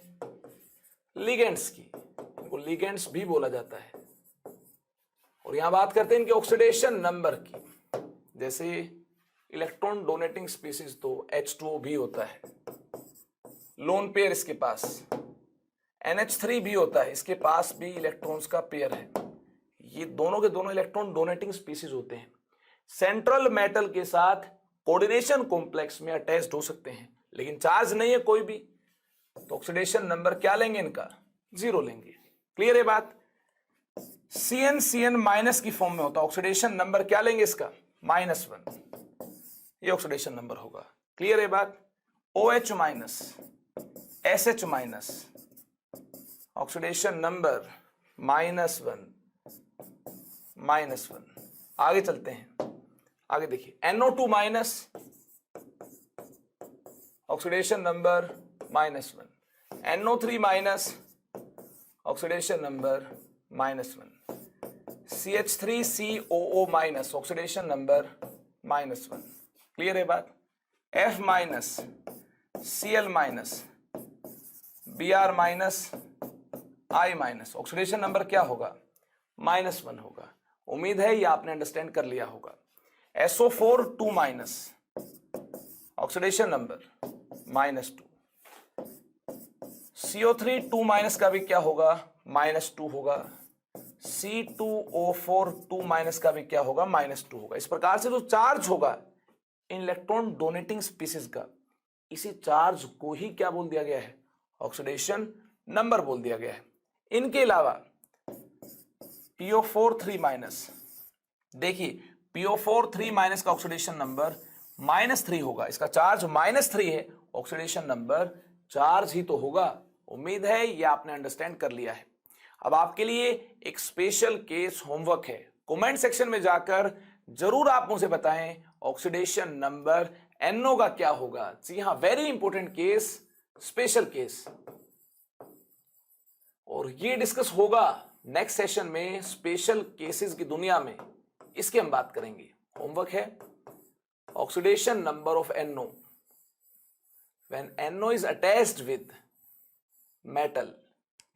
लिगेंड्स की। इनको लिगेंड्स भी बोला जाता है। और यहां बात करते हैं इनके ऑक्सीडेशन नंबर की। जैसे इलेक्ट्रॉन डोनेटिंग स्पीसीज तो H2O भी होता है, लोन पेयर इसके पास। NH3 भी होता है, इसके पास भी इलेक्ट्रॉन्स का पेयर है। ये दोनों के दोनों इलेक्ट्रॉन डोनेटिंग स्पीसीज होते हैं। सेंट्रल मेटल के साथ कोऑर्डिनेशन कॉम्प्लेक्स में अटैच्ड हो सकते हैं, लेकिन चार्ज नहीं है कोई भी, तो ऑक्सीडेशन नंबर क्या लेंगे? इनका 0 लेंगे। क्लियर है बात? CN माइनस की फॉर्म में होता है, ऑक्सीडेशन नंबर क्या लेंगे इसका? -1। ये ऑक्सीडेशन नंबर होगा। क्लियर है बात? OH minus, SH minus, oxidation number -1। आगे चलते हैं। आगे देखिए NO2 minus, oxidation number -1। NO3 minus, oxidation number -1, CH3COO minus, oxidation number -1। Clear है बात? F minus, Cl minus, Br minus, I minus, oxidation number क्या होगा? -1 होगा। उम्मीद है ये आपने अंडरस्टैंड कर लिया होगा। SO4 2 minus, oxidation number -2। CO3 2 minus का भी क्या होगा? -2 होगा। C2O4 2 माइनस का भी क्या होगा? -2 होगा। इस प्रकार से जो चार्ज होगा इन इलेक्ट्रॉन डोनेटिंग स्पीसीज का, इसी चार्ज को ही क्या बोल दिया गया है? ऑक्सीडेशन नंबर बोल दिया गया है। इनके अलावा PO4 3 माइनस, देखिए PO4 3 माइनस का ऑक्सीडेशन नंबर -3 होगा। इसका चार्ज -3 है, ऑक्सीडेशन नंबर चार्ज ही तो होगा। उम्मीद है ये आपने अंडरस्टैंड कर लिया है। अब आपके लिए एक स्पेशल केस होमवर्क है। कमेंट सेक्शन में जाकर जरूर आप मुझे बताएं ऑक्सीडेशन नंबर NO का क्या होगा। जी हां, very important case, special case, और ये डिस्कस होगा नेक्स्ट सेशन में स्पेशल केसेस की दुनिया में। इसकी हम बात करेंगे। होमवर्क है oxidation number of NO when NO is attached with metal.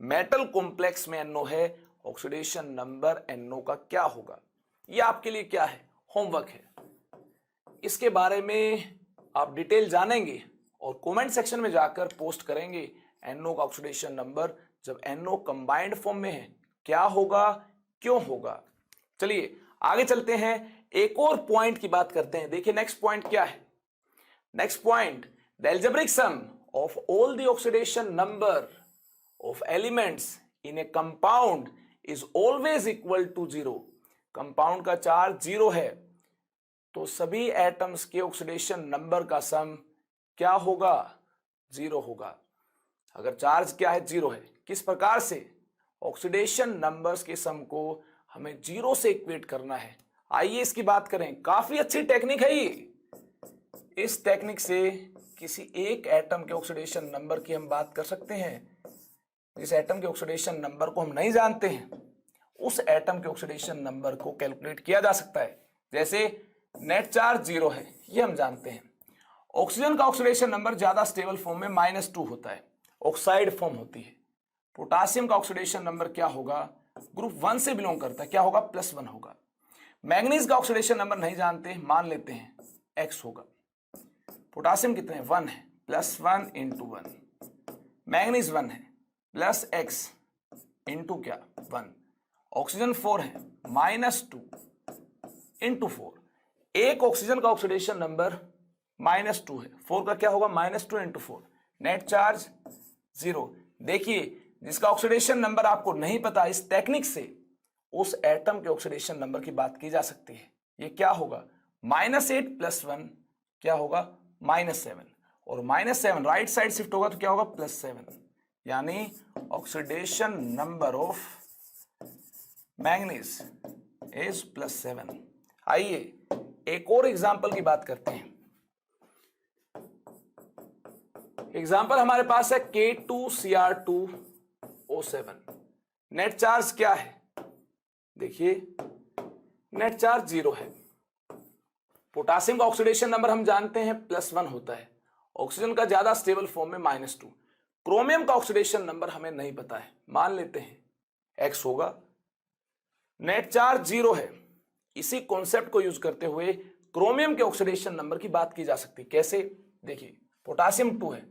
Metal complex में NO है, ऑक्सीडेशन नंबर NO का क्या होगा? ये आपके लिए क्या है? होमवर्क है। इसके बारे में आप डिटेल जानेंगे और कमेंट सेक्शन में जाकर पोस्ट करेंगे NO का ऑक्सीडेशन नंबर जब NO कंबाइंड फॉर्म में है क्या होगा, क्यों होगा। चलिए आगे चलते हैं, एक और पॉइंट की बात करते हैं। देखिए नेक्स्ट पॉइंट क्या है। Next point, the algebraic sum of all the oxidation number of elements in a compound is always equal to 0। Compound का चार्ज 0 है तो सभी एटम्स के ऑक्सीडेशन नंबर का सम क्या होगा? 0 होगा। अगर चार्ज क्या है? 0 है। किस प्रकार से? ऑक्सीडेशन नंबर्स के सम को हमें 0 से इक्वेट करना है। आइए इसकी बात करें। काफी अच्छी टेक्निक है ये। इस टेक्निक से किसी एक एटम के ऑक्सीडेशन नंबर की हम बात कर सकते हैं। जिस एटम के ऑक्सीडेशन नंबर को हम नहीं जानते हैं उस एटम के ऑक्सीडेशन नंबर को कैलकुलेट किया जा सकता है। जैसे नेट चार्ज 0 है, ये हम जानते हैं। ऑक्सीजन का ऑक्सीडेशन नंबर ज्यादा स्टेबल फॉर्म में -2 होता है, ऑक्साइड फॉर्म होती है। पोटासियम का ऑक्सीडेशन नंबर क्या होगा? ग्रुप 1 से बिलोंग करता है, क्या होगा? +1 होगा। मैग्नीज का ऑक्सीडेशन नंबर नहीं जानते, मान लेते हैं X होगा। पोटासियम कितने? 1 है, +1 × 1। मैग्नीज 1 है, +X इंटू क्या? 1। ऑक्सीजन 4 है, -2 × 4। एक ऑक्सीजन का ऑक्सीडेशन नंबर -2 है, 4 का क्या होगा? -2 × 4। Net charge 0। देखिए जिसका ऑक्सीडेशन नंबर आपको नहीं पता, इस टेक्निक से उस एटम के ऑक्सीडेशन नंबर की बात की जा सकती है। ये क्या होगा? -8 + 1 क्या होगा? -7। और -7 राइट साइड शिफ्ट होगा तो क्या होगा? +7। यानी oxidation number of manganese is +7। आइए एक और एग्जांपल की बात करते हैं। एग्जांपल हमारे पास है K2Cr2O7। नेट चार्ज क्या है? देखिए नेट चार्ज 0 है। पोटासियम का ऑक्सीडेशन नंबर हम जानते हैं +1 होता है। ऑक्सीजन का ज्यादा स्टेबल फॉर्म में -2। क्रोमियम का ऑक्सीडेशन नंबर हमें नहीं पता है, मान लेते हैं X होगा। नेट चार्ज 0 है। इसी कॉन्सेप्ट को यूज करते हुए क्रोमियम के ऑक्सीडेशन नंबर की बात की जा सकती है। कैसे? देखिए पोटासियम 2 है,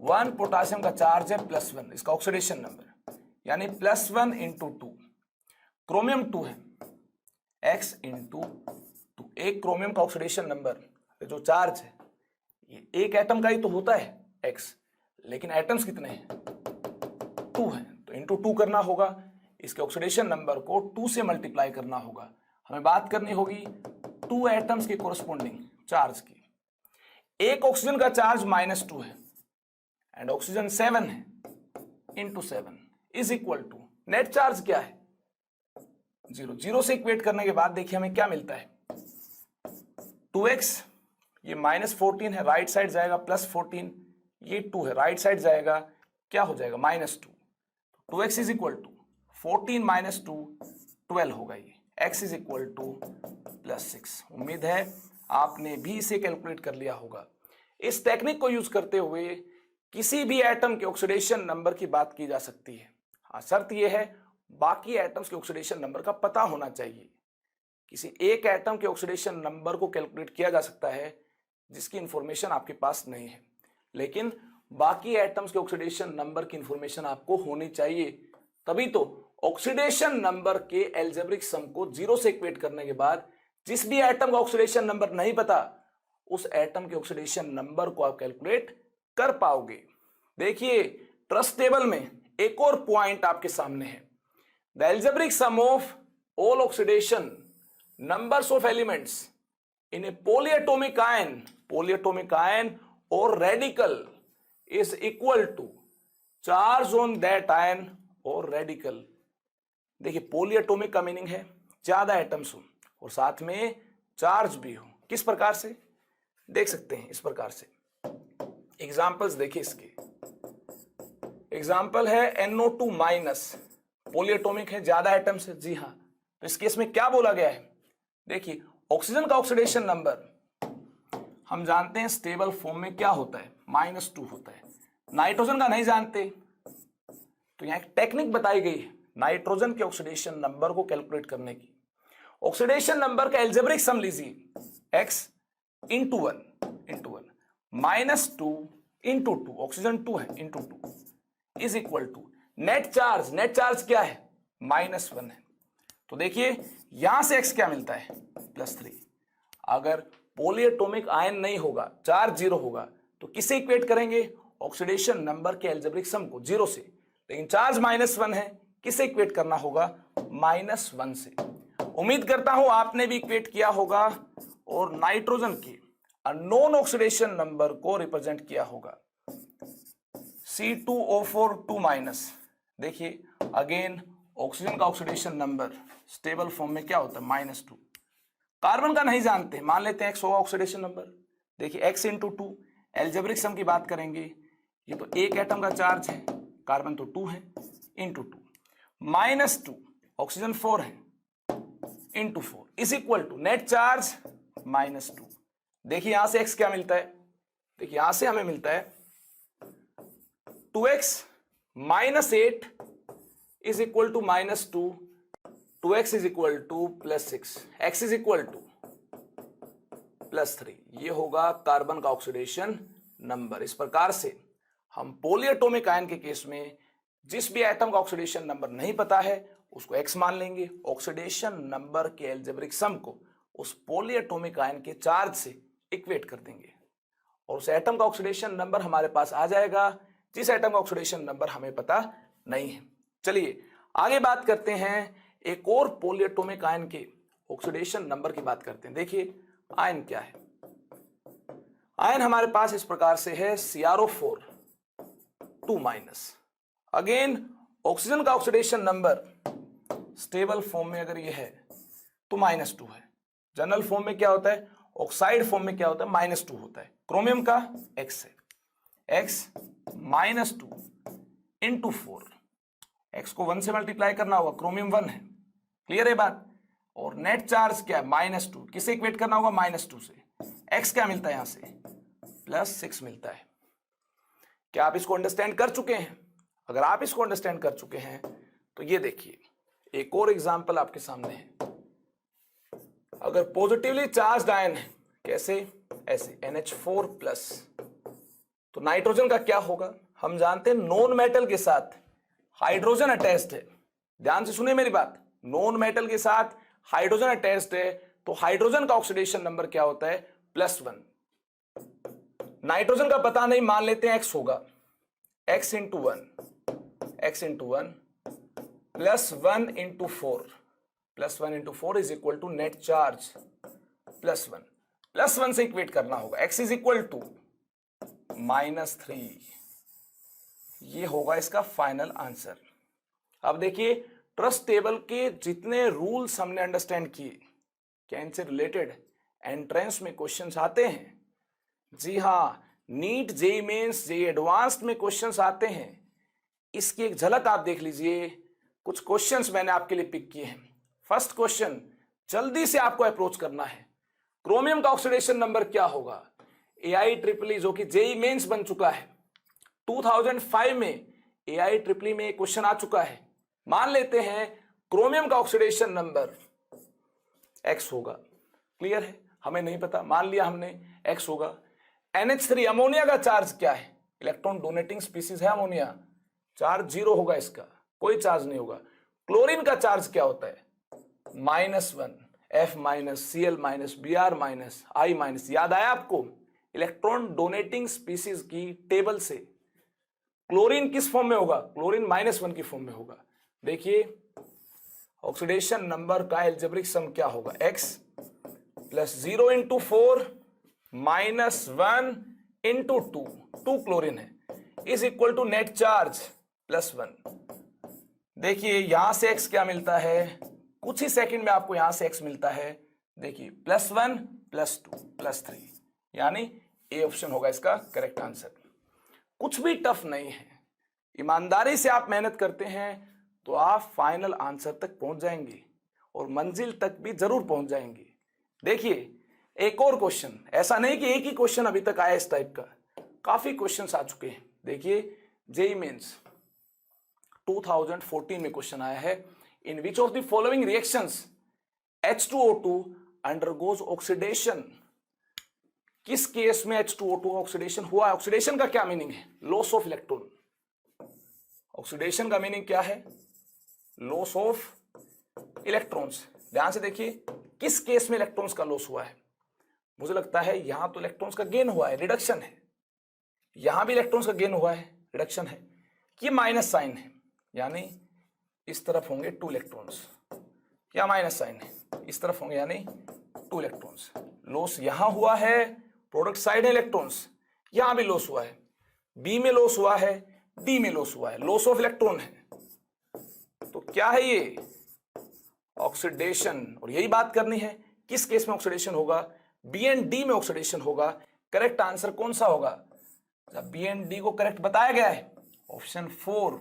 1 पोटासियम का चार्ज है +1, इसका ऑक्सीडेशन नंबर यानी +1 × 2। क्रोमियम 2 है, X × 2। एक क्रोमियम का ऑक्सीडेशन नंबर जो चार्ज है ये एक एटम का ही तो होता है X, लेकिन एटम्स कितने हैं? 2 हैं, तो × 2 करना होगा। इसके ऑक्सीडेशन नंबर को 2 से मल्टीप्लाई करना होगा। हमें बात करनी होगी 2 एटम्स के कोरस्पोंडिंग चार्ज की। एक ऑक्सीजन का चार्ज -2 है एंड ऑक्सीजन 7 है, × 7 is equal to net charge क्या है? 0। 0 से इक्वेट करने के बाद देखिए हमें क्या मिलता है? 2x, ये -14 है, राइट साइड जाएगा +14, ये 2 है, राइट साइड जाएगा क्या हो जाएगा? -2। 2x is equal to 14 minus 2 12 होगा ये, x इज इक्वल टू +6। उम्मीद है आपने भी इसे कैलकुलेट कर लिया होगा। इस टेक्निक को यूज करते हुए किसी भी एटम के ऑक्सीडेशन नंबर की बात की जा सकती है। हाँ, शर्त यह है बाकी एटम्स के ऑक्सीडेशन नंबर का पता होना चाहिए। किसी एक एटम के ऑक्सीडेशन नंबर को कैलकुलेट किया जा सकता है जिसकी इंफॉर्मेशन आपके पास नहीं है, लेकिन बाकी एटम्स के ऑक्सीडेशन नंबर की इंफॉर्मेशन आपको होनी चाहिए। तभी तो ऑक्सीडेशन नंबर के एल्जेब्रिक सम को 0 से इक्वेट करने के बाद जिस भी एटम का ऑक्सीडेशन नंबर नहीं पता उस एटम के ऑक्सीडेशन नंबर को आप कैलकुलेट कर पाओगे। देखिए ट्रस्ट टेबल में एक और पॉइंट आपके सामने है। The algebraic sum of all oxidation numbers of elements in a polyatomic ion or radical is equal to charge on that ion or radical। देखिए पोलीएटॉमिक का मीनिंग है ज्यादा एटम्स हो और साथ में चार्ज भी हो। किस प्रकार से देख सकते हैं, इस प्रकार से एग्जांपल्स देखिए। इसके एग्जांपल है NO2 माइनस, पोलीएटॉमिक है, ज्यादा एटम्स है। जी हाँ, तो इस केस में क्या बोला गया है, देखिए ऑक्सीजन का ऑक्सीडेशन नंबर हम जानते हैं स्टेबल फॉर्म में क्या होता है, -2 होता है। नाइट्रोजन का नहीं जानते तो यहां एक टेक्निक बताई गई है नाइट्रोजन के ऑक्सीडेशन नंबर को कैलकुलेट करने की। ऑक्सीडेशन नंबर का एल्जेब्रिक सम लीजिए, x into one -2 into 2, oxygen 2 है, into 2 is equal to net charge क्या है, -1 है। तो देखिए यहां से x क्या मिलता है, +3। अगर पोलीएटॉमिक आयन नहीं होगा, चार्ज 0 होगा, तो किसे इक्वेट करेंगे, ऑक्सीडेशन नंबर के एल्जेब्रिक सम को 0 से। लेकिन चार्ज -1 है, किसे इक्वेट करना होगा, -1 से। उम्मीद करता हूं आपने भी इक्वेट किया होगा और नाइट्रोजन के अननोन ऑक्सीडेशन नंबर को रिप्रेजेंट किया होगा, C2O4 2-। देखिए अगेन ऑक्सीजन का ऑक्सीडेशन नंबर स्टेबल फॉर्म में क्या होता है, -2। कार्बन का नहीं जानते, मान लेते हैं x होगा ऑक्सीडेशन नंबर। देखिए x इंटू 2, एल्जेब्रिक सम की बात करेंगे, ये तो एक एटम का चार्ज है, कार्बन तो 2 है, इंटू 2 -2, ऑक्सीजन 4 है, into 4 is equal to net charge -2। देखिए यहां से x क्या मिलता है, देखिए यहां से हमें मिलता है 2x -8 is equal to -2, 2x is equal to +6, x is equal to +3। ये होगा कार्बन का ऑक्सीडेशन नंबर। इस प्रकार से हम पोलीएटॉमिक आयन के केस में जिस भी एटम का ऑक्सीडेशन नंबर नहीं पता है उसको x मान लेंगे, ऑक्सीडेशन नंबर के एल्जेब्रिक सम को उस पोलीएटॉमिक आयन के चार्ज से इक्वेट कर देंगे और उस एटम का ऑक्सीडेशन नंबर हमारे पास आ जाएगा जिस एटम का ऑक्सीडेशन नंबर हमें पता नहीं है। चलिए आगे बात करते हैं, एक और पोलीएटॉमिक आयन के ऑक्सीडेशन नंबर की बात करते हैं। देखिए आयन क्या है, आयन हमारे पास इस प्रकार से है CrO4 2-। अगेन ऑक्सीजन का ऑक्सीडेशन नंबर स्टेबल फॉर्म में अगर ये है तो -2 है, जनरल फॉर्म में क्या होता है, ऑक्साइड फॉर्म में क्या होता है, -2 होता है। क्रोमियम का x है, x -2 इंटू 4, x को 1 से मल्टीप्लाई करना होगा, क्रोमियम 1 है, क्लियर है बात। और नेट चार्ज क्या है, -2, किसे इक्वेट करना होगा, -2 से। x क्या मिलता है यहां से, +6 मिलता है। क्या आप इसको अंडरस्टैंड कर चुके हैं? अगर आप इसको अंडरस्टैंड कर चुके हैं तो ये देखिए एक और एग्जांपल आपके सामने है। अगर पॉजिटिवली चार्ज्ड आयन है, कैसे, ऐसे NH4+, तो नाइट्रोजन का क्या होगा, हम जानते हैं नॉन मेटल के साथ हाइड्रोजन अटैच्ड है। ध्यान से सुनिए मेरी बात, नॉन मेटल के साथ हाइड्रोजन अटैच्ड है तो हाइड्रोजन का ऑक्सीडेशन नंबर क्या होता है, +1। नाइट्रोजन का पता नहीं, मान लेते हैं x होगा, x into 1 +1 into 4, +1 into 4 is equal to net charge +1 से इक्वेट करना होगा, x इज इक्वल टू -3। ये होगा इसका फाइनल आंसर। अब देखिए ट्रस्ट टेबल के जितने रूल्स हमने अंडरस्टैंड किए, क्या इनसे रिलेटेड एंट्रेंस में क्वेश्चंस आते हैं? जी हाँ, NEET, JEE Mains, JEE advanced में क्वेश्चंस आते हैं। इसकी एक झलक आप देख लीजिए। कुछ क्वेश्चंस मैंने आपके लिए पिक किए हैं। फर्स्ट क्वेश्चन जल्दी से आपको अप्रोच करना है। क्रोमियम का ऑक्सीडेशन नंबर क्या होगा? AIEEE जो कि जेई मेंस बन चुका है, 2005 में AIEEE में क्वेश्चन आ चुका है। मान लेते हैं क्रोमियम का ऑक्सीडेशन नंबर X होगा। क्लियर है? हमें नहीं पता, मान लिया हमने X होगा। NH3 अमोनिया का चार्ज क्या है? इलेक्ट्रॉन डोनेटिंग स्पीसीज है अमोनिया, चार्ज 0 होगा, इसका कोई चार्ज नहीं होगा। क्लोरीन का चार्ज क्या होता है? -1, F-, Cl-, Br-, I-। याद आया आपको इलेक्ट्रॉन डोनेटिंग स्पीसीज की टेबल से? क्लोरीन किस फॉर्म में होगा? क्लोरीन -1 की फॉर्म में होगा। देखिए ऑक्सीडेशन नंबर का एल्जेब्रिक सम क्या होगा? X + 0 × 4 -1 × 2 क्लोरीन है, is equal to net charge +1। देखिए यहां से X क्या मिलता है? कुछ ही सेकंड में आपको यहां से X मिलता है। देखिए +1 +2 +3, यानी ए ऑप्शन होगा इसका करेक्ट आंसर। कुछ भी टफ नहीं है, ईमानदारी से आप मेहनत करते हैं तो आप फाइनल आंसर तक पहुंच जाएंगे और मंजिल तक भी जरूर पहुंच जाएंगे। देखिए एक और क्वेश्चन, ऐसा नहीं कि एक ही क्वेश्चन अभी तक आया इस टाइप का, काफी क्वेश्चंस आ चुके हैं। देखिए जेई मेंस 2014 में क्वेश्चन आया है, in which of the following reactions H2O2 undergoes oxidation. किस केस में H2O2 ऑक्सीडेशन हुआ है? ऑक्सीडेशन का क्या मीनिंग है? Loss of electron. ऑक्सीडेशन का मीनिंग क्या है? Loss of electrons. ध्यान से देखिए किस केस में इलेक्ट्रॉन्स का लॉस हुआ है। मुझे लगता है यहां तो इलेक्ट्रॉन्स का गेन हुआ है, रिडक्शन है। यहां भी इलेक्ट्रॉन्स का गेन हुआ है, रिडक्शन है। ये माइनस साइन है, यानी इस तरफ होंगे 2 इलेक्ट्रॉन्स। क्या माइनस साइन है? इस तरफ होंगे यानी 2 इलेक्ट्रॉन्स। लॉस यहां हुआ है, प्रोडक्ट साइड है इलेक्ट्रॉन्स, यहां भी लॉस हुआ है। बी में लॉस हुआ है, डी में लॉस हुआ है, लॉस ऑफ इलेक्ट्रॉन है। तो क्या है ये? ऑक्सीडेशन। और यही बात करनी है, किस केस में ऑक्सीडेशन होगा? बी एंड डी में ऑक्सीडेशन होगा। करेक्ट आंसर कौन सा होगा? जब बी एंड डी को करेक्ट बताया गया है, ऑप्शन 4,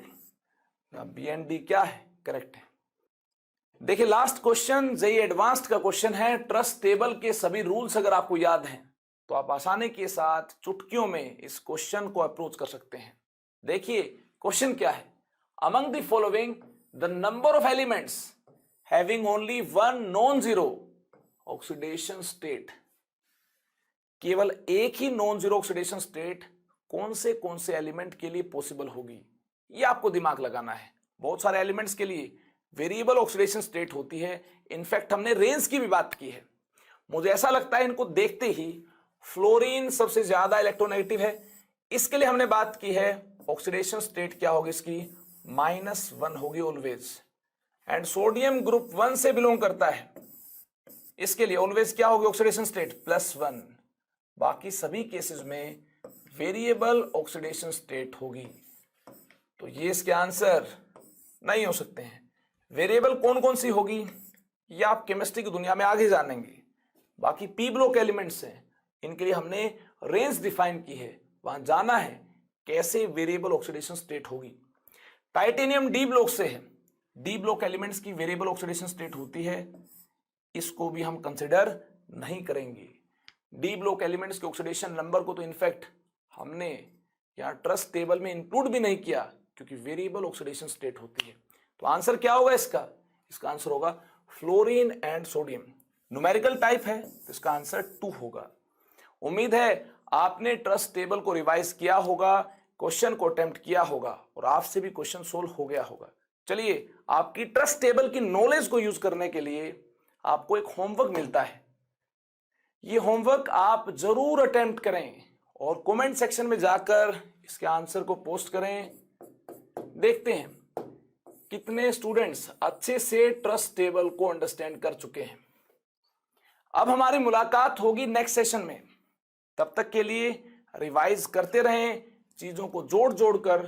बी एंड डी क्या है? करेक्ट है। देखिए लास्ट क्वेश्चन जेईई एडवांस्ड का क्वेश्चन है। ट्रस्ट टेबल के सभी रूल्स अगर आपको याद हैं तो आप आसानी के साथ चुटकियों में इस क्वेश्चन को अप्रोच कर सकते हैं। देखिए क्वेश्चन क्या है? Among the following the number of elements having only one non zero oxidation state. केवल एक ही नॉन जीरो ऑक्सीडेशन स्टेट कौन से एलिमेंट के लिए पॉसिबल होगी? ये आपको दिमाग लगाना है। बहुत सारे एलिमेंट्स के लिए वेरिएबल ऑक्सीडेशन स्टेट होती है। इनफैक्ट हमने रेंज की भी बात की है। मुझे ऐसा लगता है इनको देखते ही फ्लोरीन सबसे ज्यादा इलेक्ट्रोनेगेटिव है, इसके लिए हमने बात की है ऑक्सीडेशन स्टेट क्या होगी इसकी? -1 होगी ऑलवेज। एंड सोडियम ग्रुप 1 से बिलोंग करता है, इसके लिए ऑलवेज क्या होगी ऑक्सीडेशन स्टेट? +1। बाकी सभी केसेस में वेरिएबल ऑक्सीडेशन स्टेट होगी। तो ये इसके आंसर नहीं हो सकते हैं। वेरिएबल कौन कौन सी होगी ये आप केमिस्ट्री की दुनिया में आगे जानेंगे। बाकी पी ब्लॉक एलिमेंट्स हैं, इनके लिए हमने रेंज डिफाइन की है, वहां जाना है कैसे वेरिएबल ऑक्सीडेशन स्टेट होगी। टाइटेनियम डी ब्लॉक से है, डी ब्लॉक एलिमेंट्स की वेरिएबल ऑक्सीडेशन स्टेट होती है, इसको भी हम कंसिडर नहीं करेंगे। डी ब्लॉक एलिमेंट्स के ऑक्सीडेशन नंबर को तो इनफैक्ट हमने यहां ट्रस्ट टेबल में इंक्लूड भी नहीं किया, क्योंकि वेरिएबल ऑक्सीडेशन स्टेट होती है। तो आंसर क्या होगा इसका? इसका आंसर होगा fluorine and sodium. Numerical type है तो इसका आंसर 2 होगा। उम्मीद है आपने ट्रस्ट टेबल को रिवाइज किया होगा, क्वेश्चन को अटेम्प्ट किया होगा और आपसे भी क्वेश्चन सोल्व हो गया होगा। चलिए आपकी ट्रस्ट टेबल की नॉलेज को यूज करने के लिए आपको एक होमवर्क मिलता है। ये होमवर्क आप जरूर अटेम्प्ट करें और कमेंट सेक्शन में जाकर इसके आंसर को पोस्ट करें। देखते हैं कितने स्टूडेंट्स अच्छे से ट्रस्ट टेबल को अंडरस्टैंड कर चुके हैं। अब हमारी मुलाकात होगी नेक्स्ट सेशन में। तब तक के लिए रिवाइज करते रहें, चीजों को जोड़ जोड़ कर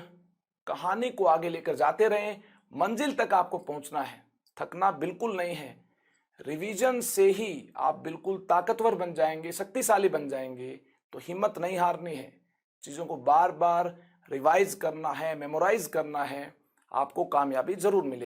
कहानी को आगे लेकर जाते रहें। मंजिल तक आपको पहुंचना है, थकना बिल्कुल नहीं है। रिवीजन से ही आप बिल्कुल ताकतवर बन जाएंगे, शक्तिशाली बन जाएंगे। तो हिम्मत नहीं हारनी है, चीजों को बार बार रिवाइज करना है, मेमोराइज करना है, आपको कामयाबी जरूर मिलेगी।